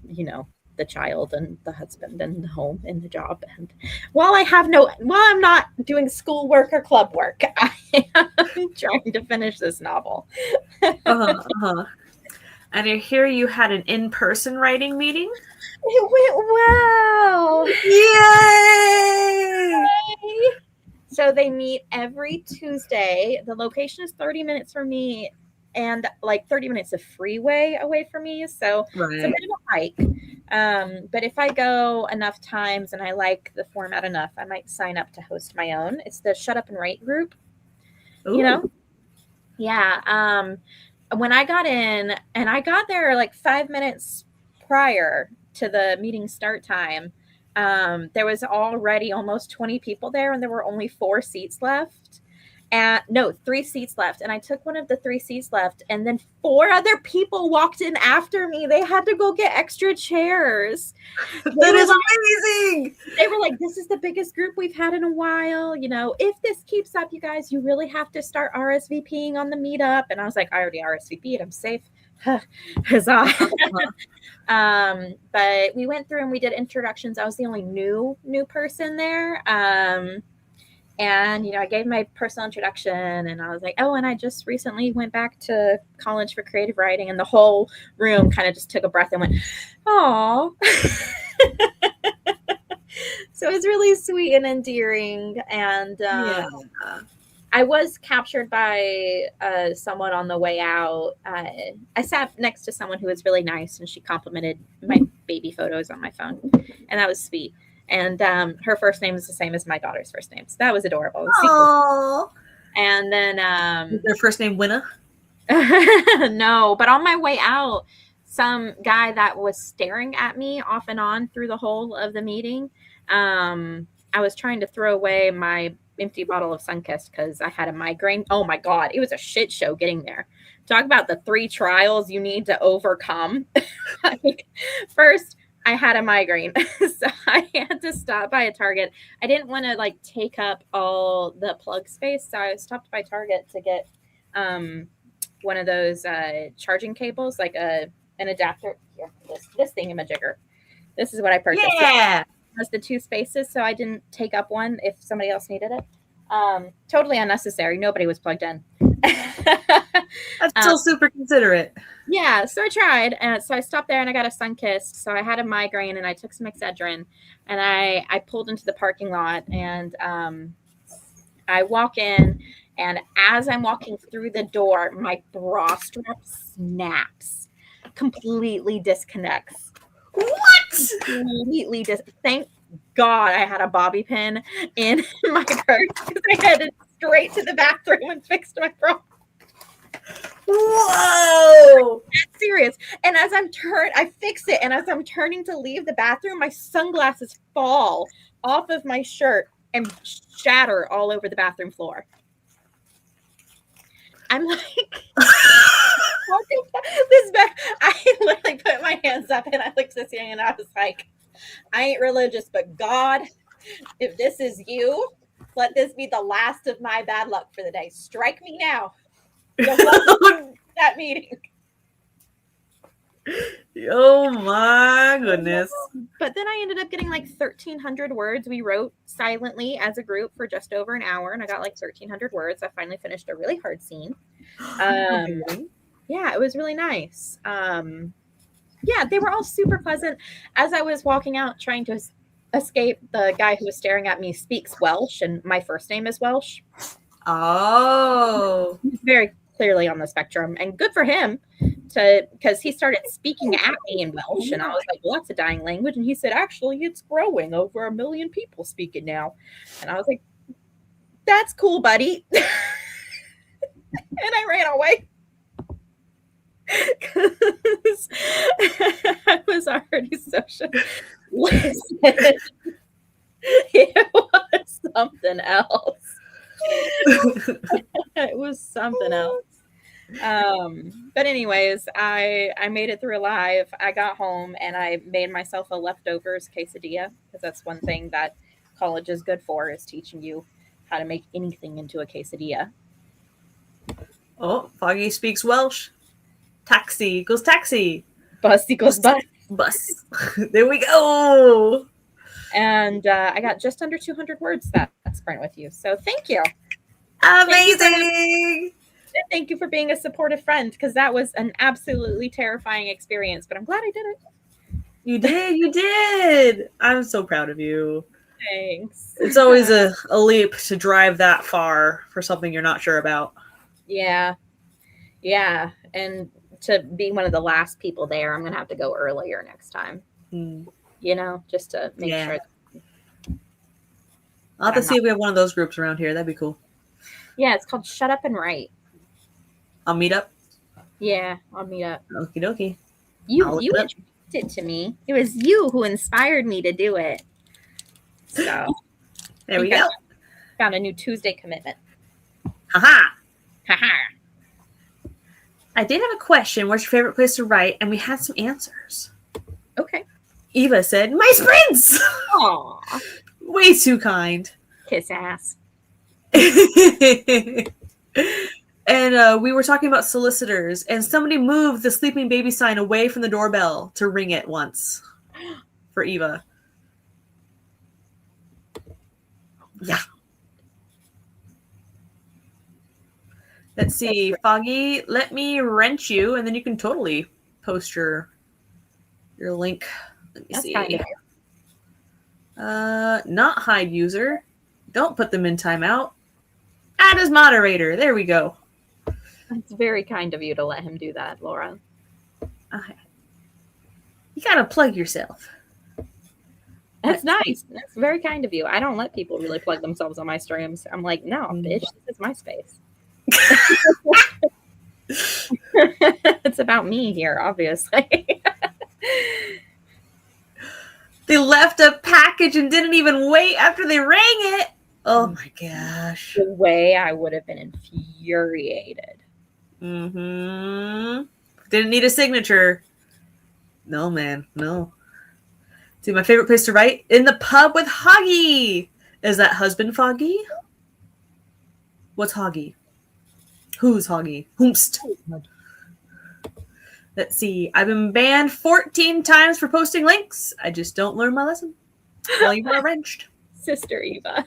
the child and the husband and the home and the job. And while I'm not doing schoolwork or club work, I am trying to finish this novel. And I hear you had an in-person writing meeting? It went well. Yay! So they meet every Tuesday. The location is 30 minutes from me and like 30 minutes of freeway away from me. So It's a bit of a hike. But if I go enough times and I like the format enough, I might sign up to host my own. It's the Shut Up and Write group. Ooh. Yeah. When I got in, and I got there like 5 minutes prior to the meeting start time, there was already almost 20 people there, and there were only 4 seats left. No, 3 seats left. And I took one of the 3 seats left, and then 4 other people walked in after me. They had to go get extra chairs. That is amazing. They were like, this is the biggest group we've had in a while. If this keeps up, you guys, you really have to start RSVPing on the meetup. And I was like, I already RSVP'd. I'm safe. Huzzah. But we went through and we did introductions. I was the only new person there. And, I gave my personal introduction and I was like, oh, and I just recently went back to college for creative writing. And the whole room kind of just took a breath and went, oh. So it was really sweet and endearing. And I was captured by someone on the way out. I sat next to someone who was really nice and she complimented my baby photos on my phone. And that was sweet. And her first name is the same as my daughter's first name. So that was adorable. Oh. And then is their first name Winna? No, but on my way out, some guy that was staring at me off and on through the whole of the meeting. I was trying to throw away my empty bottle of Sunkist because I had a migraine. Oh my God, it was a shit show getting there. Talk about the 3 trials you need to overcome. First, I had a migraine, so I had to stop by a Target. I didn't want to take up all the plug space, so I stopped by Target to get one of those charging cables, like an adapter. Here, this thingamajigger. This is what I purchased. Yeah, it has the 2 spaces, so I didn't take up one if somebody else needed it. Totally unnecessary. Nobody was plugged in. That's still super considerate. Yeah, so I tried. So I stopped there and I got a Sunkist. So I had a migraine and I took some Excedrin and I pulled into the parking lot and I walk in, and as I'm walking through the door, my bra strap snaps, completely disconnects. What? Completely thank God I had a bobby pin in my purse because I headed straight to the bathroom and fixed my bra. Whoa! That's serious. And as I fix it, and as I'm turning to leave the bathroom, my sunglasses fall off of my shirt and shatter all over the bathroom floor. I'm like, this back. I literally put my hands up and I looked at this young and I was like, I ain't religious, but God, if this is you, let this be the last of my bad luck for the day. Strike me now. That meeting. Oh my goodness. But then I ended up getting 1,300 words. We wrote silently as a group for just over an hour, and I got 1,300 words. I finally finished a really hard scene. Yeah, it was really nice. Yeah, they were all super pleasant. As I was walking out trying to escape, the guy who was staring at me speaks Welsh, and my first name is Welsh. Oh. He's very clearly on the spectrum, and good for him. because he started speaking at me in Welsh, and I was like, well, that's a dying language. And he said, actually, it's growing. Over 1 million people speak it now. And I was like, that's cool, buddy. And I ran away. Because I was already so shook. Listen, it was something else. It was something else. But anyways, I made it through alive. I got home and I made myself a leftovers quesadilla, because that's one thing that college is good for, is teaching you how to make anything into a quesadilla. Oh, Foggy speaks Welsh. Taxi equals taxi. Bus equals bus. Bus. There we go. And I got just under 200 words that sprint with you. So thank you. Amazing. Thank you for being a supportive friend, because that was an absolutely terrifying experience, but I'm glad I did it. You did. You did. I'm so proud of you. Thanks. It's always a leap to drive that far for something you're not sure about. Yeah. Yeah. And to be one of the last people there, I'm going to have to go earlier next time. You know, just to make sure. I'll have to see if we have one of those groups around here. That'd be cool. Yeah, it's called Shut Up and Write. I'll meet up. Yeah, I'll meet up. Okie dokie. You introduced it to me. It was you who inspired me to do it. So there we go. Found a new Tuesday commitment. Haha. Haha. I did have a question. What's your favorite place to write? And we had some answers. Okay. Eva said, my sprints! Aw. Way too kind. Kiss ass. And we were talking about solicitors, and somebody moved the sleeping baby sign away from the doorbell to ring it once for Eva. Yeah. Let's see. Foggy, let me wrench you, and then you can totally post your link. Let me see. Kind of not hide user. Don't put them in timeout. Add as moderator. There we go. It's very kind of you to let him do that, Laura. Okay. You gotta plug yourself. That's nice. That's very kind of you. I don't let people really plug themselves on my streams. I'm like, no, bitch, this is my space. It's about me here, obviously. They left a package and didn't even wait after they rang it. Oh my gosh. The way I would have been infuriated. Mm-hmm. Didn't need a signature. No, man. No. See, my favorite place to write? In the pub with Hoggy. Is that husband Foggy? What's Hoggy? Who's Hoggy? Whomst. Let's see. I've been banned 14 times for posting links. I just don't learn my lesson. Well, you were wrenched. Sister Eva.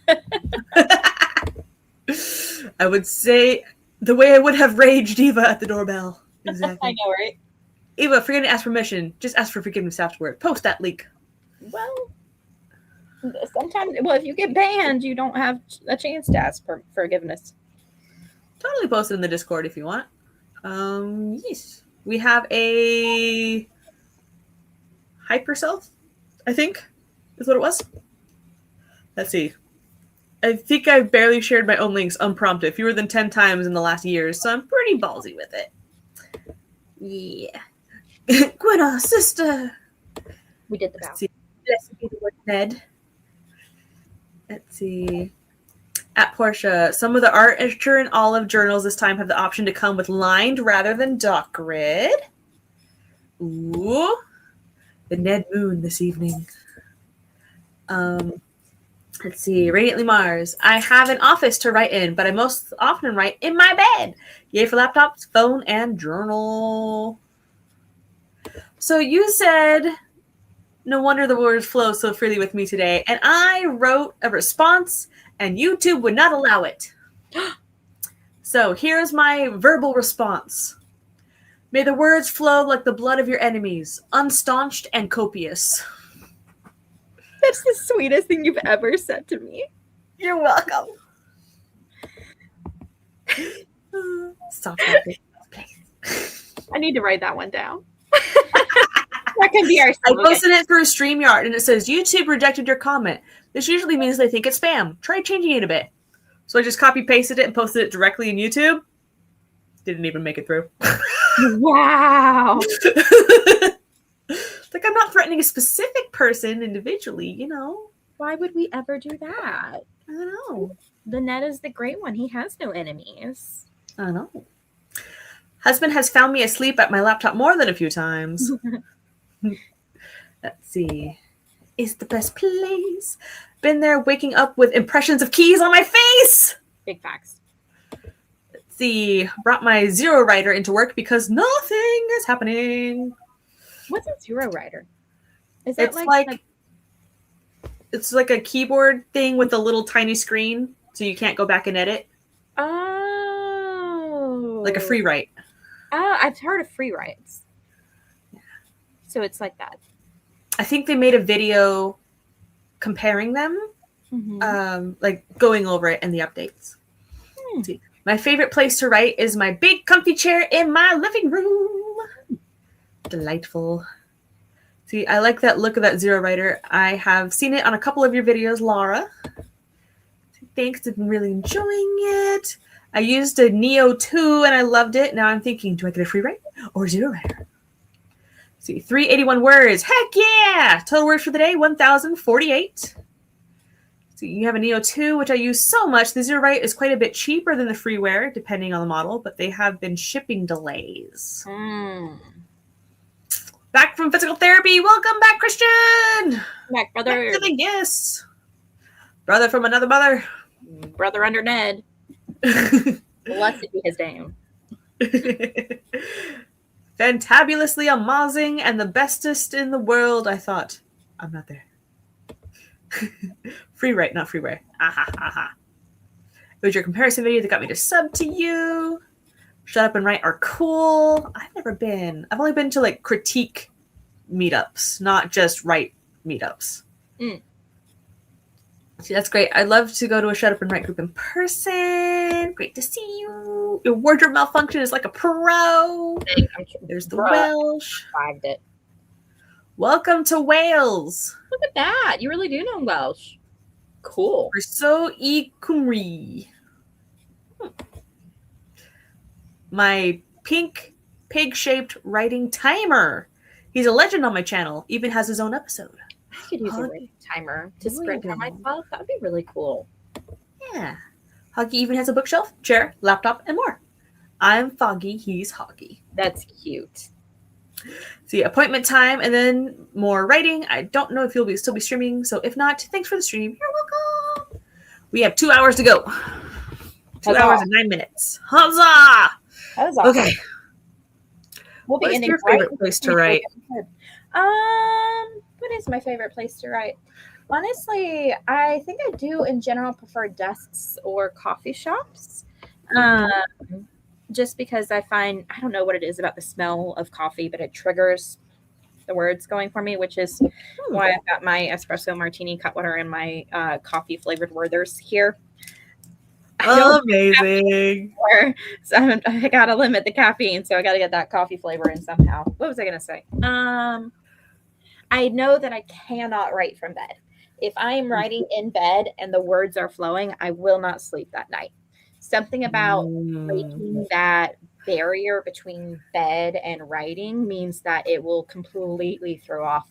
I would say the way I would have raged Eva at the doorbell. Exactly. I know, right? Eva, forget to ask permission. Just ask for forgiveness afterward. Post that link. Well, sometimes, if you get banned, you don't have a chance to ask for forgiveness. Totally post it in the Discord if you want. Yes. We have a hyperself, I think, is what it was. Let's see. I think I've barely shared my own links unprompted, fewer than 10 times in the last year, so I'm pretty ballsy with it. Yeah. Gwynna, sister. We did the vow. Let's see. Let's see the word Ned. Let's see. At Portia, some of the Archer and Olive journals this time have the option to come with lined rather than dot grid. Ooh. The Ned Moon this evening. Let's see. Radiantly Mars. I have an office to write in, but I most often write in my bed. Yay for laptops, phone, and journal. So you said, no wonder the words flow so freely with me today. And I wrote a response, and YouTube would not allow it. So here's my verbal response. May the words flow like the blood of your enemies, unstaunched and copious. That's the sweetest thing you've ever said to me. You're welcome. Stop that, please. I need to write that one down. That can be our I slogan. posted it through StreamYard and it says YouTube rejected your comment. This usually means they think it's spam. Try changing it a bit. So I just copy pasted it and posted it directly in YouTube. Didn't even make it through. Wow. Like, I'm not threatening a specific person individually, you know? Why would we ever do that? I don't know. The Ned is the great one. He has no enemies. I don't know. Husband has found me asleep at my laptop more than a few times. Let's see. Is the best place. Been there waking up with impressions of keys on my face. Big facts. Let's see. Brought my Zero Writer into work because nothing is happening. What's a Zero Writer? Is that It's like it's like a keyboard thing with a little tiny screen, so you can't go back and edit. Oh. Like a free write. Oh, I've heard of free writes. So it's like that. I think they made a video comparing them, like going over it and the updates. Let's see. My favorite place to write is my big comfy chair in my living room. Delightful. See, I like that look of that Zero Writer. I have seen it on a couple of your videos, Laura. Thanks, I've been really enjoying it. I used a Neo 2 and I loved it. Now I'm thinking, do I get a free write or Zero Writer? See, 381 words. Heck yeah! Total words for the day, 1,048. So you have a Neo 2, which I use so much. The Zero Write is quite a bit cheaper than the freeware, depending on the model, but they have been shipping delays. Back from physical therapy. Welcome back, Christian. Back, brother. Back to the yes. Brother from another mother. Brother under Ned. Blessed be his name. Fantabulously amazing and the bestest in the world. I thought, I'm not there. Free write, not freeware. Aha, aha. It was your comparison video that got me to sub to you. Shut Up and Write are cool. I've never been. I've only been to like critique meetups, not just write meetups. See, that's great. I'd love to go to a Shut Up and Write group in person. Great to see you. Your wardrobe malfunction is like a pro. There's the Welsh. Flagged it. Welcome to Wales. Look at that. You really do know Welsh. Cool. Rousseau e Cymru. My pink pig-shaped writing timer. He's a legend on my channel. Even has his own episode. I could use a writing timer to sprint on myself. That would be really cool. Yeah. Hoggy even has a bookshelf, chair, laptop, and more. I'm Foggy. He's Hoggy. That's cute. See, appointment time and then more writing. I don't know if you'll still be streaming, so if not, thanks for the stream. You're welcome. We have 2 hours to go. 2 hours and 9 minutes. Huzzah! Huzzah. Okay. We'll be What's ending your favorite place to write? What is my favorite place to write? Honestly, I think I do in general prefer desks or coffee shops. Just because I find, I don't know what it is about the smell of coffee, but it triggers the words going for me, which is why I've got my espresso martini cut water and my coffee flavored Werthers here. Amazing. So I gotta limit the caffeine, so I gotta get that coffee flavor in somehow. What was I gonna say? I know that I cannot write from bed. If I am writing in bed and the words are flowing, I will not sleep that night. Something about breaking that barrier between bed and writing means that it will completely throw off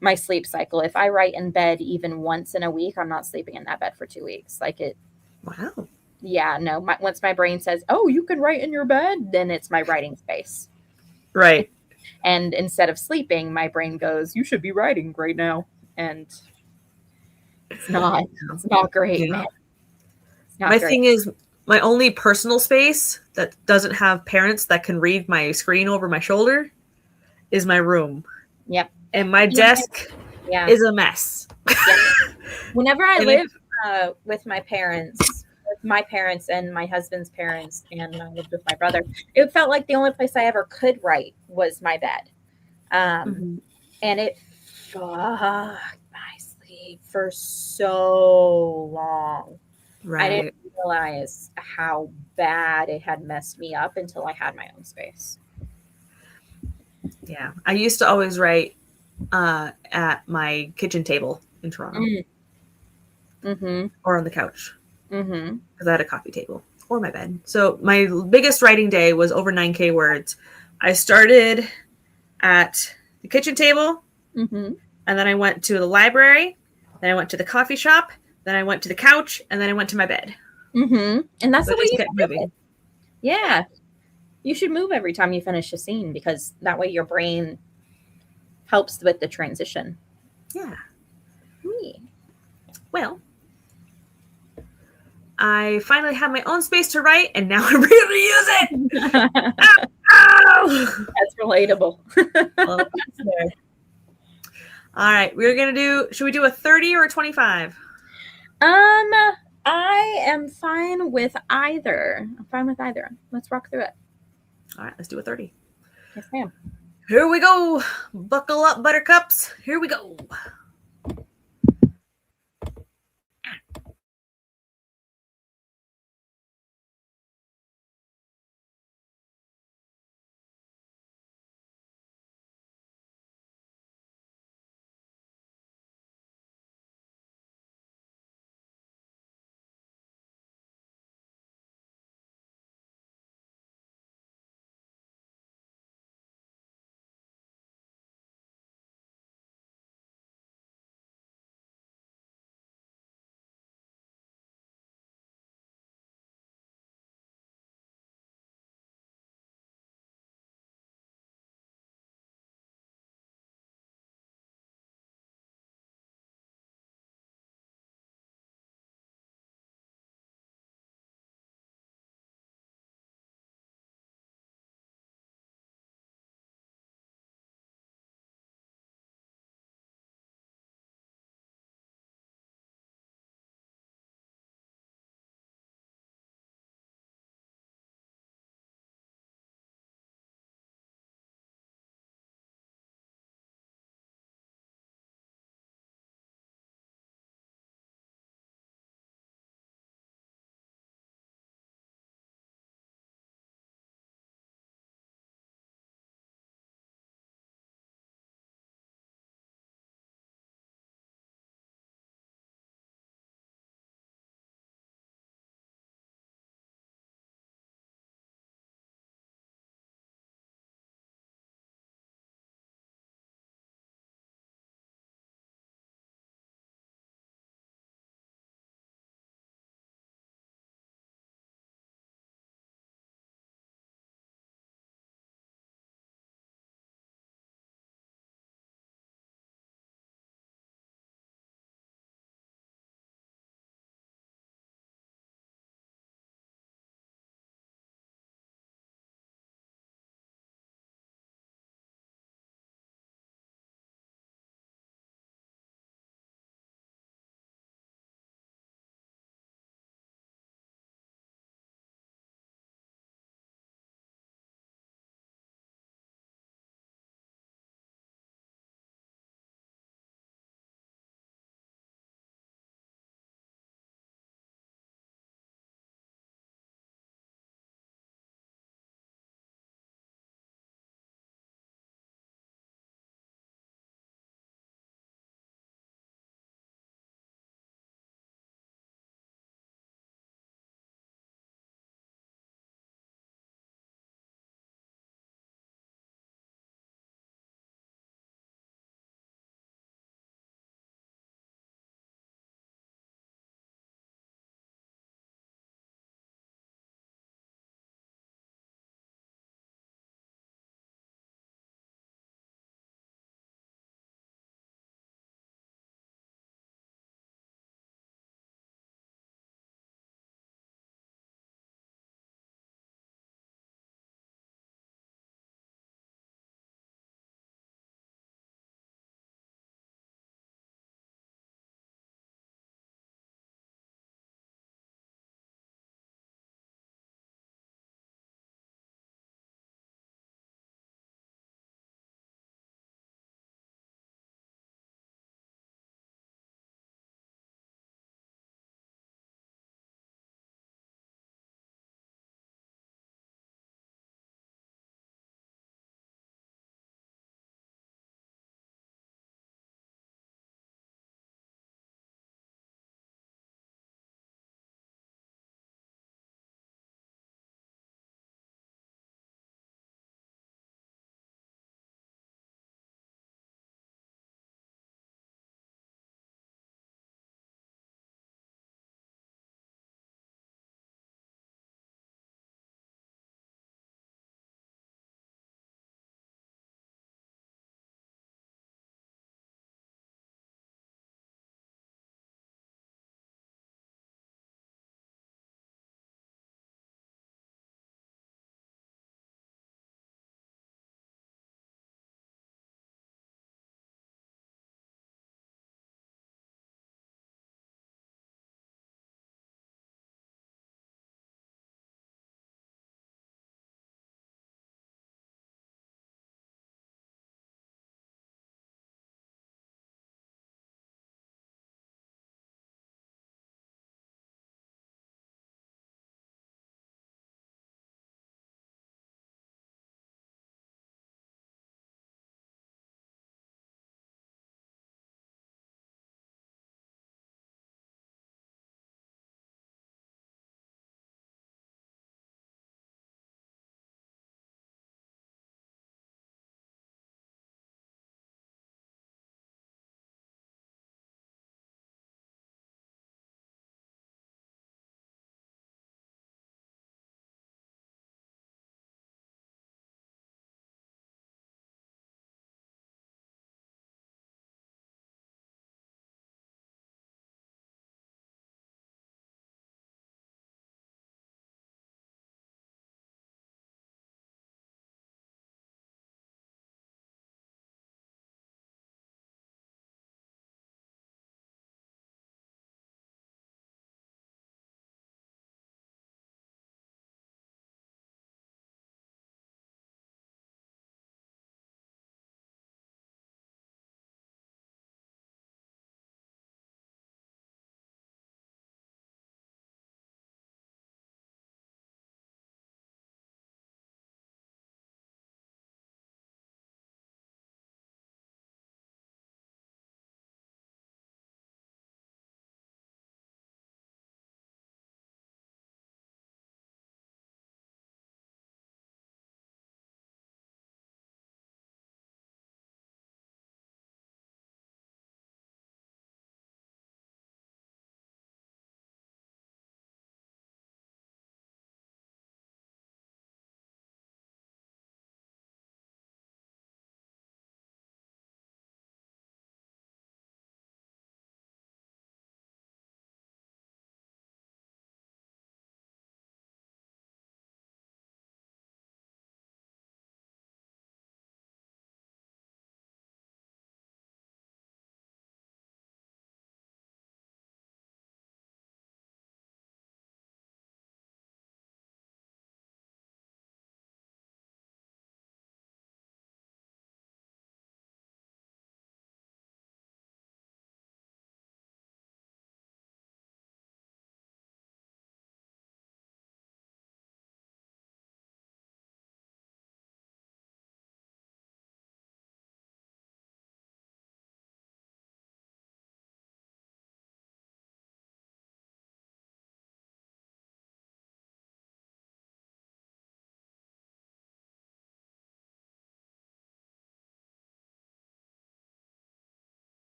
my sleep cycle. If I write in bed even once in a week, I'm not sleeping in that bed for 2 weeks. Like it. Wow. Yeah, no. Once my brain says, "Oh, you can write in your bed," then it's my writing space. Right. And instead of sleeping, my brain goes, "You should be writing right now," and it's not. It's not great. Yeah. Man. It's not My great. thing is, my only personal space that doesn't have parents that can read my screen over my shoulder is my room. Yep. And my desk is a mess. Yep. Whenever I And lived with my parents and my husband's parents, and I lived with my brother, it felt like the only place I ever could write was my bed. And it fucked my sleep for so long. Right. I didn't realize how bad it had messed me up until I had my own space. Yeah. I used to always write at my kitchen table in Toronto Mm-hmm. or on the couch Mm-hmm. because I had a coffee table or my bed. So my biggest writing day was over 9K words. I started at the kitchen table, Mm-hmm. and then I went to the library, then I went to the coffee shop, then I went to the couch, and then I went to my bed. Mm-hmm. And that's So the I way just you kept should do moving. it. Yeah. You should move every time you finish a scene because that way your brain helps with the transition. Yeah. Me. Well, I finally have my own space to write, and now I'm able to use it. That's Oh! relatable. Well, it's there. All right, we're gonna do. Should we do a 30 or a 25? I am fine with either. I'm fine with either. Let's rock through it. All right, let's do a 30. Yes, ma'am. Here we go. Buckle up, buttercups. Here we go.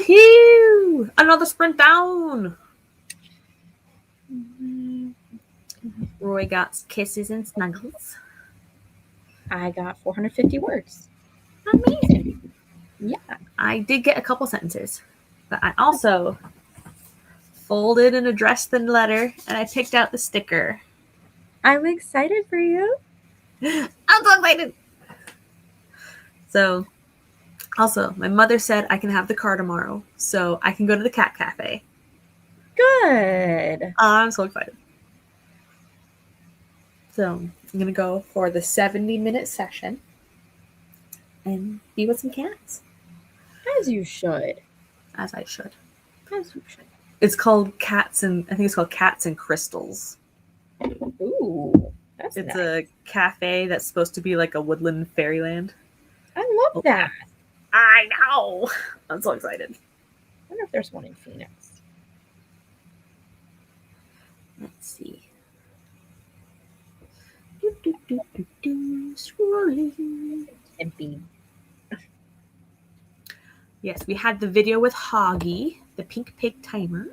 Woohoo! Another sprint down. Roy got kisses and snuggles. I got 450 words. Amazing. Yeah. I did get a couple sentences, but I also folded and addressed the letter, and I picked out the sticker. I'm excited for you. I'm so excited. So, also, my mother said I can have the car tomorrow, so I can go to the cat cafe. Good. I'm so excited. So, I'm going to go for the 70-minute session and be with some cats, As you should. as I should. As you should. It's called Cats and I think it's called Cats and Crystals. Ooh. That's It's nice. a cafe that's supposed to be like a woodland fairyland. I love that. I know. I'm so excited. I wonder if there's one in Phoenix. Let's see. Scrolling. Tempe. Yes, we had the video with Hoggy, the pink pig timer.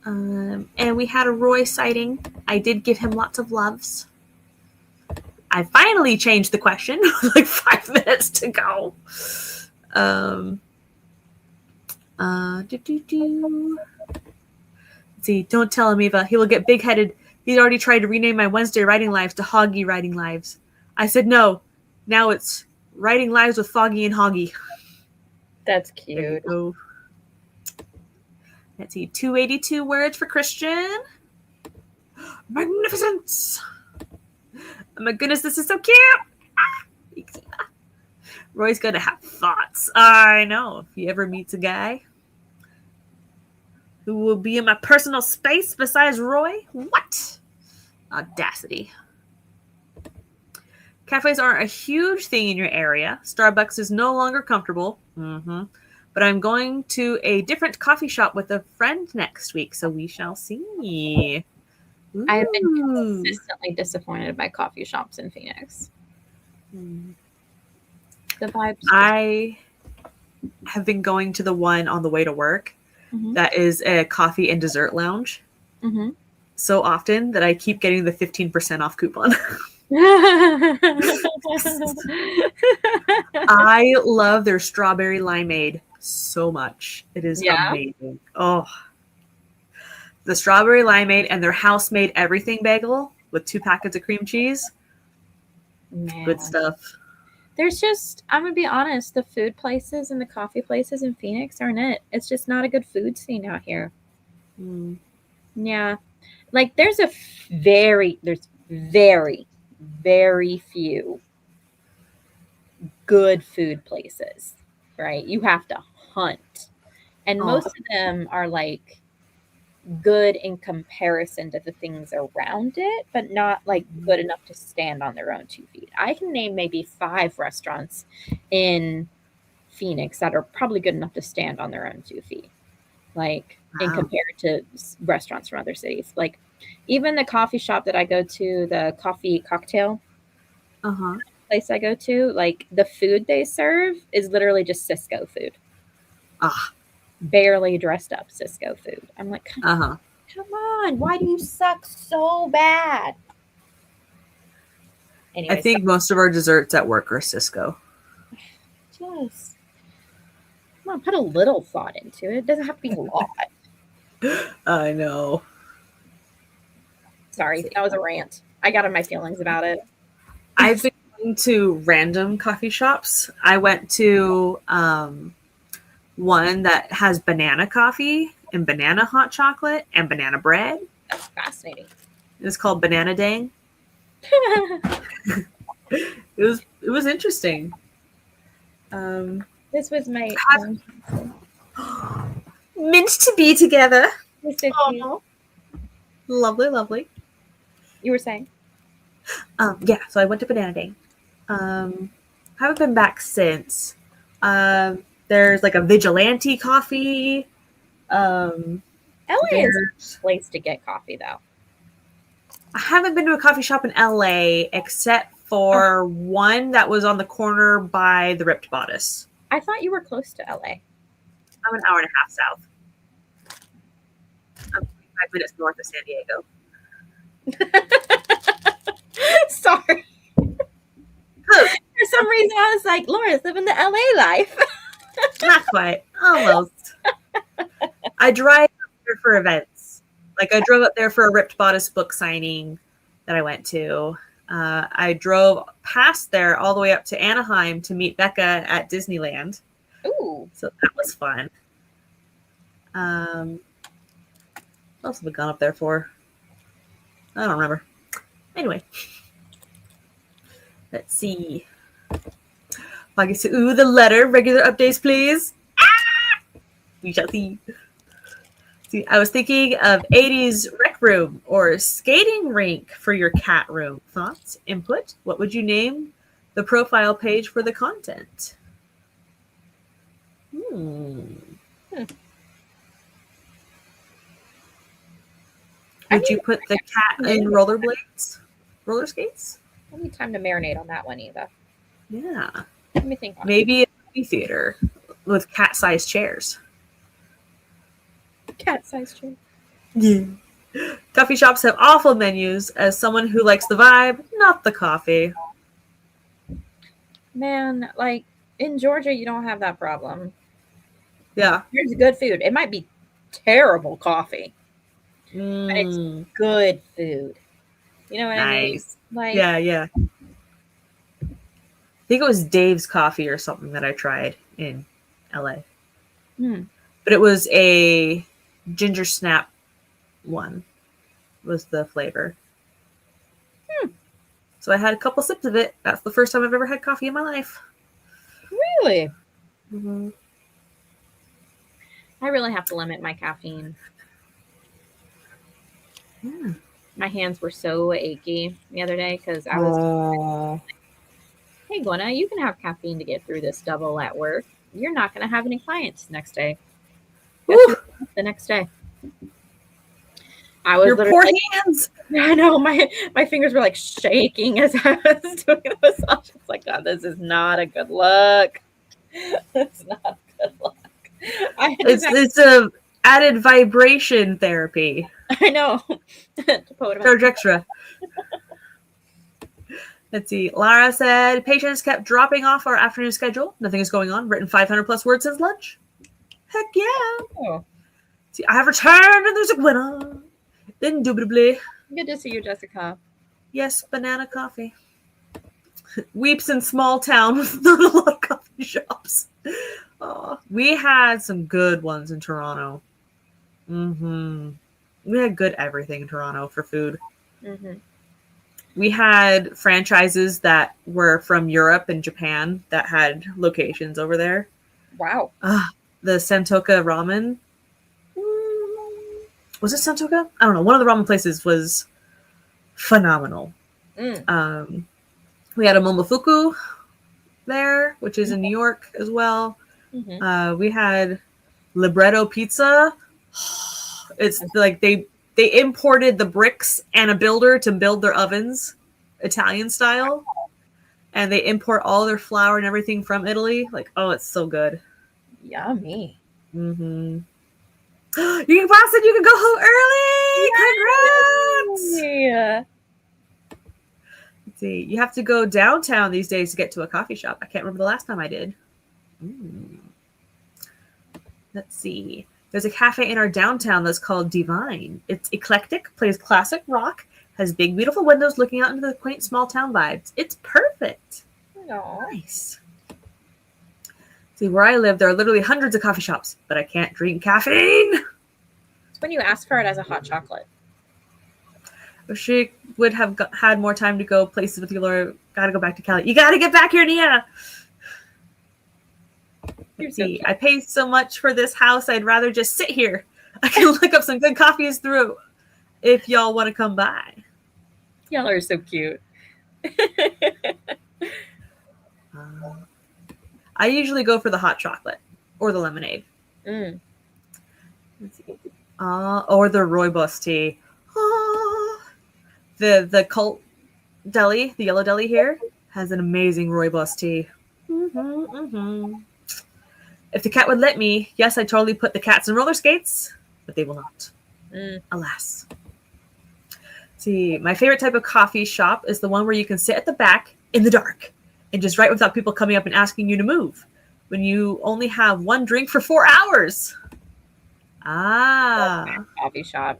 And we had a Roy sighting. I did give him lots of loves. I finally changed the question with like 5 minutes to go. Let's see, don't tell him, Eva. He will get big-headed. He's already tried to rename my Wednesday writing lives to Hoggy writing lives. I said no. Now it's writing lives with Foggy and Hoggy. That's There you cute. go. Let's see, 282 words for Christian. Magnificence. Oh my goodness, this is so cute. Roy's gonna have thoughts. I know. If he ever meets a guy who will be in my personal space besides Roy, what? Audacity. Cafes aren't a huge thing in your area. Starbucks is no longer comfortable. But I'm going to a different coffee shop with a friend next week, so we shall see. I have been Ooh. consistently disappointed by coffee shops in Phoenix. The vibes. I have been going to the one on the way to work Mhm. that is a coffee and dessert lounge Mhm. so often that I keep getting the 15% off coupon. I love their strawberry limeade so much. It is Yeah? amazing. Oh, the strawberry limeade and their house-made everything bagel with 2 packets of cream cheese. Man. Good stuff. There's just, I'm going to be honest, the food places and the coffee places in Phoenix aren't it. It's just not a good food scene out here. Yeah. Like there's very, very few good food places, right? You have to hunt. And Oh. most of them are like good in comparison to the things around it, but not like good enough to stand on their own 2 feet. I can name maybe 5 restaurants in Phoenix that are probably good enough to stand on their own 2 feet. Like in Wow. compared to restaurants from other cities. Like even the coffee shop that I go to, the coffee cocktail Uh-huh. place I go to, like the food they serve is literally just Cisco food. Ah. Barely dressed up Cisco food. I'm like, Uh-huh. come on, why do you suck so bad? Anyway, I think most of our desserts at work are Cisco. just come on, put a little thought into it. It doesn't have to be a lot. I know. Sorry, that was a rant. I got in my feelings about it. I've been going to random coffee shops. I went to one that has banana coffee and banana hot chocolate and banana bread. That's fascinating. It's called Banana Dang. It was interesting. This was my Meant to be together. Mr. Cute. Aw. Lovely, lovely. You were saying? Yeah, so I went to Banana Dang. Haven't been back since. There's like a vigilante coffee. LA is There's a place to get coffee, though. I haven't been to a coffee shop in LA except for one that was on the corner by the Ripped Bodice. I thought you were close to LA. I'm an hour and a half south. I'm 5 minutes north of San Diego. Sorry. Close. For some reason, I was like, Laura's living the LA life. Not quite. Almost. I drive up there for events. Like I drove up there for a Ripped Bodice book signing that I went to. I drove past there all the way up to Anaheim to meet Becca at Disneyland. Ooh. So that was fun. What else have we gone up there for? I don't remember. Anyway. Let's see. Ooh, the letter. Regular updates, please. We shall see. See, I was thinking of 80s rec room or skating rink for your cat room. Thoughts? Input? What would you name the profile page for the content? Would you put the cat in rollerblades? Roller skates? I need time to marinate on that one, Eva. Yeah. Let me think on it. Maybe a movie theater with cat-sized chairs. Cat-sized chair. Yeah. Coffee shops have awful menus. As someone who likes the vibe, not the coffee. Man, like in Georgia, you don't have that problem. Yeah. Here's good food. It might be terrible coffee, but it's good food. You know what I mean? Nice. Like, Yeah. I think it was Dave's Coffee or something that I tried in LA. But it was a ginger snap one was the flavor. So I had a couple sips of it. That's the first time I've ever had coffee in my life. Really? Mm-hmm. I really have to limit my caffeine. Yeah. My hands were so achy the other day because I was hey, Gwenna, you can have caffeine to get through this double at work. You're not going to have any clients next day. The next day. I was Your poor hands. I know my fingers were like shaking as I was doing the massage. It's like, God, this is not a good look. It's not a good look. It's a added vibration therapy. I know. Charge extra. Let's see. Lara said, patients kept dropping off our afternoon schedule. Nothing is going on. Written 500 plus words since lunch. Heck yeah. Oh. See, I have returned and there's a winner. Indubitably. Good to see you, Jessica. Yes, banana coffee. Weeps in small town with not a lot of coffee shops. Oh, we had some good ones in Toronto. We had good everything in Toronto for food. We had franchises that were from Europe and Japan that had locations over there. Wow. The Santoka ramen. Was it Santoka? I don't know. One of the ramen places was phenomenal. We had a Momofuku there, which is in New York as well. We had Libretto Pizza. It's like they imported the bricks and a builder to build their ovens, Italian style. And they import all their flour and everything from Italy. Like, oh, it's so good. Yummy. You can pass it. You can go home early. Congrats. Yeah. Let's see. You have to go downtown these days to get to a coffee shop. I can't remember the last time I did. Let's see. There's a cafe in our downtown that's called Divine. It's eclectic, plays classic rock, has big, beautiful windows looking out into the quaint small town vibes. It's perfect. Nice. See, where I live, there are literally hundreds of coffee shops, but I can't drink caffeine. It's when you ask for it as a hot chocolate. She would have had more time to go places with you, Laura. Gotta go back to Cali. You gotta get back here, Nia. See, I pay so much for this house, I'd rather just sit here. I can look up some good coffees through if y'all want to come by. Y'all are so cute. I usually go for the hot chocolate or the lemonade. Mm. Let's see. Or the rooibos tea. The cult deli, the yellow deli here, has an amazing rooibos tea. If the cat would let me, yes, I'd totally put the cats in roller skates, but they will not. Alas. See, my favorite type of coffee shop is the one where you can sit at the back in the dark and just write without people coming up and asking you to move when you only have one drink for 4 hours. Ah. Coffee shop.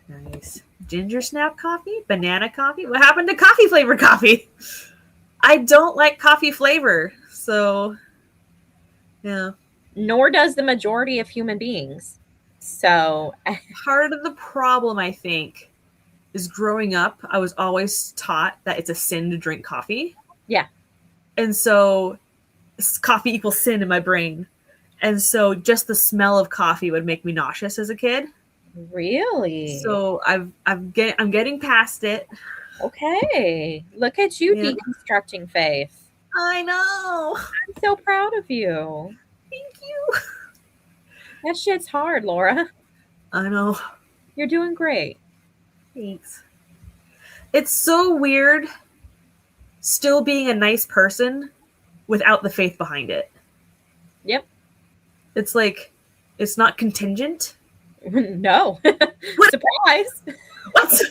Nice. Ginger snap coffee? Banana coffee? What happened to coffee flavored coffee? I don't like coffee flavor, so yeah. Nor does the majority of human beings. So Part of the problem, I think, is growing up, I was always taught that it's a sin to drink coffee. Yeah. And so coffee equals sin in my brain. And so just the smell of coffee would make me nauseous as a kid. really? So I'm getting past it. Okay. Look at you Yeah. deconstructing faith. I know. I'm so proud of you. Thank you. That shit's hard, Laura. I know. You're doing great. Thanks. It's so weird still being a nice person without the faith behind it. Yep. It's like it's not contingent. No. What? Surprise. What?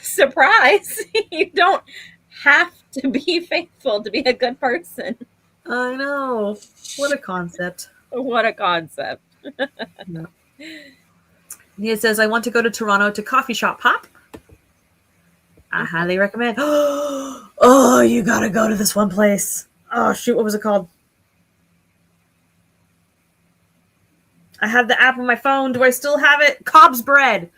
Surprise. You don't have to be faithful to be a good person. I know. What a concept. What a concept. Nia says, I want to go to Toronto to coffee shop hop. I highly recommend. Oh, you gotta go to this one place. Oh, shoot. What was it called? I have the app on my phone. Do I still have it? Cobb's Bread.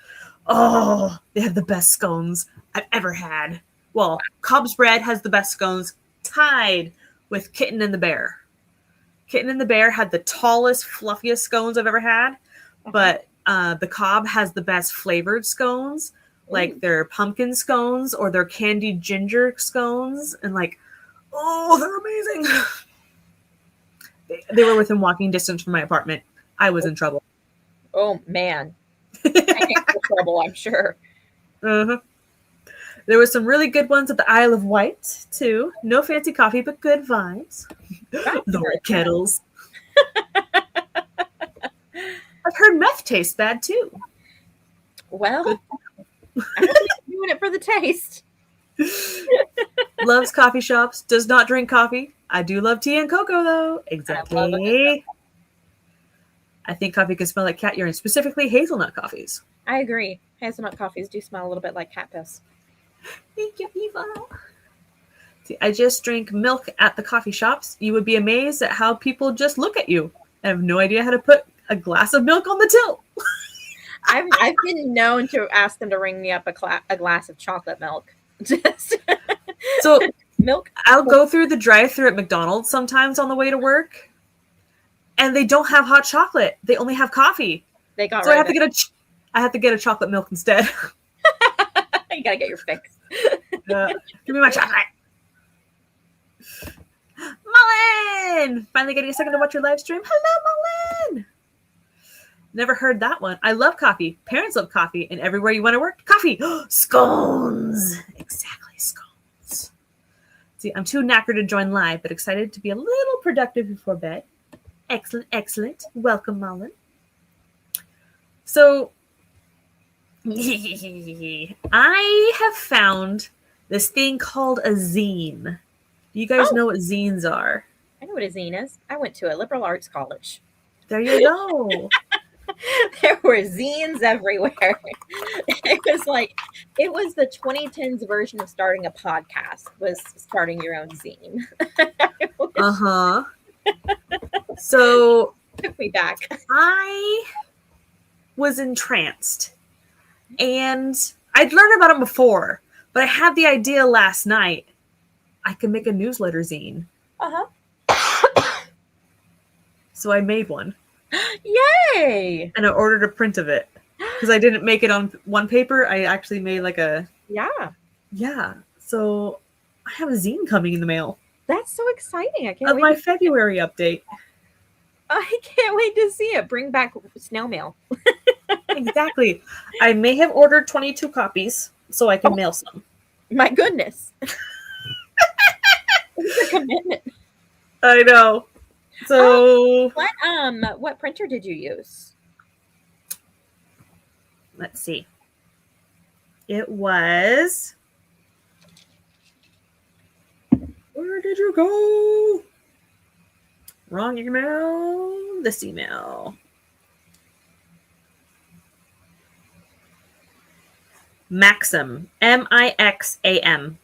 Oh, they have the best scones I've ever had. Well, Cobb's Bread has the best scones, tied with Kitten and the Bear. Kitten and the Bear had the tallest, fluffiest scones I've ever had, but the Cobb has the best flavored scones, like their pumpkin scones or their candied ginger scones, and like, oh, they're amazing. They were within walking distance from my apartment. I was in trouble. Oh, man. I get in trouble, I'm sure. Uh-huh. There was some really good ones at the Isle of Wight, too. No fancy coffee, but good vibes. Lord Kettles. I've heard meth tastes bad, too. Well, I'm doing it for the taste. Loves coffee shops, does not drink coffee. I do love tea and cocoa, though. Exactly. I think coffee can smell like cat urine, specifically hazelnut coffees. I agree. Hazelnut coffees do smell a little bit like cat piss. Thank you, Eva. See, I just drink milk at the coffee shops. You would be amazed at how people just look at you. I have no idea how to put a glass of milk on the till. I've been known to ask them to ring me up a glass of chocolate milk. Just So milk. I'll go through the drive-thru at McDonald's sometimes on the way to work, and they don't have hot chocolate. They only have coffee. They got So I rid have of to it. I have to get a chocolate milk instead. You gotta get your fix. Give me my chocolate. Mullen! Finally getting a second to watch your live stream. Hello, Mullen! Never heard that one. I love coffee. Parents love coffee. And everywhere you want to work, coffee. Scones! Exactly, scones. See, I'm too knackered to join live, but excited to be a little productive before bed. Excellent, excellent. Welcome, Mullen. So, I have found this thing called a zine. Do you guys know what zines are? I know what a zine is. I went to a liberal arts college. There you go. There were zines everywhere. It was the 2010s version of starting a podcast, was starting your own zine. Uh-huh. So Took me back. I was entranced. And I'd learned about it before, but I had the idea last night. I could make a newsletter zine. Uh-huh. So I made one. Yay! And I ordered a print of it. Because I didn't make it on one paper. I actually made like a... Yeah. Yeah. So I have a zine coming in the mail. That's so exciting. I can't Of wait. my February update. I can't wait to see it. Bring back snail mail. Exactly. I may have ordered 22 copies so I can mail some. My goodness. It's a commitment. I know. So What printer did you use? let's see. It was. Where did you go? Wrong email. This email. Maxim. Mixam.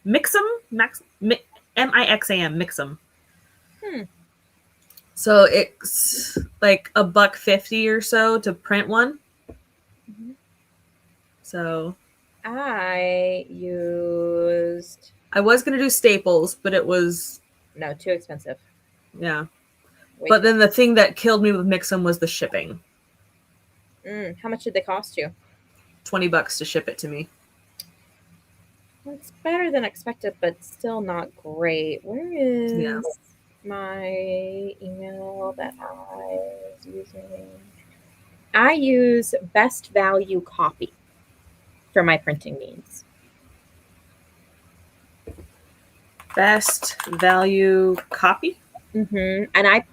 Mixam? Mixam. Mixam. Hmm. So it's like $1.50 or so to print one. Mhm. So I used I was gonna do Staples, but it was no, too expensive. yeah. Way But too- then the thing that killed me with Mixam was the shipping. How much did they cost you? $20 to ship it to me. Well, it's better than expected, but still not great. Where is Yeah. my email that I was using? I use Best Value Copy for my printing needs. Best value copy. And I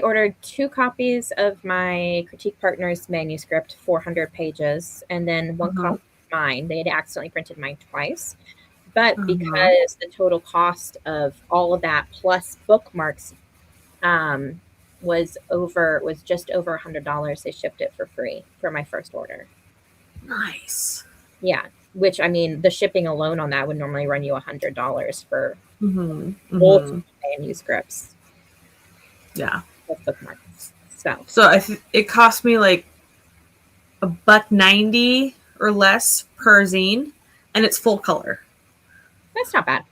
ordered 2 copies of my critique partner's manuscript, 400 pages, and then one copy of mine. They had accidentally printed mine twice. But because the total cost of all of that plus bookmarks was just over $100, they shipped it for free for my first order. Nice. Yeah, which I mean, the shipping alone on that would normally run you $100 for Mm-hmm. manuscripts. Yeah. With bookmarks. So it cost me like $1.90 or less per zine, and it's full color. That's not bad.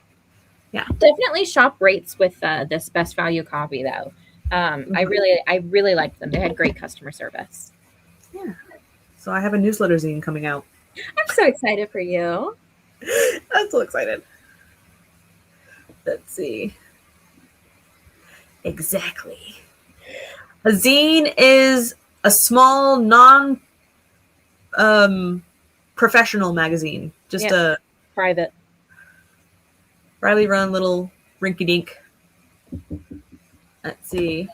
Yeah. Definitely shop rates with this Best Value Copy though. I really liked them. They had great customer service. Yeah. So I have a newsletter zine coming out. I'm so excited for you. I'm so excited. Let's see. Exactly. A zine is a small professional magazine. Just a private. Riley run little rinky dink. Let's see.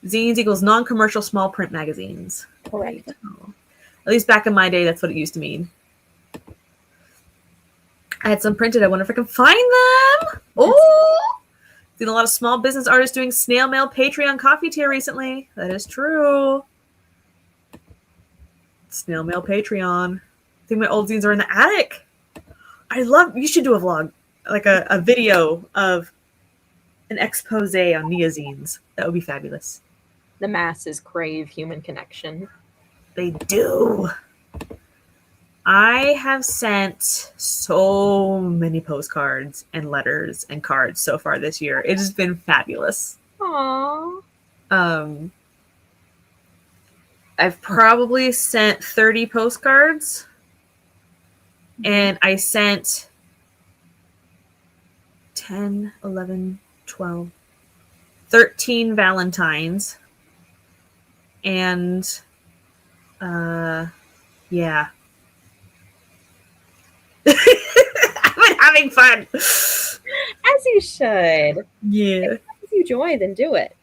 Zines equals non-commercial small print magazines. Correct. At least back in my day, that's what it used to mean. I had some printed. I wonder if I can find them. Oh, seen a lot of small business artists doing snail mail Patreon coffee tier recently. That is true. Snail mail Patreon. I think my old zines are in the attic. You should do a vlog, like a video of an expose on Nia zines. That would be fabulous. The masses crave human connection. They do. I have sent so many postcards and letters and cards so far this year. It has been fabulous. Aww. I've probably sent 30 postcards, and I sent 10, 11, 12, 13 Valentines, and yeah. I've been having fun. As you should. Yeah. If it brings you joy, then do it.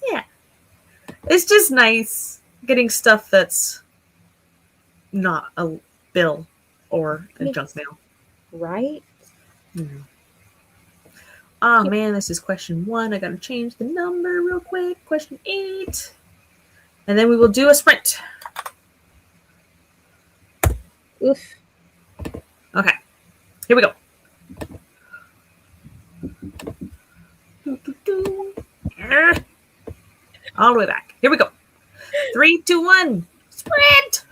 Yeah. It's just nice getting stuff that's not a bill or a junk mail. Right? Mm-hmm. Oh man, this is question 1. I gotta change the number real quick. Question 8. And then we will do a sprint. Oof. Okay. Here we go. All the way back. Here we go. 3, 2, 1. Sprint!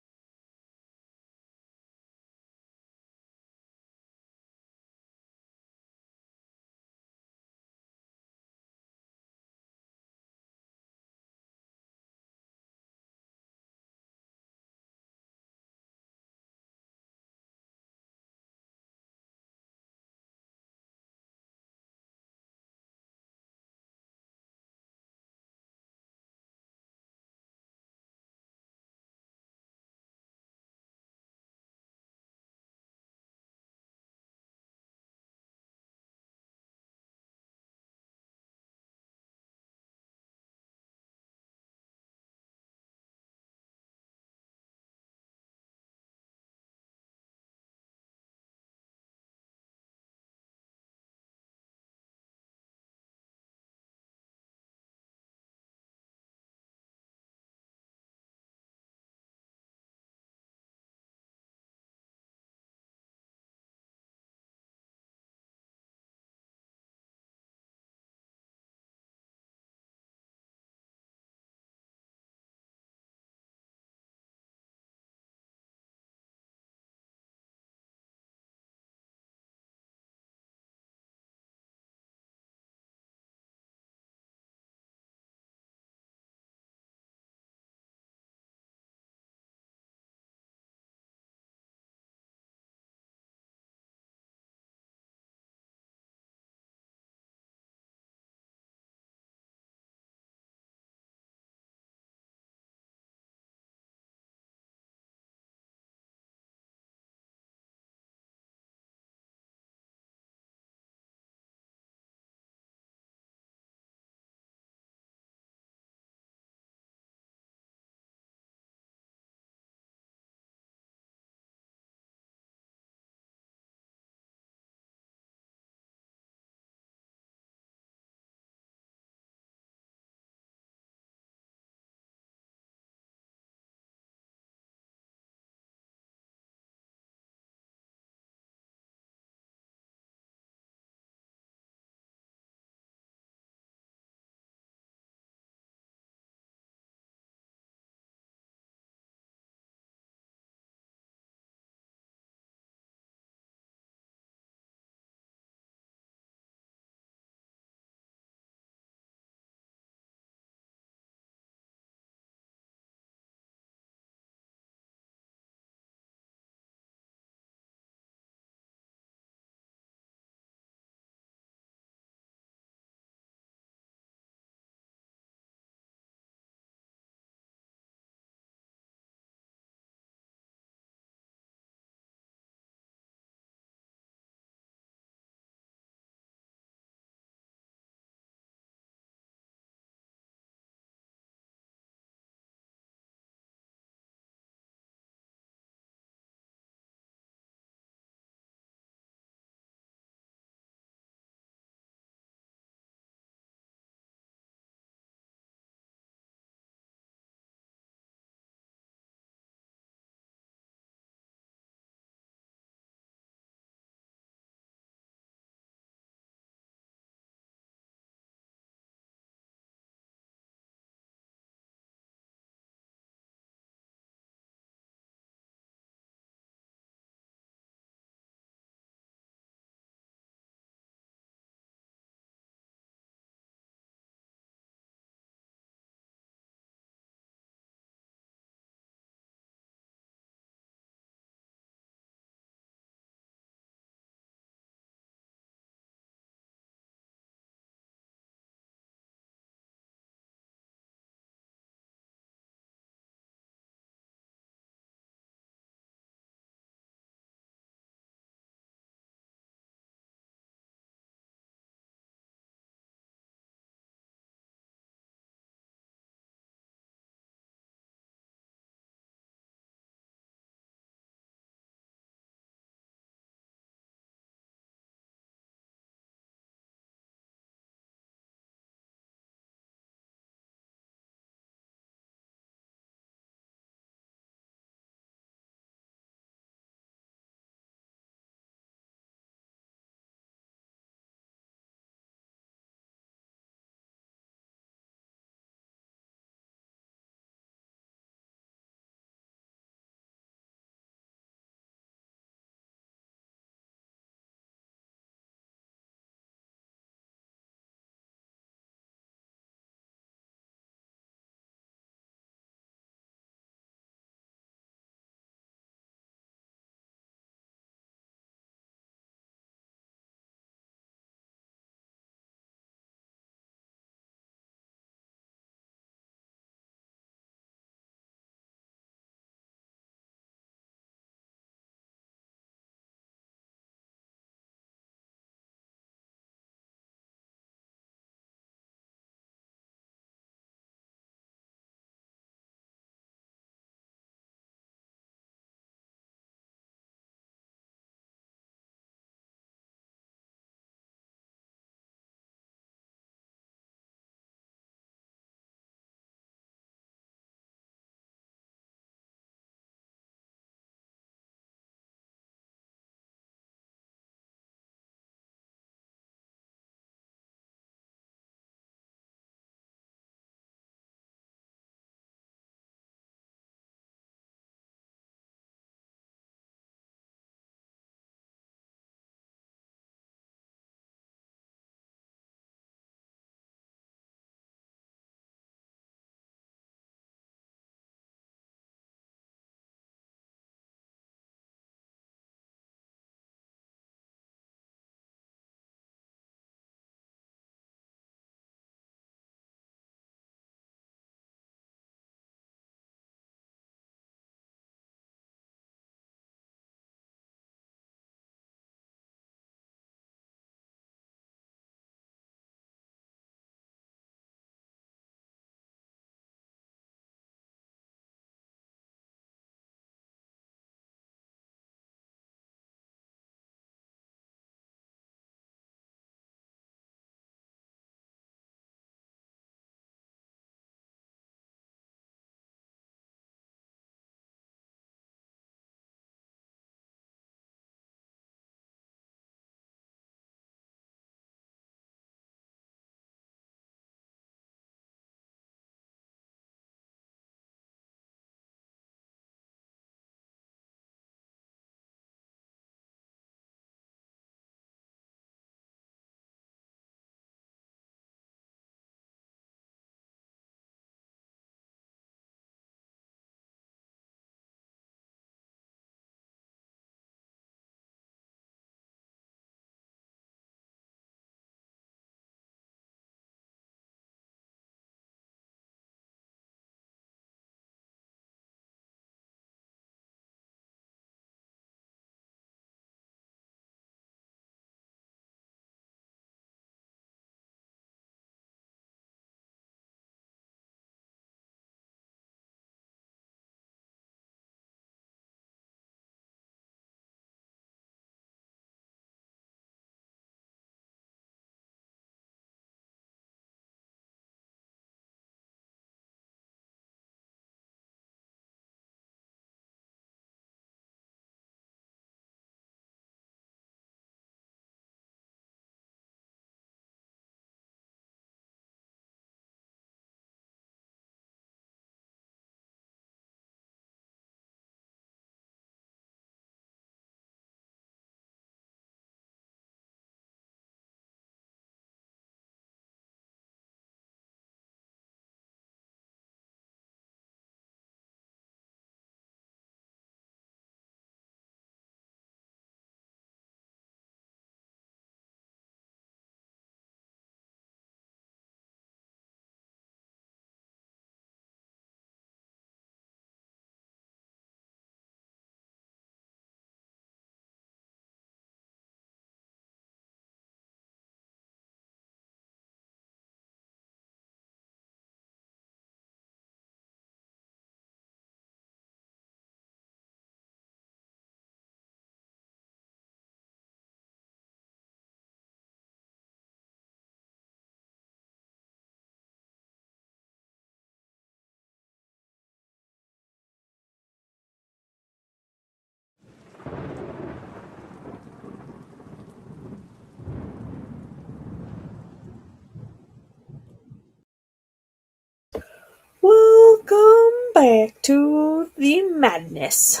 back to the madness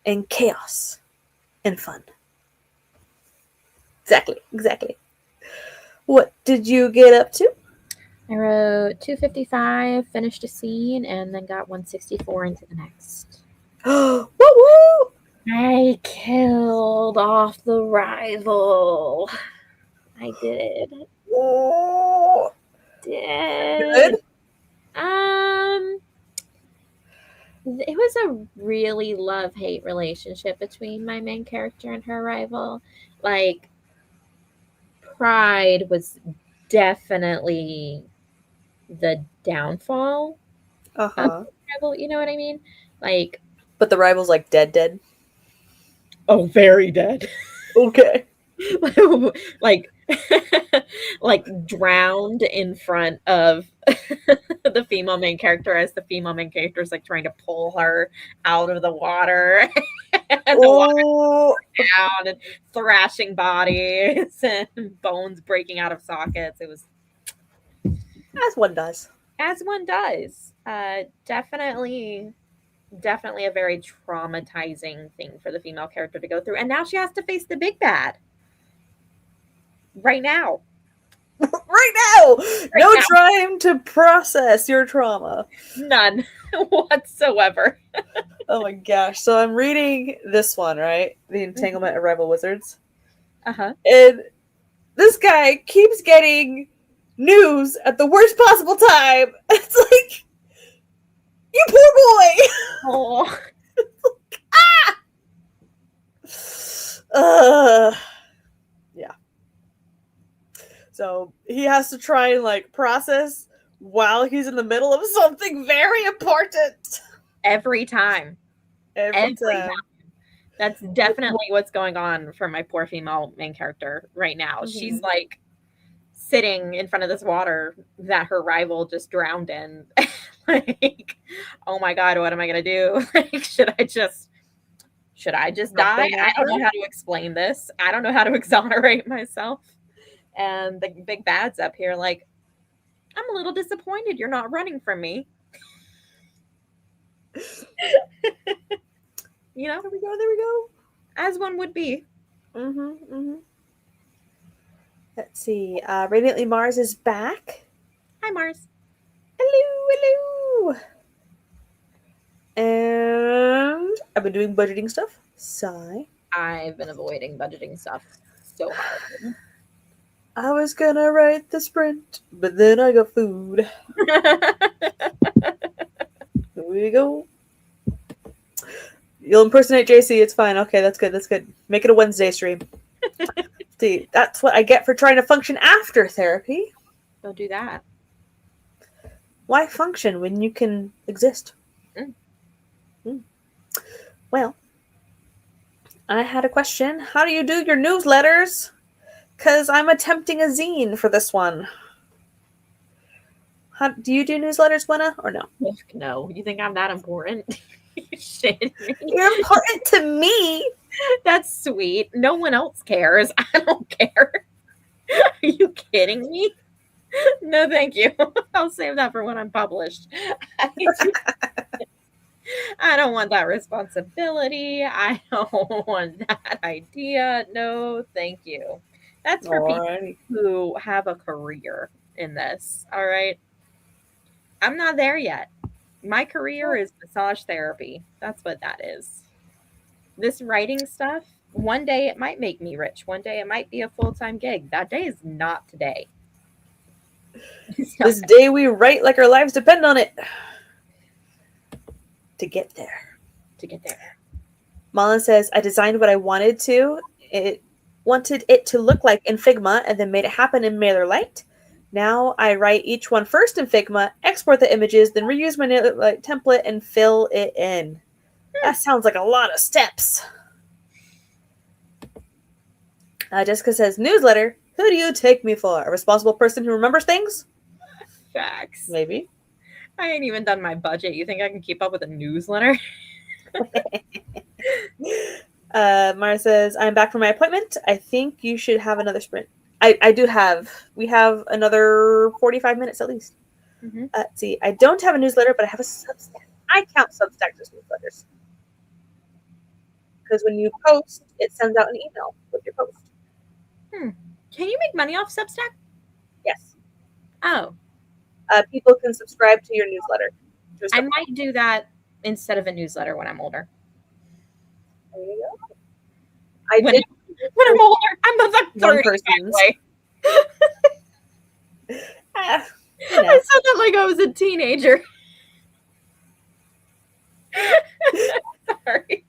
and chaos and fun. Exactly. What did you get up to? I wrote 255, finished a scene, and then got 164 into the next. Woo woo! I killed off the rival. I did. Oh, Did. good. It was a really love-hate relationship between my main character and her rival. Like, Pride was definitely the downfall Uh of huh. the rival. You know what I mean? Like, But the rival's like dead. oh, very dead. Okay. like like drowned in front of the female main character as the female main character is like trying to pull her out of the water and the water Oh, down and thrashing bodies and bones breaking out of sockets. It was as one does. as one does. Definitely a very traumatizing thing for the female character to go through. And now she has to face the big bad. Right now. Right now, no now. time to process your trauma. None whatsoever. Oh my gosh! So I'm reading this one, right? The Entanglement of Rival Wizards, Uh-huh. and this guy keeps getting news at the worst possible time. It's like, you poor boy. Oh. Yeah. So he has to try and like process while he's in the middle of something very important. Every time. Every time. That's definitely what's going on for my poor female main character right now. Mhm. She's like sitting in front of this water that her rival just drowned in. Like, oh my God, what am I gonna do? Like, should I just die? I don't know how to explain this. I don't know how to exonerate myself. And the big bad's up here like, I'm a little disappointed you're not running from me. You know, There we go. as one would be. Let's see. Radiantly Mars is back. Hi, Mars. Hello. And I've been doing budgeting stuff. Sigh. I've been avoiding budgeting stuff so hard. I was gonna write the sprint, but then I got food. Here we go. You'll impersonate JC. It's fine. Okay, that's good. Make it a Wednesday stream. See, that's what I get for trying to function after therapy. Don't do that. Why function when you can exist? Well, I had a question. How do you do your newsletters? Because I'm attempting a zine for this one. Do you do newsletters, Gwenna, or no? No, you think I'm that important? Shit. You're important to me. That's sweet. No one else cares. I don't care. Are you kidding me? No, thank you. I'll save that for when I'm published. I don't want that responsibility. I don't want that idea. No, thank you. That's for people who have a career in this. All right. I'm not there yet. My career is massage therapy. That's what that is. This writing stuff, one day it might make me rich. One day it might be a full-time gig. That day is not today. This day we write like our lives depend on it. To get there. Malin says, I designed what I wanted to. It wanted it to look like in Figma and then made it happen in MailerLite. Now I write each one first in Figma, export the images, then reuse my MailerLite template and fill it in. That sounds like a lot of steps. Jessica says, newsletter, who do you take me for? A responsible person who remembers things? Facts. Maybe. I ain't even done my budget. You think I can keep up with a newsletter? Mara says, I'm back from my appointment. I think you should have another sprint. I do have. We have another 45 minutes at least. Mhm. Let's see. I don't have a newsletter, but I have a Substack. I count Substacks as newsletters because when you post, it sends out an email with your post. Can you make money off Substack? Yes. Oh, People can subscribe to your newsletter. I might do that instead of a newsletter when I'm older. There you go. I When, did when I'm older, I'm like one 30, by the person's. way. You know. I said that like I was a teenager. Sorry.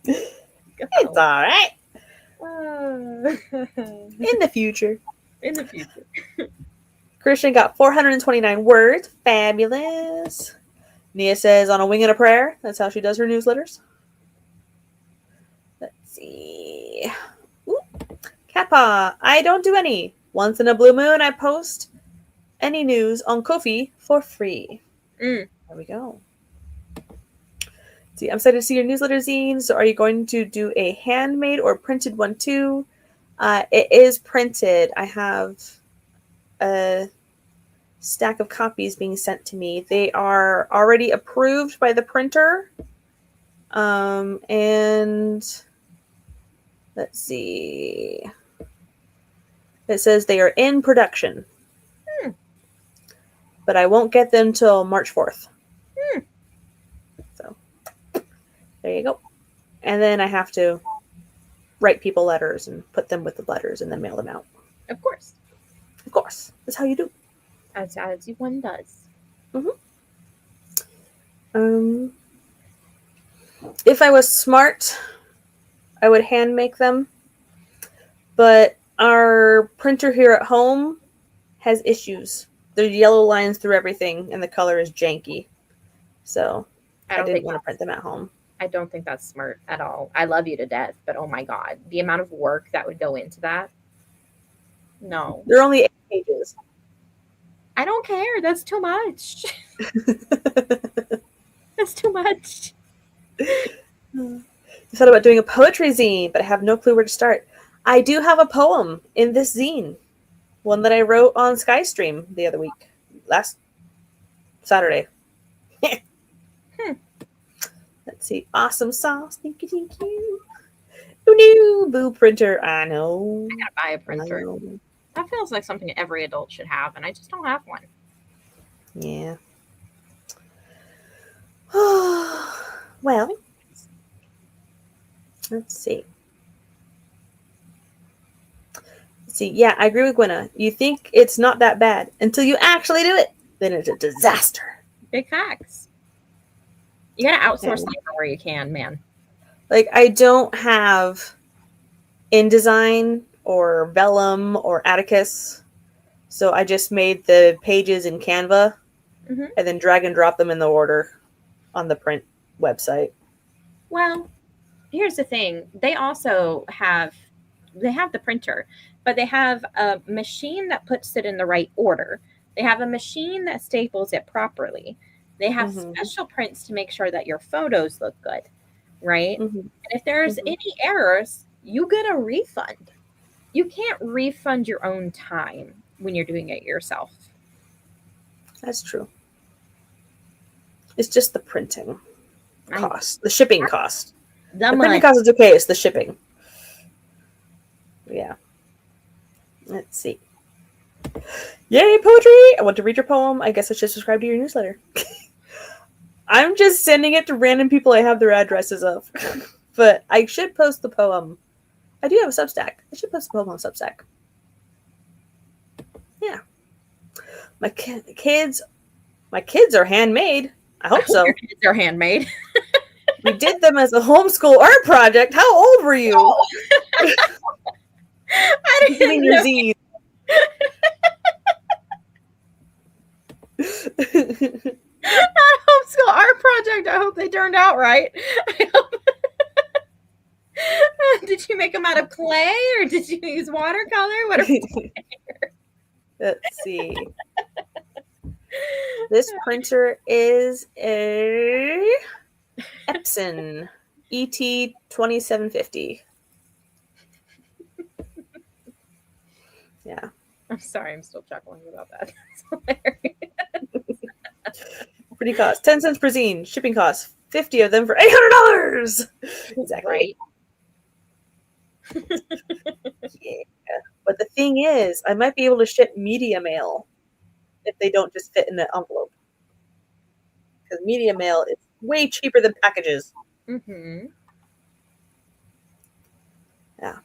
It's all right. In the future. In the future. Christian got 429 words. Fabulous. Nia says on a wing and a prayer. That's how she does her newsletters. Let's see. Ooh. Kappa. I don't do any. Once in a blue moon, I post any news on Ko-fi for free. Mm. There we go. See, I'm excited to see your newsletter zine. So are you going to do a handmade or printed one too? It is printed. I have a stack of copies being sent to me. They are already approved by the printer. And let's see. It says they are in production. But I won't get them till March 4th. So there you go. And then I have to write people letters and put them with the letters and then mail them out. Of course. Of course. That's how you do. As one does. If I was smart, I would hand make them. But our printer here at home has issues. There's yellow lines through everything, and the color is janky. So I didn't want to print them at home. I don't think that's smart at all. I love you to death, but oh my God, the amount of work that would go into that. No. They're only 8 pages. I don't care. That's too much. That's too much. I thought about doing a poetry zine, but I have no clue where to start. I do have a poem in this zine. One that I wrote on Skystream the other week. Last Saturday. Let's see. Awesome sauce. Thank you. Who knew? Boo printer. I know. I gotta buy a printer. That feels like something every adult should have, and I just don't have one. Yeah. Well, let's see. Yeah, I agree with Gwenna. You think it's not that bad until you actually do it. Then it's a disaster. Big facts. You gotta outsource labor where you can, man. Like, I don't have InDesign or Vellum or Atticus. So I just made the pages in Canva and then drag and drop them in the order on the print website. Well, here's the thing. They also have the printer, but they have a machine that puts it in the right order. They have a machine that staples it properly. They have special prints to make sure that your photos look good, right? And if there's any errors, you get a refund. You can't refund your own time when you're doing it yourself. That's true. It's just the printing cost, the shipping cost. The printing cost is okay. It's the shipping. Yeah. Let's see. Yay, poetry! I want to read your poem. I guess I should subscribe to your newsletter. I'm just sending it to random people I have their addresses of. But I should post the poem. I do have a Substack. I should post the poem on Substack. Yeah. My kids are handmade. I hope so. Your kids are handmade. We did them as a homeschool art project. How old were you? Oh. I didn't your know. zine. Not homeschool art project. I hope they turned out right. Did you make them out of clay or did you use watercolor? What? Let's see. This printer is a Epson ET2750. Yeah. I'm sorry, I'm still chuckling about that. It's hilarious. Pretty cost 10 cents per zine. Shipping costs 50 of them for $800. Exactly. Right. Yeah. But the thing is, I might be able to ship media mail if they don't just fit in an envelope. Because media mail is way cheaper than packages. Mm-hmm. Yeah.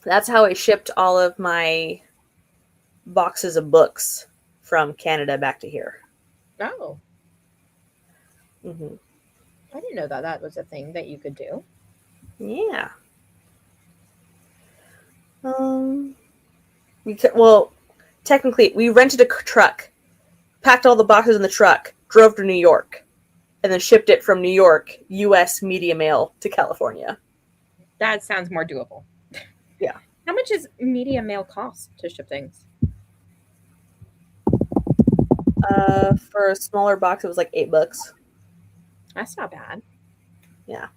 That's how I shipped all of my boxes of books from Canada back to here. Oh, Hmm. I didn't know that that was a thing that you could do. Yeah. Well, technically, we rented a truck, packed all the boxes in the truck, drove to New York, and then shipped it from New York, U.S. media mail to California. That sounds more doable. Yeah. How much does media mail cost to ship things? For a smaller box, it was like $8. That's not bad. Yeah.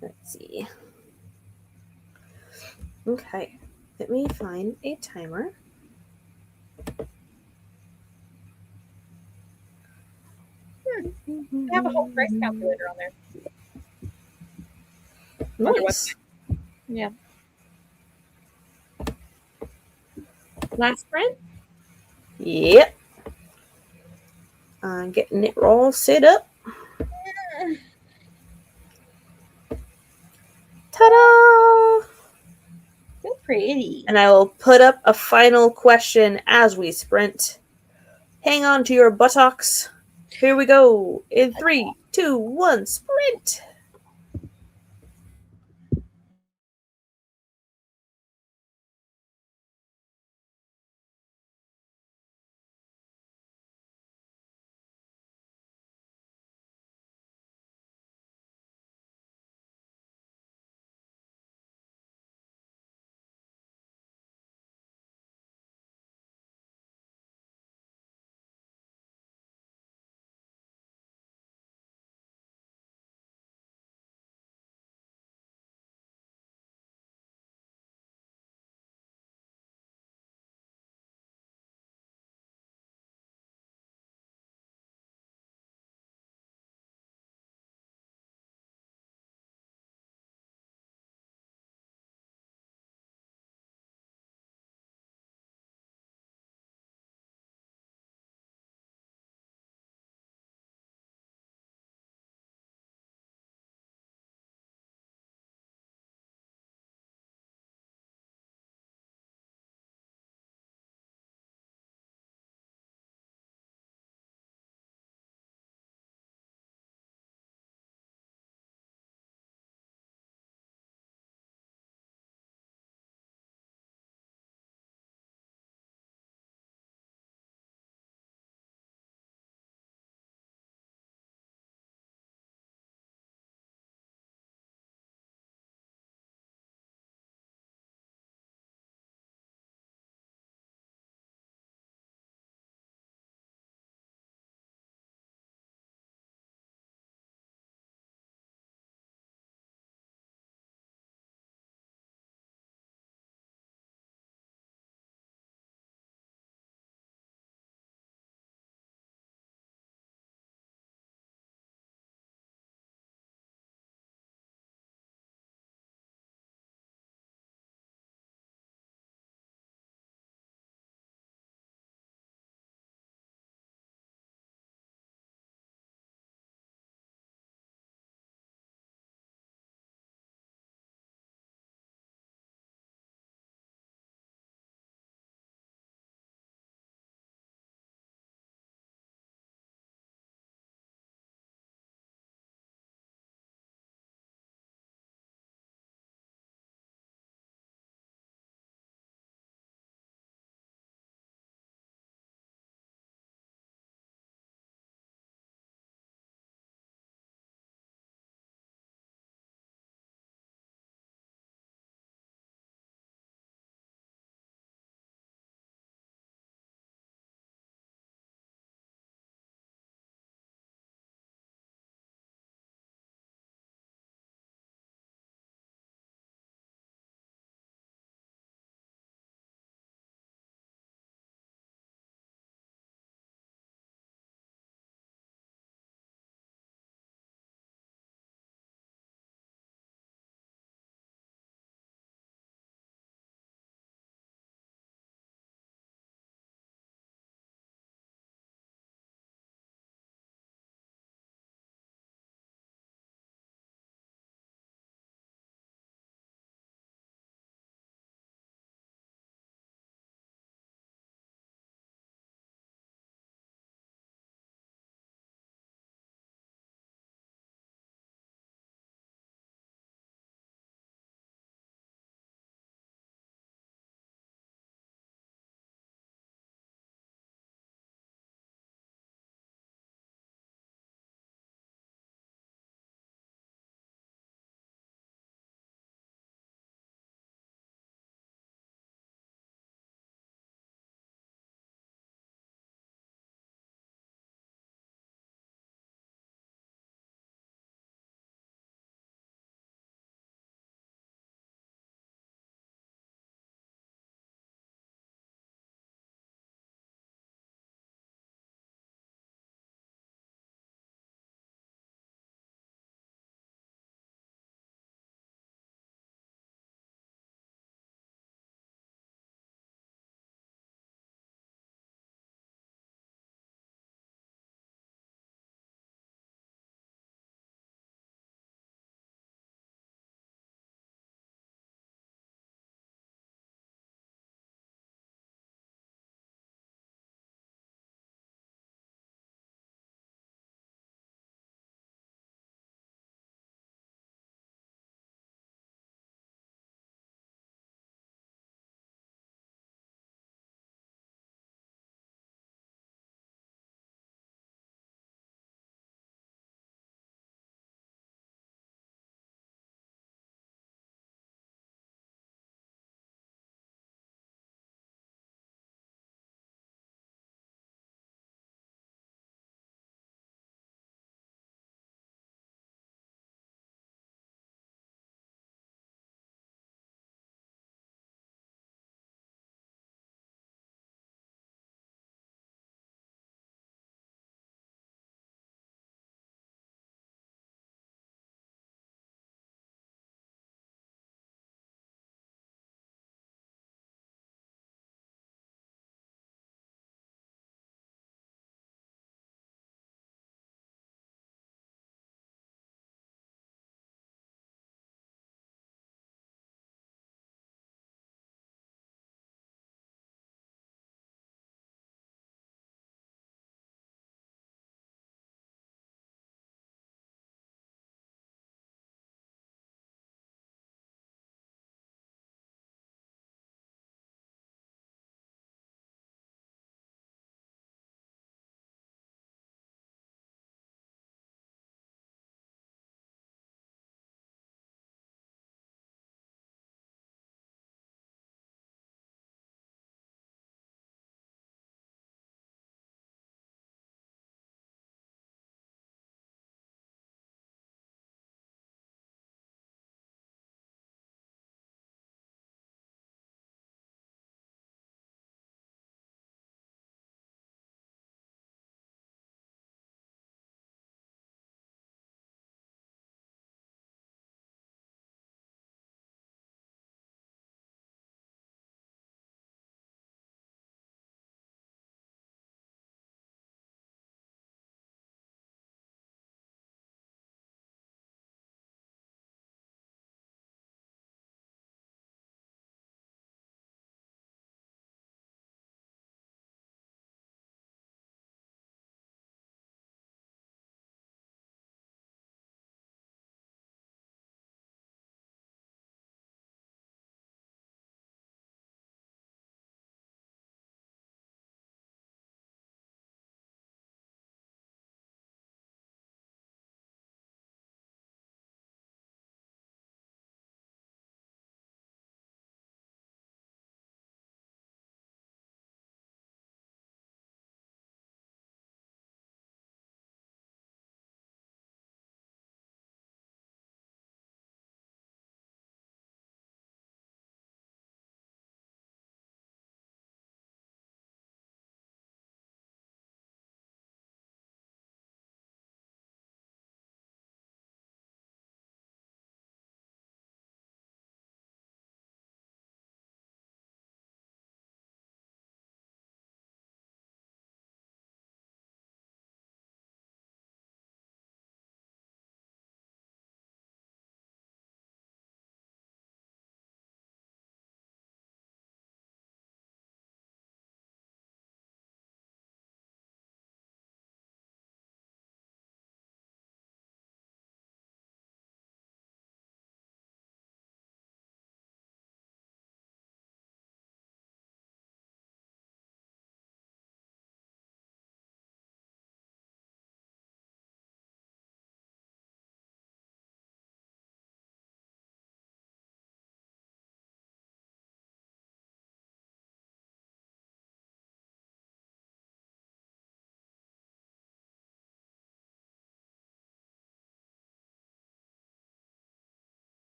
Let's see. Okay. Let me find a timer. They have a whole price calculator on there. On their Nice. website. Yeah. Last print? Yep. I'm getting it all set up. Ta-da! So pretty. And I will put up a final question as we sprint. Hang on to your buttocks. Here we go. In 3, 2, 1, sprint!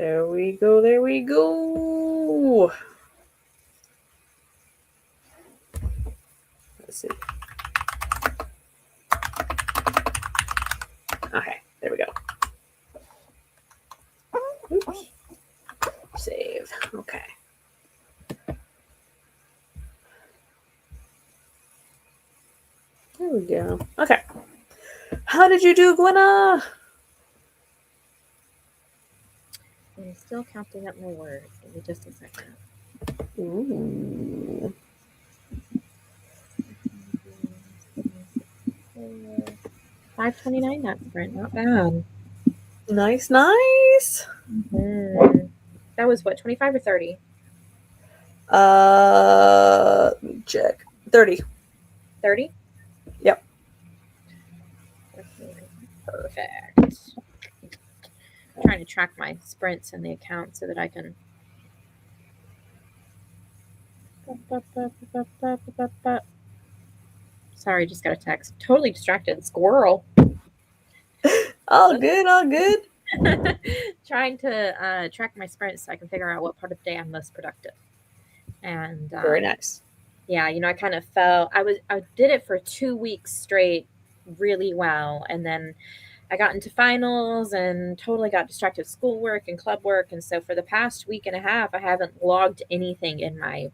There we go. There we go. Let's see. Okay, there we go. Oops. Save. Okay. There we go. Okay. How did you do, Gwenna? I'm still counting up my words. Give me just a second. Ooh. 529 that sprint, not bad. Nice, nice. That was what, 25 or 30? Let me check. 30. 30? Yep. Perfect. I'm trying to track my sprints in the account so that I can. Sorry, just got a text. Totally distracted. Squirrel. All good, all good. Trying to track my sprints so I can figure out what part of the day I'm most productive. And Very nice. yeah, I kind of fell. I did it for 2 weeks straight really well, and then I got into finals and totally got distracted with schoolwork and club work, and so for the past week and a half I haven't logged anything in my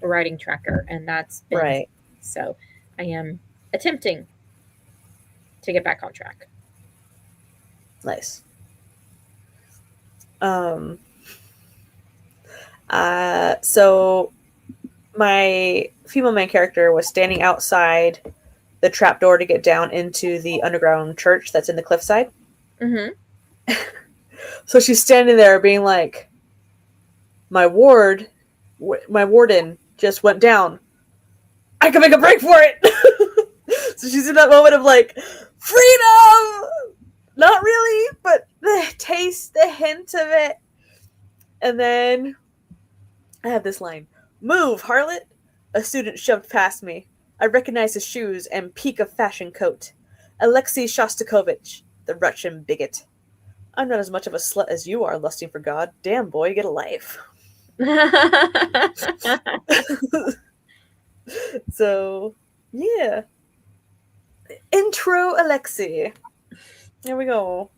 writing tracker, and that's been Right. so I am attempting to get back on track. Nice. So my female main character was standing outside the trapdoor to get down into the underground church that's in the cliffside. Mm-hmm. So she's standing there being like, my warden just went down. I can make a break for it. So she's in that moment of like, freedom! Not really, but the hint of it. And then I have this line. Move, harlot! A student shoved past me. I recognize his shoes and peak of fashion coat. Alexei Shostakovich, the Russian bigot. I'm not as much of a slut as you are, lusting for God. Damn, boy, get a life. So, yeah. Intro Alexei. There we go.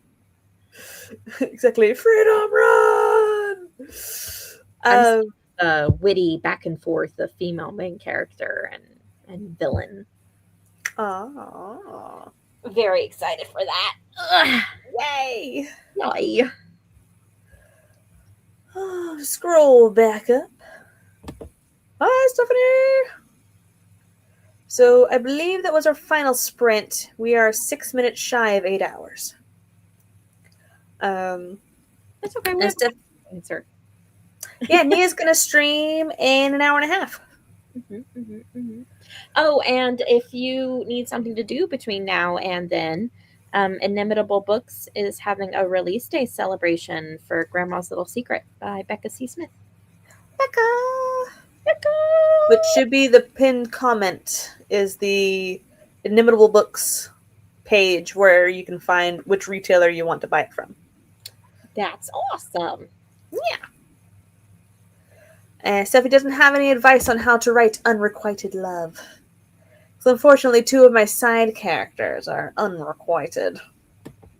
Exactly. Freedom run! Witty back and forth of female main character and villain. Very excited for that. Ugh. Yay! Yay. Scroll back up. Hi, Stephanie! So, I believe that was our final sprint. We are 6 minutes shy of 8 hours. That's okay. And Answer. Yeah, Nia's gonna stream in an hour and a half. Oh, and if you need something to do between now and then, Inimitable Books is having a release day celebration for Grandma's Little Secret by Becca C. Smith. Becca! Which should be the pinned comment, is the Inimitable Books page where you can find which retailer you want to buy it from. That's awesome. Yeah. And Steffi doesn't have any advice on how to write unrequited love. So unfortunately, 2 of my side characters are unrequited.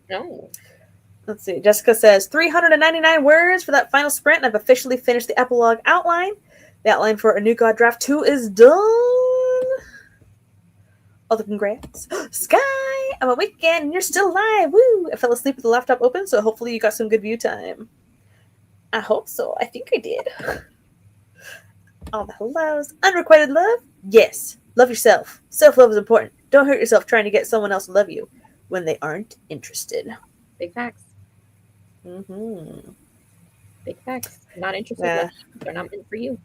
No. Let's see. Jessica says 399 words for that final sprint, and I've officially finished the epilogue outline. The outline for A New God Draft 2 is done. All the congrats. Sky, I'm awake again, and you're still alive. Woo! I fell asleep with the laptop open, so hopefully you got some good view time. I hope so. I think I did. All the hellos. Unrequited love? Yes. Love yourself. Self-love is important. Don't hurt yourself trying to get someone else to love you when they aren't interested. Big facts. Mm-hmm. Big facts. Not interested. Yeah. They're not meant for you.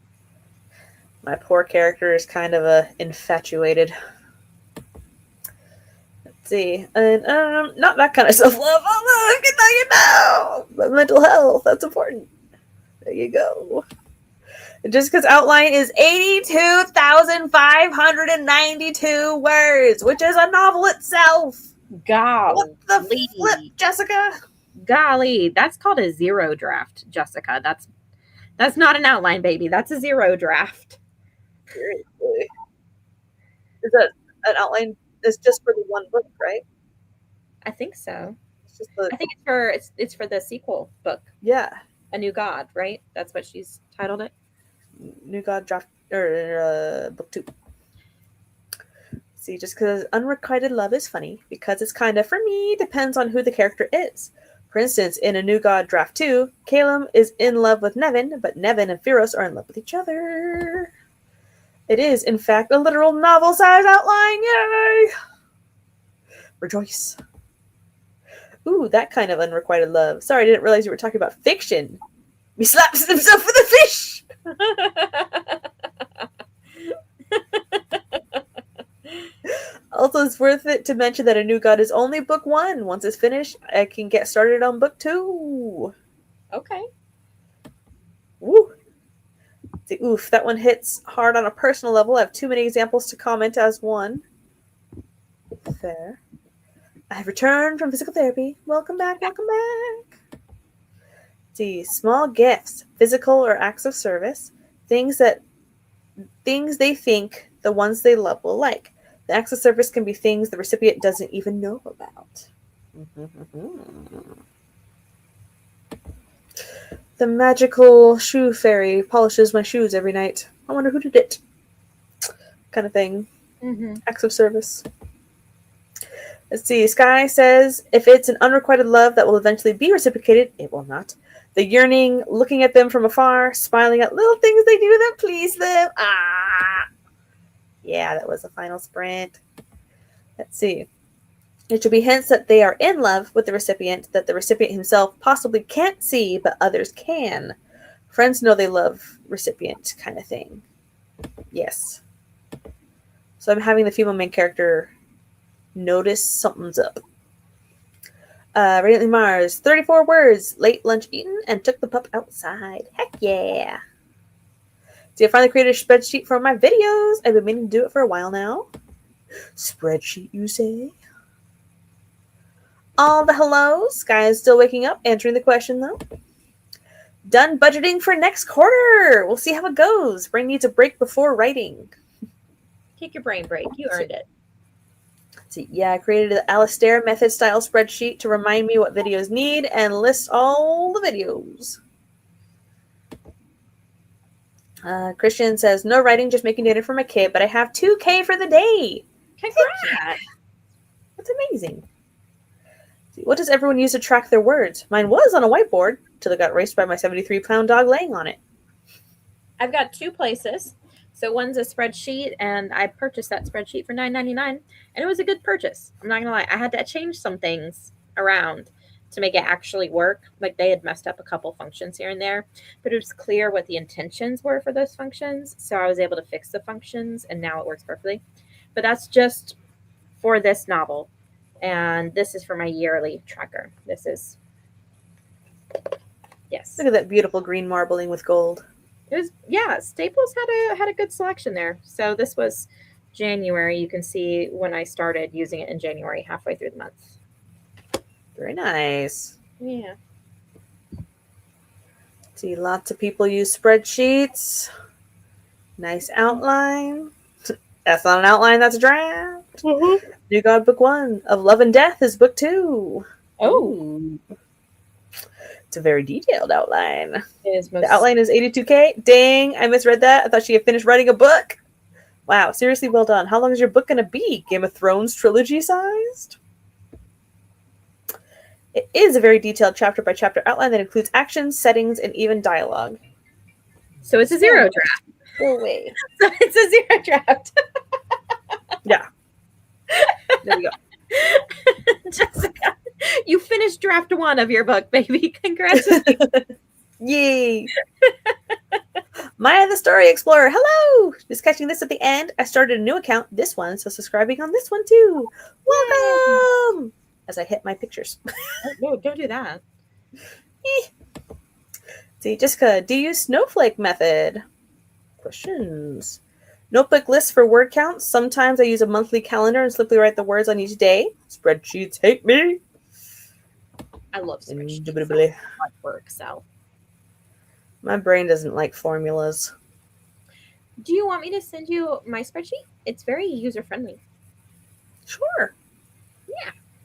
My poor character is kind of infatuated. Let's see. And not that kind of self-love. Oh, look, but mental health. That's important. There you go. Jessica's outline is 82,592 words, which is a novel itself. God. What the flip, Jessica? Golly, that's called a zero draft, Jessica. That's not an outline, baby. That's a zero draft. Seriously. Is that an outline? It's just for the one book, right? I think so. It's just the I think it's for the sequel book, yeah. A New God, right? That's what she's titled it. New God draft or book 2. See, just because unrequited love is funny, because it's kind of, for me, depends on who the character is. For instance, in A New God Draft 2, Caleb is in love with Nevin, but Nevin and Firos are in love with each other. It is, in fact, a literal novel-size outline. Yay! Rejoice. Ooh, that kind of unrequited love. Sorry, I didn't realize you were talking about fiction. He slaps himself with a fish! Also, it's worth it to mention that A New God is only book 1. Once it's finished, I can get started on book 2. Okay. Woo! See, oof, that one hits hard on a personal level. I have too many examples to comment as one. Fair. I have returned from physical therapy. Welcome back, welcome back. See, small gifts, physical or acts of service, things they think the ones they love will like. The acts of service can be things the recipient doesn't even know about. The magical shoe fairy polishes my shoes every night. I wonder who did it. Kind of thing. Mm-hmm. Acts of service. Let's see. Sky says, if it's an unrequited love that will eventually be reciprocated, it will not. The yearning, looking at them from afar, smiling at little things they do that please them. Ah! Yeah, that was the final sprint. Let's see. It should be hints that they are in love with the recipient that the recipient himself possibly can't see, but others can. Friends know they love recipient kind of thing. Yes. So I'm having the female main character notice something's up. Radiantly Mars, 34 words, late lunch eaten, and took the pup outside. Heck yeah. See, I finally created a spreadsheet for my videos. I've been meaning to do it for a while now. Spreadsheet, you say? All the hellos. Sky is still waking up, answering the question, though. Done budgeting for next quarter. We'll see how it goes. Brain needs a break before writing. Take your brain break. You earned it. See, yeah, I created the Alistair method style spreadsheet to remind me what videos need and list all the videos. Christian says, no writing, just making data for my kid, but I have 2K for the day. Congrats. That's amazing. See, what does everyone use to track their words? Mine was on a whiteboard till it got raced by my 73-pound dog laying on it. I've got 2 places. So one's a spreadsheet, and I purchased that spreadsheet for $9.99, and it was a good purchase. I'm not going to lie. I had to change some things around to make it actually work. Like, they had messed up a couple functions here and there, but it was clear what the intentions were for those functions. So I was able to fix the functions, and now it works perfectly. But that's just for this novel. And this is for my yearly tracker. This is, yes. Look at that beautiful green marbling with gold. It was, yeah, Staples had a good selection there. So this was January. You can see when I started using it in January, halfway through the month. Very nice. Yeah. See, lots of people use spreadsheets. Nice outline. That's not an outline, that's a draft. Mm-hmm. New God Book 1 of Love and Death is Book 2. Oh. It's a very detailed outline. It is most... The outline is 82K. Dang, I misread that. I thought she had finished writing a book. Wow, seriously, well done. How long is your book going to be? Game of Thrones trilogy sized? It is a very detailed chapter-by-chapter outline that includes actions, settings, and even dialogue. So it's a zero draft. Go away. So it's a zero draft. Yeah. There we go. Jessica, you finished draft 1 of your book, baby. Congratulations. Yay. Maya the Story Explorer. Hello. Just catching this at the end. I started a new account, this one, so subscribing on this one too. Welcome. As I hit my pictures. No, don't do that. See, Jessica, do you use Snowflake method? Questions. Notebook lists for word counts. Sometimes I use a monthly calendar and simply write the words on each day. Spreadsheets hate me. I love spreadsheets. It's Indubitably. hard work. So, My brain doesn't like formulas. do you want me to send you my spreadsheet? It's very user friendly. Sure.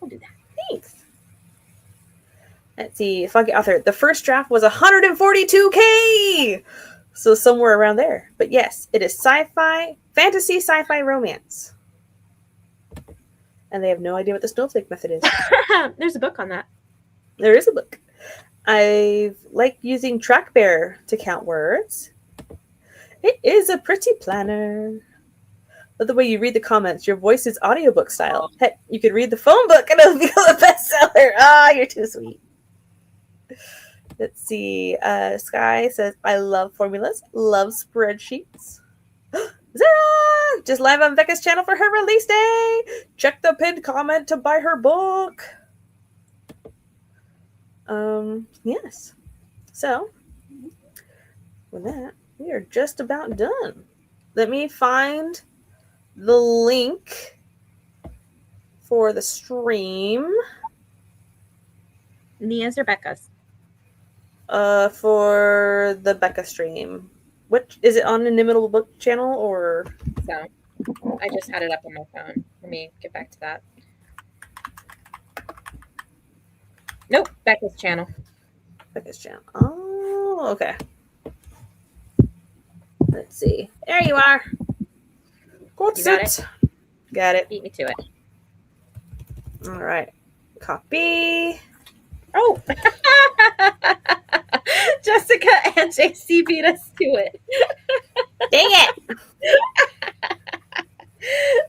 I'll do that. Thanks. Let's see. Funky author. The first draft was 142K. So somewhere around there. But yes, it is fantasy sci-fi romance. And they have no idea what the snowflake method is. There's a book on that. There is a book. I like using TrackBear to count words. It is a pretty planner. But the way you read the comments, your voice is audiobook style. Heck, you could read the phone book and it'll become a bestseller. Ah, you're too sweet. Let's see. Sky says, I love formulas, love spreadsheets. Zara! Just live on Becca's channel for her release day. Check the pinned comment to buy her book. Yes. So, with that, we are just about done. Let me find the link for the stream. Nia's or Becca's? For the Becca stream. What is it on the Inimitable Book channel or? So, I just had it up on my phone. Let me get back to that. Nope, Becca's channel. Becca's channel. Oh, okay. Let's see. There you are. Got You got it. Got it. Beat me to it. All right. Copy. Oh! Jessica and JC beat us to it. Dang it.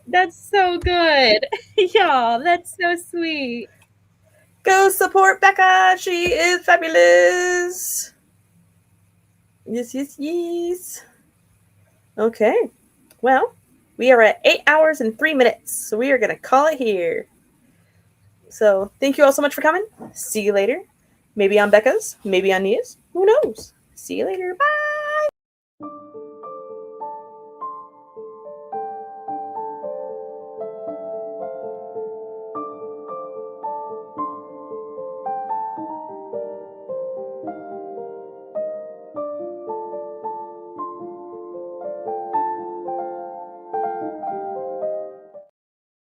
That's so good. Y'all, that's so sweet. Go support Becca. She is fabulous. Yes, yes, yes. Okay. Well, we are at 8 hours and 3 minutes, so we are going to call it here. So thank you all so much for coming. See you later. Maybe on Becca's, maybe on Nia's. Who knows? See you later. Bye.